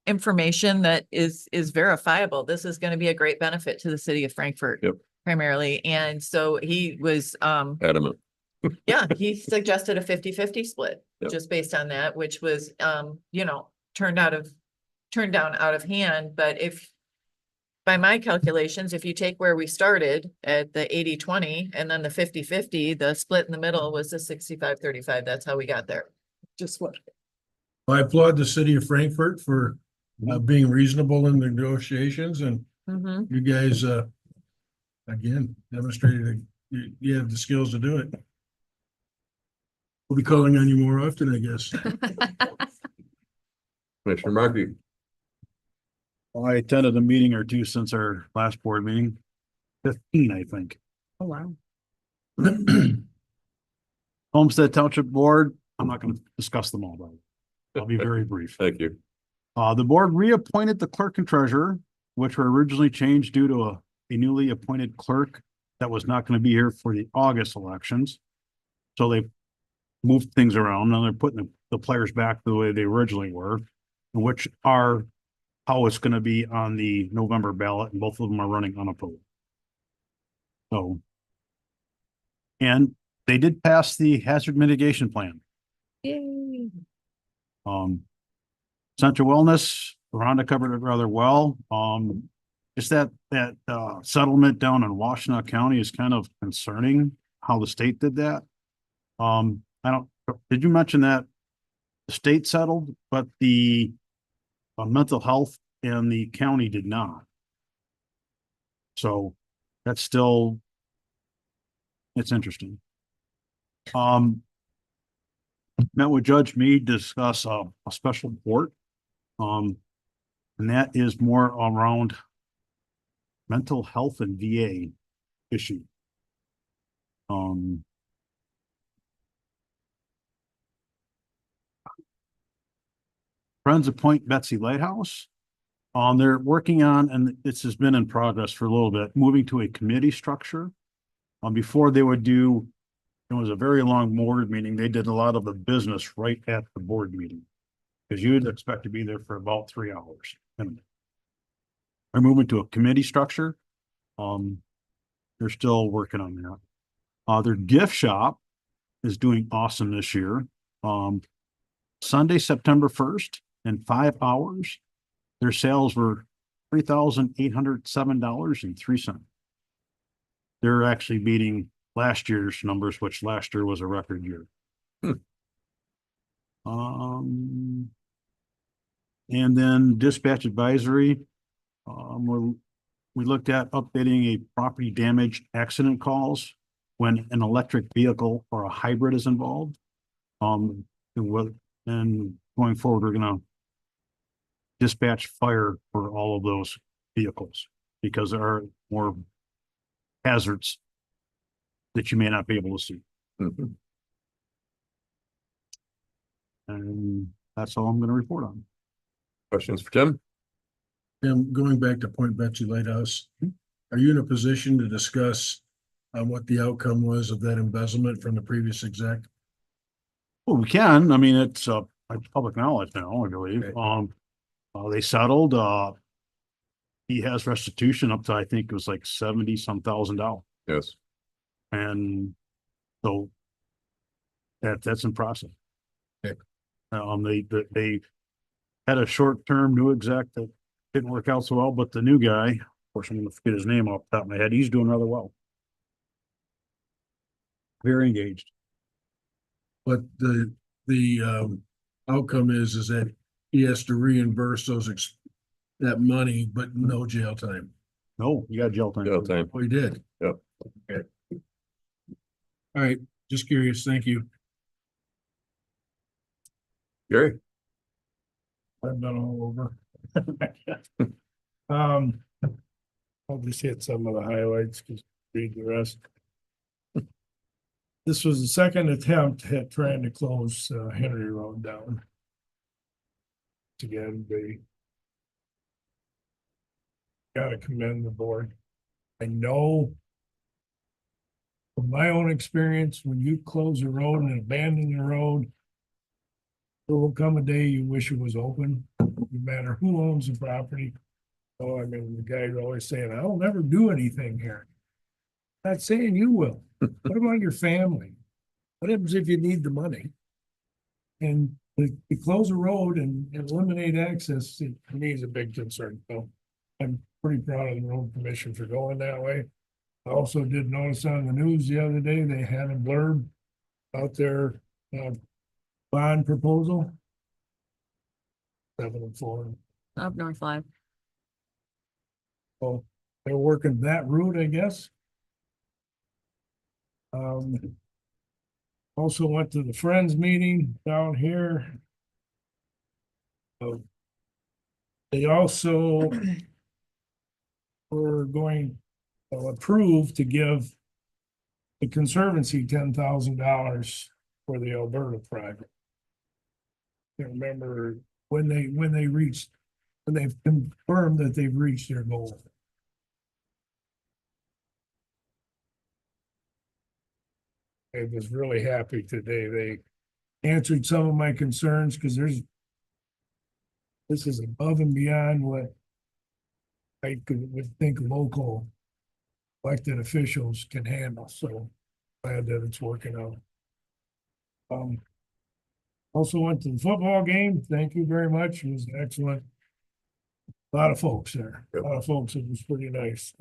S4: information that is verifiable. This is gonna be a great benefit to the city of Frankfurt.
S2: Yep.
S4: Primarily, and so he was,
S2: Adamant.
S4: yeah, he suggested a 50-50 split,
S2: Yep.
S4: just based on that, which was, turned down out of hand, but if by my calculations, if you take where we started at the 80-20 and then the 50-50, the split in the middle was the 65-35. That's how we got there.
S16: Just what?
S5: I applaud the city of Frankfurt for being reasonable in the negotiations and
S4: Mhm.
S5: you guys, again, demonstrated you have the skills to do it. We'll be calling on you more often, I guess.
S2: Commissioner Markey.
S15: I attended a meeting or two since our last board meeting. 15, I think.
S1: Oh, wow.
S15: Homestead Township Board, I'm not gonna discuss them all, though. I'll be very brief.
S2: Thank you.
S15: The board reappointed the clerk and treasurer, which were originally changed due to a newly appointed clerk that was not gonna be here for the August elections. So they moved things around, and they're putting the players back the way they originally were, which are how it's gonna be on the November ballot, and both of them are running unopposed. So. And they did pass the hazard mitigation plan.
S1: Yay.
S15: Central Wellness, Rhonda covered it rather well. Just that settlement down in Washtenaw County is kind of concerning how the state did that. Did you mention that the state settled, but the mental health and the county did not? So that's still, it's interesting. Met with Judge Mead to discuss a special court. And that is more around mental health and VA issue. Friends of Point Betsy Lighthouse. They're working on, and this has been in progress for a little bit, moving to a committee structure. Before they would do, it was a very long board meeting. They did a lot of the business right at the board meeting. Because you would expect to be there for about 3 hours. And they're moving to a committee structure. They're still working on that. Their gift shop is doing awesome this year. Sunday, September 1st, in 5 hours, their sales were $3,807.03. They're actually beating last year's numbers, which last year was a record year. And then dispatch advisory, we looked at updating a property damage accident calls when an electric vehicle or a hybrid is involved. And going forward, we're gonna dispatch fire for all of those vehicles because there are more hazards that you may not be able to see.
S2: Mhm.
S15: And that's all I'm gonna report on.
S2: Questions for Tim?
S5: Going back to Point Betsy Lighthouse, are you in a position to discuss what the outcome was of that embezzlement from the previous exec?
S15: Well, we can. I mean, it's public knowledge now, I believe.
S5: Okay.
S15: They settled. He has restitution up to, I think it was like $70-some thousand.
S2: Yes.
S15: And so that's in process.
S5: Okay.
S15: They had a short-term new exec that didn't work out so well, but the new guy, of course, I'm gonna forget his name off the top of my head, he's doing rather well. Very engaged.
S5: But the outcome is that he has to reimburse that money, but no jail time.
S15: No, you got jail time.
S2: Jail time.
S5: Oh, he did?
S2: Yep.
S5: Okay. All right, just curious. Thank you.
S2: Gary?
S14: I've done all over. I'll just hit some of the highlights, just read the rest. This was the second attempt at trying to close Henry Road down. Again, they gotta commend the board. I know from my own experience, when you close a road and abandon the road, there will come a day you wish it was open, no matter who owns the property. Oh, I mean, the guy's always saying, I'll never do anything here. Not saying you will. What about your family? What happens if you need the money? And to close a road and eliminate access, to me, is a big concern. So I'm pretty proud of the road commission for going that way. I also did notice on the news the other day, they had a blurb out there, bond proposal. 7 and 4.
S1: Up North Live.
S14: So they're working that route, I guess. Also went to the Friends meeting down here. They also were going to approve to give the Conservancy $10,000 for the Alberta project. I remember when they confirmed that they've reached their goal. I was really happy today. They answered some of my concerns because this is above and beyond what I would think local elected officials can handle. So glad that it's working out. Also went to the football game. Thank you very much. It was excellent. A lot of folks there. A lot of folks. It was pretty nice.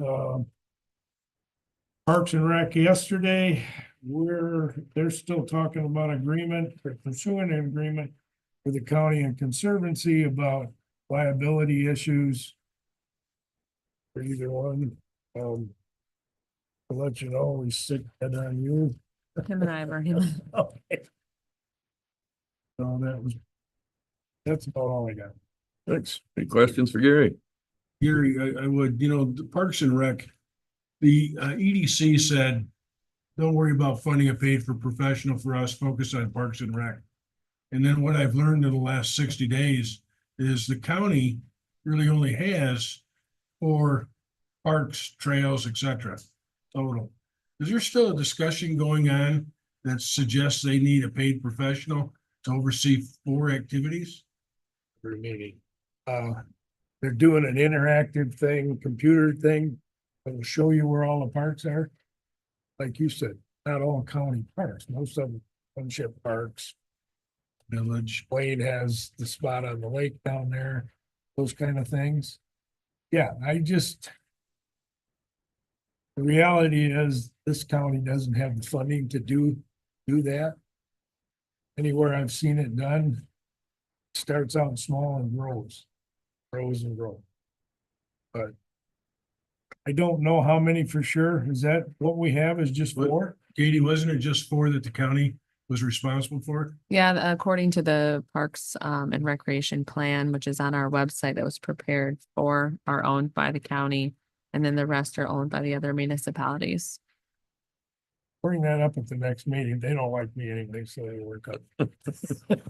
S14: Parks and Rec yesterday, they're still talking about agreement, or pursuing an agreement with the county and conservancy about liability issues. For either one, to let you know, we stick that on you.
S1: Him and I have already.
S14: Okay. So that's about all I got.
S2: Thanks. Any questions for Gary?
S5: Gary, I would, the Parks and Rec, the EDC said, don't worry about funding a paid for professional for us, focus on Parks and Rec. And then what I've learned in the last 60 days is the county really only has 4 parks, trails, etc. total. Is there still a discussion going on that suggests they need a paid professional to oversee 4 activities?
S14: For a meeting. They're doing an interactive thing, computer thing, that will show you where all the parks are. Like you said, not all county parks, most of them township parks. Village, Wade has the spot on the lake down there, those kind of things. Yeah, the reality is this county doesn't have the funding to do that. Anywhere I've seen it done, starts out small and grows and grows. But I don't know how many for sure. Is that what we have is just 4?
S5: Katie, wasn't it just 4 that the county was responsible for?
S1: Yeah, according to the Parks and Recreation Plan, which is on our website, that was prepared for, are owned by the county. And then the rest are owned by the other municipalities.
S14: Bring that up at the next meeting. They don't like me anyway, so they work up.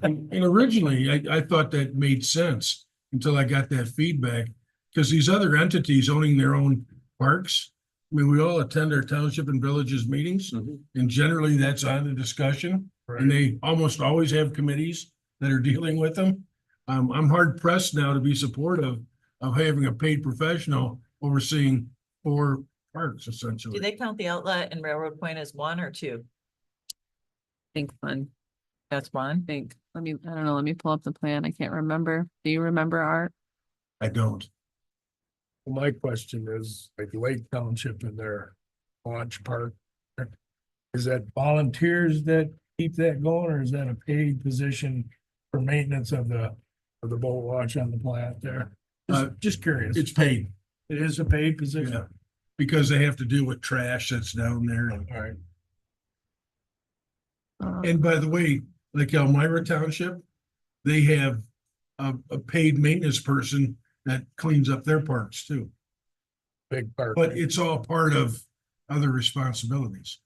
S5: And originally, I thought that made sense until I got that feedback. Because these other entities owning their own parks, I mean, we all attend our township and villages meetings, and generally that's on the discussion. And they almost always have committees that are dealing with them. I'm hard pressed now to be supportive of having a paid professional overseeing 4 parks
S4: Do
S5: essentially.
S4: they count the outlet and Railroad Point as one or two?
S1: Think fun.
S4: That's one.
S1: Think, I don't know, let me pull up the plan. I can't remember. Do you remember, Art?
S5: I don't.
S14: My question is, like Lake Township in their launch park. Is that volunteers that keep that going, or is that a paid position for maintenance of the boat launch on the plant there? Just curious.
S5: It's paid.
S14: It is a paid position?
S5: Yeah. Because they have to deal with trash that's down there. And
S14: All right.
S5: And by the way, like Elmira Township, they have a paid maintenance person that cleans up their parks too.
S14: Big part.
S5: But it's all part of other responsibilities.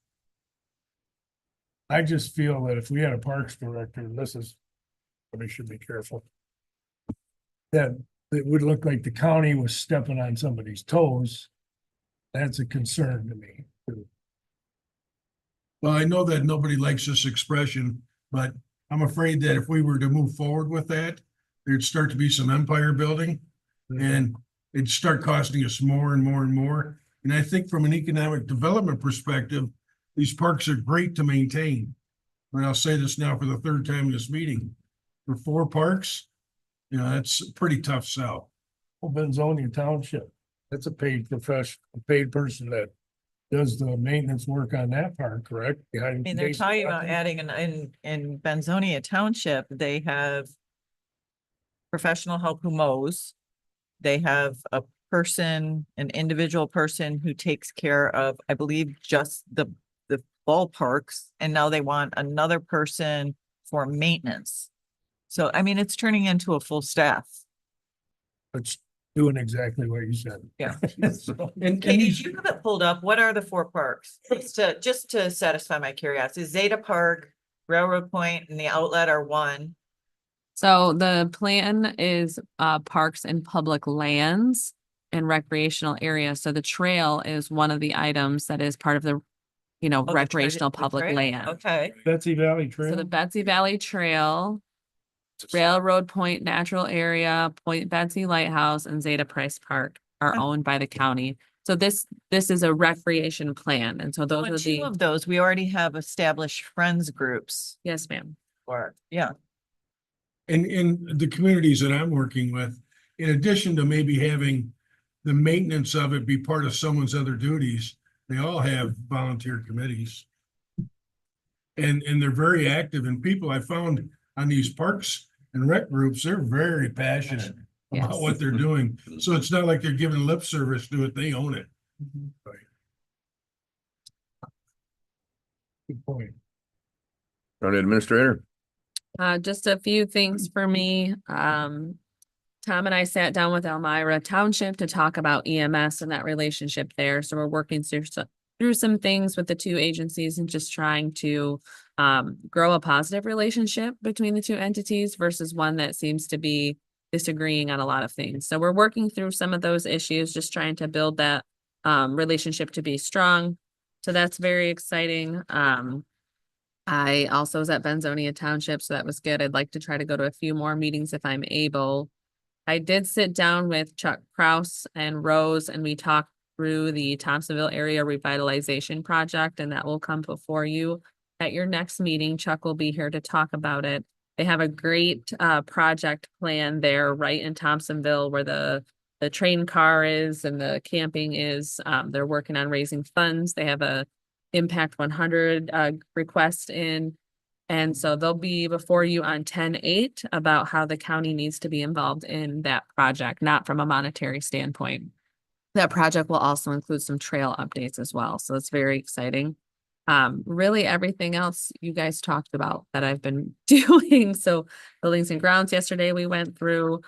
S14: I just feel that if we had a parks director, and this is, we should be careful. That it would look like the county was stepping on somebody's toes. That's a concern to me.
S5: Well, I know that nobody likes this expression, but I'm afraid that if we were to move forward with that, there'd start to be some empire building and it'd start costing us more and more and more. And I think from an economic development perspective, these parks are great to maintain. And I'll say this now for the third time in this meeting. For 4 parks, you know, that's a pretty tough sell.
S14: Well, Benzonia Township, that's a paid professional, a paid person that does the maintenance work on that park, correct?
S4: I mean, they're talking about adding in Benzonia Township, they have professional help who mows. They have a person, an individual person who takes care of, I believe, just the ballparks. And now they want another person for maintenance. So, I mean, it's turning into a full staff.
S14: It's doing exactly what you said.
S4: Yeah.
S14: So-
S4: Katie, do you have it pulled up? What are the 4 parks? Just to satisfy my curiosity, Zeta Park, Railroad Point, and the outlet are 1.
S1: So the plan is parks and public lands and recreational areas. So the trail is one of the items that is part of the, recreational public land.
S4: Okay.
S14: Betsy Valley
S1: So the
S14: Trail,
S1: Betsy Valley Trail, Railroad Point Natural Area, Point Betsy Lighthouse, and Zeta Price Park are owned by the county. So this is a recreation plan. And so those
S4: On
S1: are
S4: 2
S1: the,
S4: of those, we already have established friends groups
S1: yes, ma'am.
S4: for, yeah.
S5: And in the communities that I'm working with, in addition to maybe having the maintenance of it be part of someone's other duties, they all have volunteer committees. And they're very active, and people I found on these parks and rec groups, they're very passionate about
S1: Yes.
S5: what they're doing. So it's not like they're giving lip service to it, they own it.
S14: good point.
S2: County Administrator.
S1: Just a few things for me. Tom and I sat down with Elmira Township to talk about EMS and that relationship there. So we're working through some things with the 2 agencies and just trying to grow a positive relationship between the 2 entities versus one that seems to be disagreeing on a lot of things. So we're working through some of those issues, just trying to build that relationship to be strong. So that's very exciting. I also was at Benzonia Township, so that was good. I'd like to try to go to a few more meetings if I'm able. I did sit down with Chuck Kraus and Rose, and we talked through the Thompsonville Area Revitalization Project, and that will come before you at your next meeting. Chuck will be here to talk about it. They have a great project plan there right in Thompsonville where the train car is and the camping is. They're working on raising funds. They have a Impact 100 request in. And so they'll be before you on 10/8 about how the county needs to be involved in that project, not from a monetary standpoint. That project will also include some trail updates as well. So it's very exciting. Really everything else you guys talked about that I've been doing. So buildings and grounds yesterday we went through.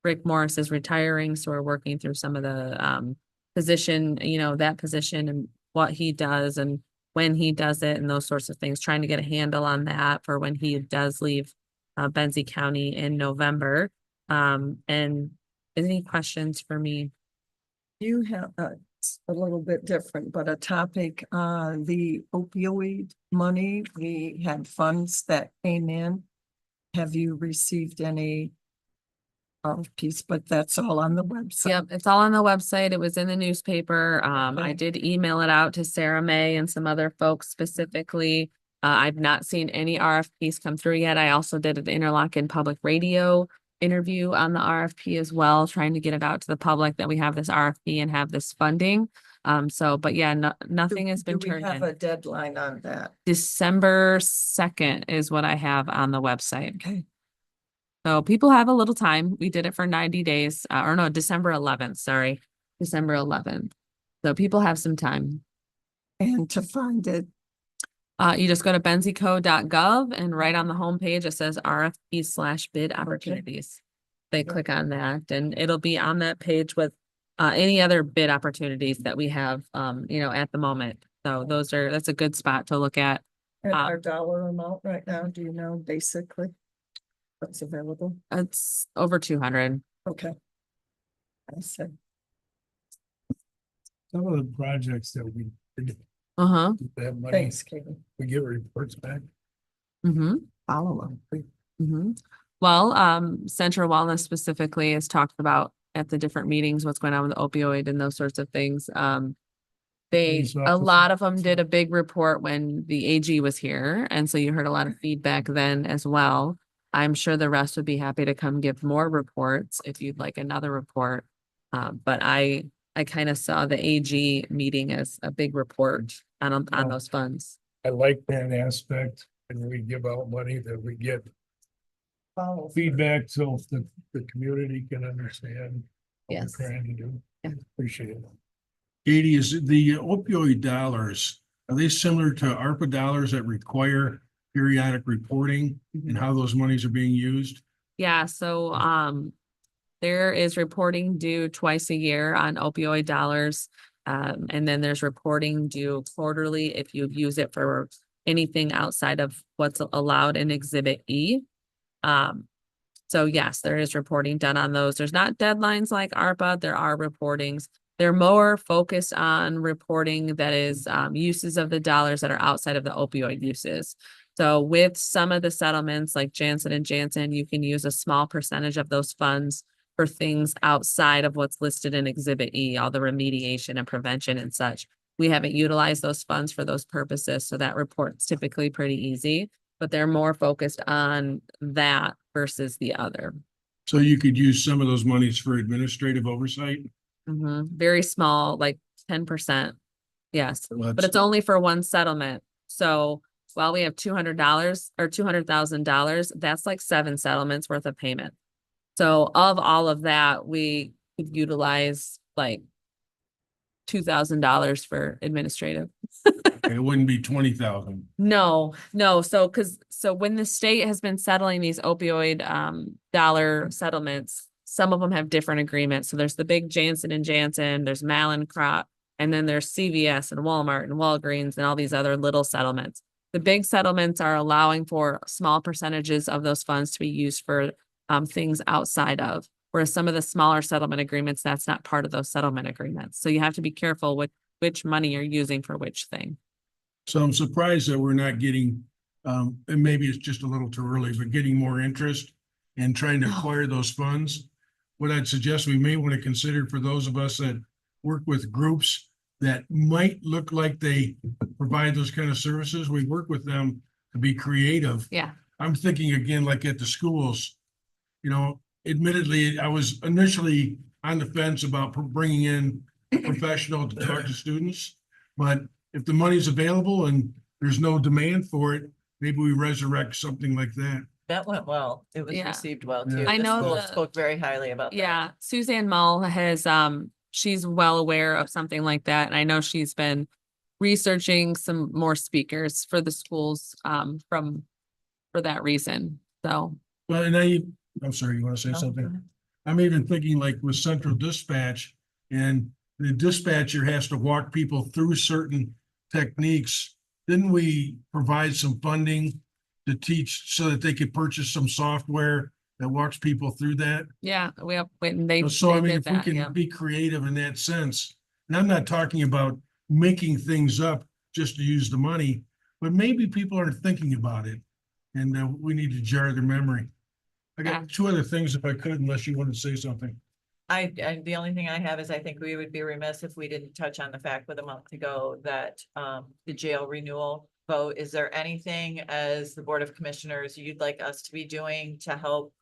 S1: Rick Morris is retiring, so we're working through some of the position, that position and what he does and when he does it and those sorts of things, trying to get a handle on that for when he does leave Benzie County in November. And any questions for me?
S9: You have it's a little bit different, but a topic, the opioid money, we had funds that came in. Have you received any piece, but that's all on the website.
S1: Yep, it's all on the website. It was in the newspaper. I
S9: Okay.
S1: did email it out to Sarah May and some other folks specifically. I've not seen any RFPs come through yet. I also did an Interlochen Public Radio interview on the RFP as well, trying to get it out to the public that we have this RFP and have this funding. But yeah, nothing has been
S9: Do we
S1: turned
S9: have
S1: in.
S9: a deadline on that?
S1: December 2nd is what I have on the website.
S9: Okay.
S1: So people have a little time. We did it for 90 days, or no, December 11th, sorry, December 11th. So people have some time.
S9: And to find it,
S1: You just go to benzico.gov and right on the homepage, it says RFP/bid opportunities. They click on that and it'll be on that page with any other bid opportunities that we have, at the moment. So that's a good spot to look at.
S9: and our dollar amount right now, do you know basically what's available?
S1: It's over 200.
S9: Okay. I said,
S14: Some of the projects that we did,
S1: Uh-huh.
S14: that money,
S9: thanks, Katie.
S14: we get reports back.
S1: Mm-hmm.
S9: Follow them.
S1: Mm-hmm. Well, Central Wellness specifically has talked about at the different meetings, what's going on with the opioid and those sorts of things.
S14: Police
S1: A
S14: officer.
S1: lot of them did a big report when the AG was here. And so you heard a lot of feedback then as well. I'm sure the rest would be happy to come give more reports if you'd like another report. But I kind of saw the AG meeting as a big report on
S14: Well,
S1: those funds.
S14: I like that aspect, and we give out money that we get
S9: Follow.
S14: feedback so the community can understand what
S1: Yes.
S14: we're trying to do.
S1: Yeah.
S14: Appreciate it.
S5: Katie, is the opioid dollars, are they similar to ARPA dollars that require periodic reporting and how those monies are being used?
S1: Yeah, so there is reporting due twice a year on opioid dollars. And then there's reporting due quarterly if you use it for anything outside of what's allowed in Exhibit E. So yes, there is reporting done on those. There's not deadlines like ARPA, there are reportings. They're more focused on reporting that is uses of the dollars that are outside of the opioid uses. So with some of the settlements like Janssen and Janssen, you can use a small percentage of those funds for things outside of what's listed in Exhibit E, all the remediation and prevention and such. We haven't utilized those funds for those purposes, so that report's typically pretty easy, but they're more focused on that versus the other.
S5: So you could use some of those monies for administrative oversight?
S1: Very small, like 10%. Yes,
S5: Well,
S1: but it's only for one settlement. So while we have $200 or $200,000, that's like 7 settlements worth of payment. So of all of that, we could utilize like $2,000 for administrative.
S5: It wouldn't be 20,000.
S1: No. So when the state has been settling these opioid dollar settlements, some of them have different agreements. So there's the big Janssen and Janssen, there's Mallinckrodt, and then there's CVS and Walmart and Walgreens and all these other little settlements. The big settlements are allowing for small percentages of those funds to be used for things outside of, whereas some of the smaller settlement agreements, that's not part of those settlement agreements. So you have to be careful with which money you're using for which thing.
S5: So I'm surprised that we're not getting, and maybe it's just a little too early, but getting more interest in trying to acquire those funds. What I'd suggest we may want to consider for those of us that work with groups that might look like they provide those kind of services, we work with them to be creative.
S1: Yeah.
S5: I'm thinking again, like at the schools, admittedly, I was initially on the fence about bringing in a professional to talk to students. But if the money's available and there's no demand for it, maybe we resurrect something like that.
S4: That went well. It was
S1: Yeah.
S4: received well
S5: Yeah.
S4: too.
S1: I
S4: The
S1: know
S4: school
S1: the-
S4: spoke very highly about that.
S1: Yeah, Suzanne Mull has, she's well aware of something like that. And I know she's been researching some more speakers for the schools, for that reason. So,
S5: Well, and I'm sorry, you want to say
S4: No, go
S5: something?
S4: ahead.
S5: I'm even thinking like with central dispatch, and the dispatcher has to walk people through certain techniques. Didn't we provide some funding to teach so that they could purchase some software that walks people through that?
S1: yeah, we have, and they
S5: So I mean,
S1: did
S5: if we
S1: that, yeah.
S5: can be creative in that sense, and I'm not talking about making things up just to use the money, but maybe people aren't thinking about it, and we need to jar their memory. I
S1: Yeah.
S5: got two other things if I could, unless you want to say something.
S4: The only thing I have is I think we would be remiss if we didn't touch on the fact with a month ago that the jail renewal vote. Is there anything as the Board of Commissioners you'd like us to be doing to help?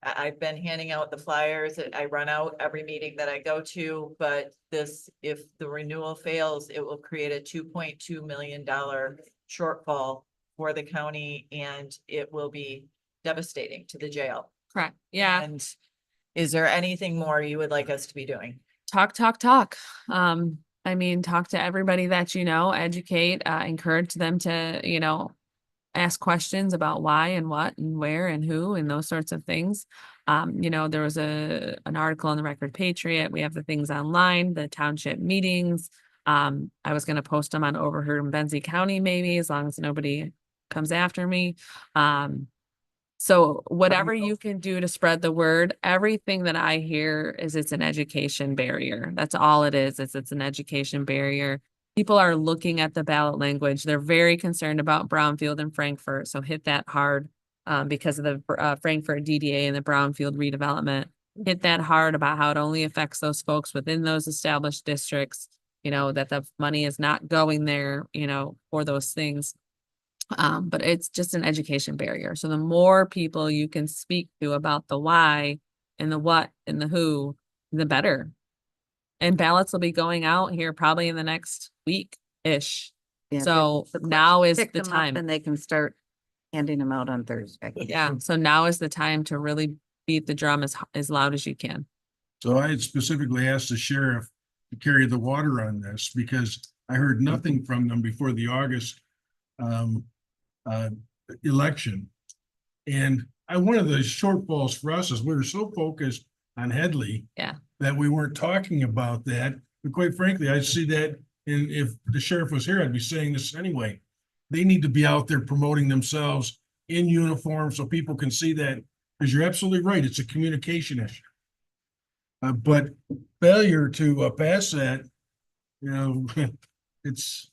S4: I've been handing out the flyers. I run out every meeting that I go to, but if the renewal fails, it will create a $2.2 million shortfall for the county, and it will be devastating to the jail.
S1: Correct. Yeah.
S4: And is there anything more you would like us to be doing?
S1: Talk. I mean, talk to everybody that you know, educate, encourage them to, ask questions about why and what and where and who and those sorts of things. There was an article in the Record Patriot. We have the things online, the township meetings. I was going to post them on over here in Benzie County, maybe, as long as nobody comes after me. So whatever you can do to spread the word, everything that I hear is it's an education barrier. That's all it is. It's an education barrier. People are looking at the ballot language. They're very concerned about Brownfield and Frankfurt. So hit that hard because of the Frankfurt DDA and the Brownfield redevelopment. Hit that hard about how it only affects those folks within those established districts, that the money is not going there, for those things. But it's just an education barrier. So the more people you can speak to about the why and the what and the who, the better. And ballots will be going out here probably in the next week-ish.
S3: Yeah,
S1: So
S3: the
S1: now is
S3: pick
S1: the
S3: them up
S1: time.
S3: And they can start handing them out on Thursday.
S1: Yeah, so now is the time to really beat the drum as loud as you can.
S5: So I had specifically asked the sheriff to carry the water on this because I heard nothing from them before the August election. And one of the shortfalls for us is we were so focused on Headley.
S1: Yeah.
S5: That we weren't talking about that. But quite frankly, I see that, and if the sheriff was here, I'd be saying this anyway. They need to be out there promoting themselves in uniform so people can see that, because you're absolutely right, it's a communication issue. But failure to pass that, it's.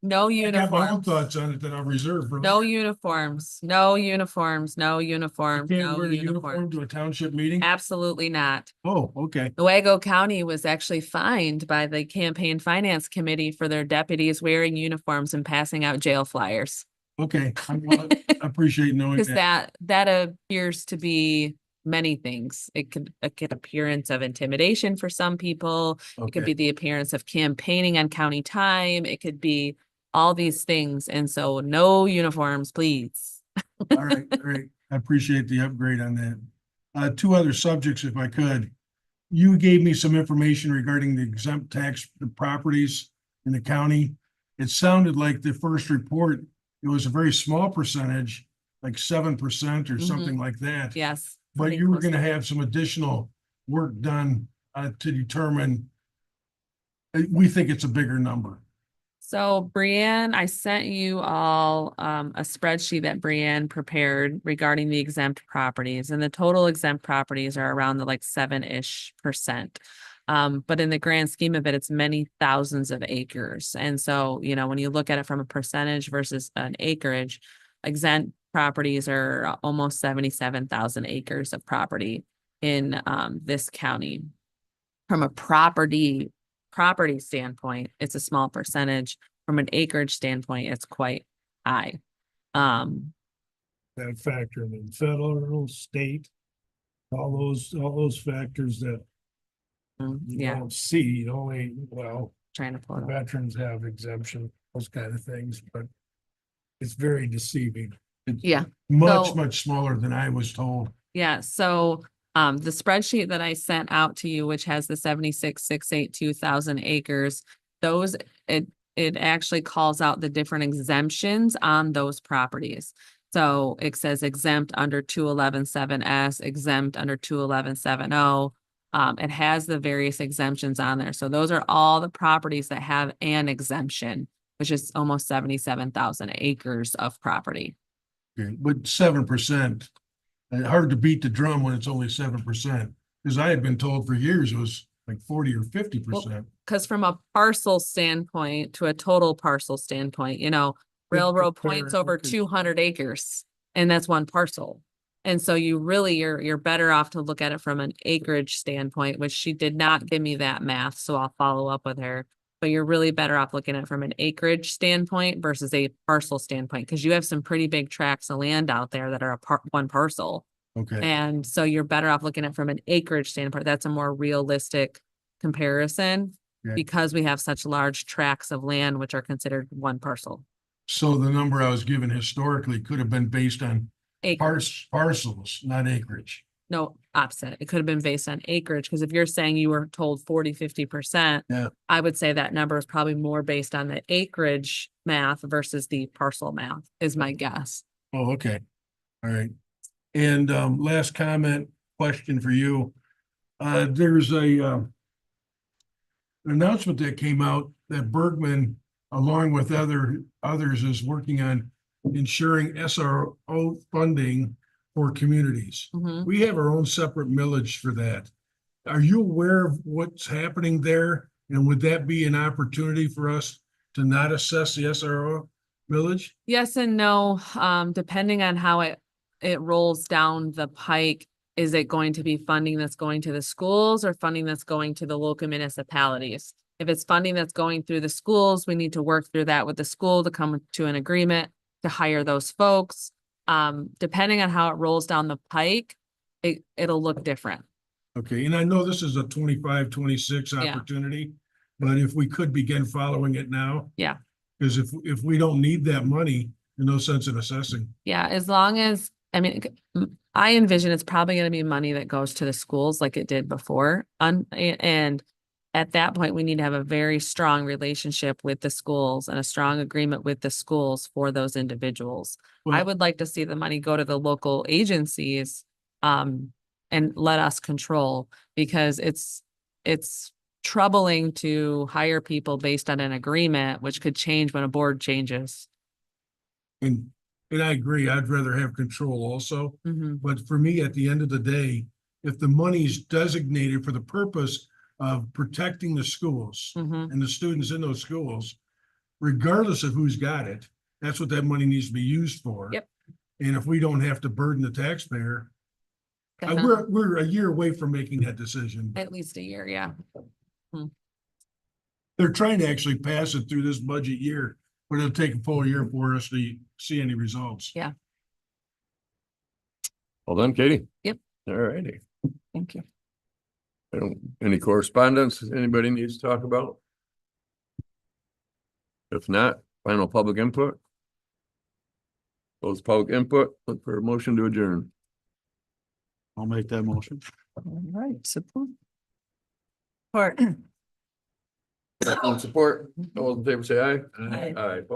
S1: No
S5: I got my own
S1: uniforms.
S5: thoughts on it that I'll reserve. For
S1: No uniforms, no uniforms, no uniforms,
S5: Can't
S1: no
S5: wear a uniform
S1: uniforms.
S5: to a township meeting?
S1: Absolutely not.
S5: Oh, okay.
S1: Nuevo County was actually fined by the campaign finance committee for their deputies wearing uniforms and passing out jail flyers.
S5: Okay, I appreciate knowing
S1: Because
S5: that.
S1: that appears to be many things. It could appearance of intimidation for some people. It could
S5: Okay.
S1: be the appearance of campaigning on county time. It could be all these things. And so no uniforms, please.
S5: All right, great. I appreciate the upgrade on that. Two other subjects, if I could. You gave me some information regarding the exempt tax properties in the county. It sounded like the first report, it was a very small percentage, like 7% or something like that.
S1: Yes.
S5: But
S1: something
S5: you were
S1: close to
S5: gonna
S1: that.
S5: have some additional work done to determine. We think it's a bigger number.
S1: So Brianne, I sent you all a spreadsheet that Brianne prepared regarding the exempt properties, and the total exempt properties are around the like 7-ish%. But in the grand scheme of it, it's many thousands of acres. And so, when you look at it from a percentage versus an acreage, exempt properties are almost 77,000 acres of property in this county. From a property standpoint, it's a small percentage. From an acreage standpoint, it's quite high.
S14: That factor in federal, state, all those factors that you
S1: Yeah,
S14: don't see, only,
S1: trying to pull it up.
S14: veterans have exemption, those kind of things, but it's very deceiving.
S1: Yeah.
S5: Much,
S1: So-
S5: much smaller than I was told.
S1: Yeah, so the spreadsheet that I sent out to you, which has the 76,682,000 acres, it actually calls out the different exemptions on those properties. So it says exempt under 211.7S, exempt under 211.70. It has the various exemptions on there. So those are all the properties that have an exemption, which is almost 77,000 acres of property.
S5: Okay, but 7%, hard to beat the drum when it's only 7%. Because I had been told for years it was like 40 or 50%.
S1: Because from a parcel standpoint to a total parcel standpoint, Railroad
S14: compare
S1: Point's
S14: it
S1: over
S14: because-
S1: 200 acres, and that's one parcel. And so you really, you're better off to look at it from an acreage standpoint, which she did not give me that math, so I'll follow up with her. But you're really better off looking at it from an acreage standpoint versus a parcel standpoint, because you have some pretty big tracts of land out there that are one parcel.
S5: Okay,
S1: And so you're better off looking at it from an acreage standpoint. That's a more realistic comparison
S5: Okay.
S1: because we have such large tracts of land, which are considered one parcel.
S5: so the number I was given historically could have been based on
S1: Acreage.
S5: parcels, not acreage.
S1: No, opposite. It could have been based on acreage, because if you're saying you were told 40-50%.
S5: Yeah.
S1: I would say that number is probably more based on the acreage math versus the parcel math, is my guess.
S5: Oh, okay. All right. And last question for you. There's an announcement that came out that Bergman, along with others, is working on ensuring SRO funding for communities.
S1: Mhm.
S5: We have our own separate millage for that. Are you aware of what's happening there? And would that be an opportunity for us to not assess the SRO millage?
S1: Yes and no, depending on how it rolls down the pike. Is it going to be funding that's going to the schools or funding that's going to the local municipalities? If it's funding that's going through the schools, we need to work through that with the school to come to an agreement to hire those folks. Depending on how it rolls down the pike, it'll look different.
S5: Okay, and I know this is a 25, 26
S1: Yeah.
S5: opportunity, but if we could begin following it now.
S1: Yeah.
S5: Because if we don't need that money, there's no sense in assessing.
S1: Yeah, as long as, I mean, I envision it's probably gonna be money that goes to the schools like it did before. And at that point, we need to have a very strong relationship with the schools and a strong agreement with the schools for those individuals. I
S5: Well-
S1: would like to see the money go to the local agencies, and let us control, because it's troubling to hire people based on an agreement, which could change when a board changes.
S5: And I agree, I'd rather have control also.
S1: Mhm.
S5: But for me, at the end of the day, if the money's designated for the purpose of protecting the schools
S1: Mhm.
S5: and the students in those schools, regardless of who's got it, that's what that money needs to be used for.
S1: Yep.
S5: And if we don't have to burden the taxpayer,
S1: Definitely.
S5: we're a year away from making that decision.
S1: At least a year, yeah.
S5: They're trying to actually pass it through this budget year, but it'll take a full year for us to see any results.
S1: Yeah.
S2: Well done, Katie.
S1: Yep.
S2: All righty.
S1: Thank you.
S2: Any correspondence anybody needs to talk about? If not, final public input. Close public input, look for a motion to adjourn.
S15: I'll make that motion.
S9: All right, support.
S2: Support, all in favor, say aye.
S9: Aye.
S2: Aye, opposed?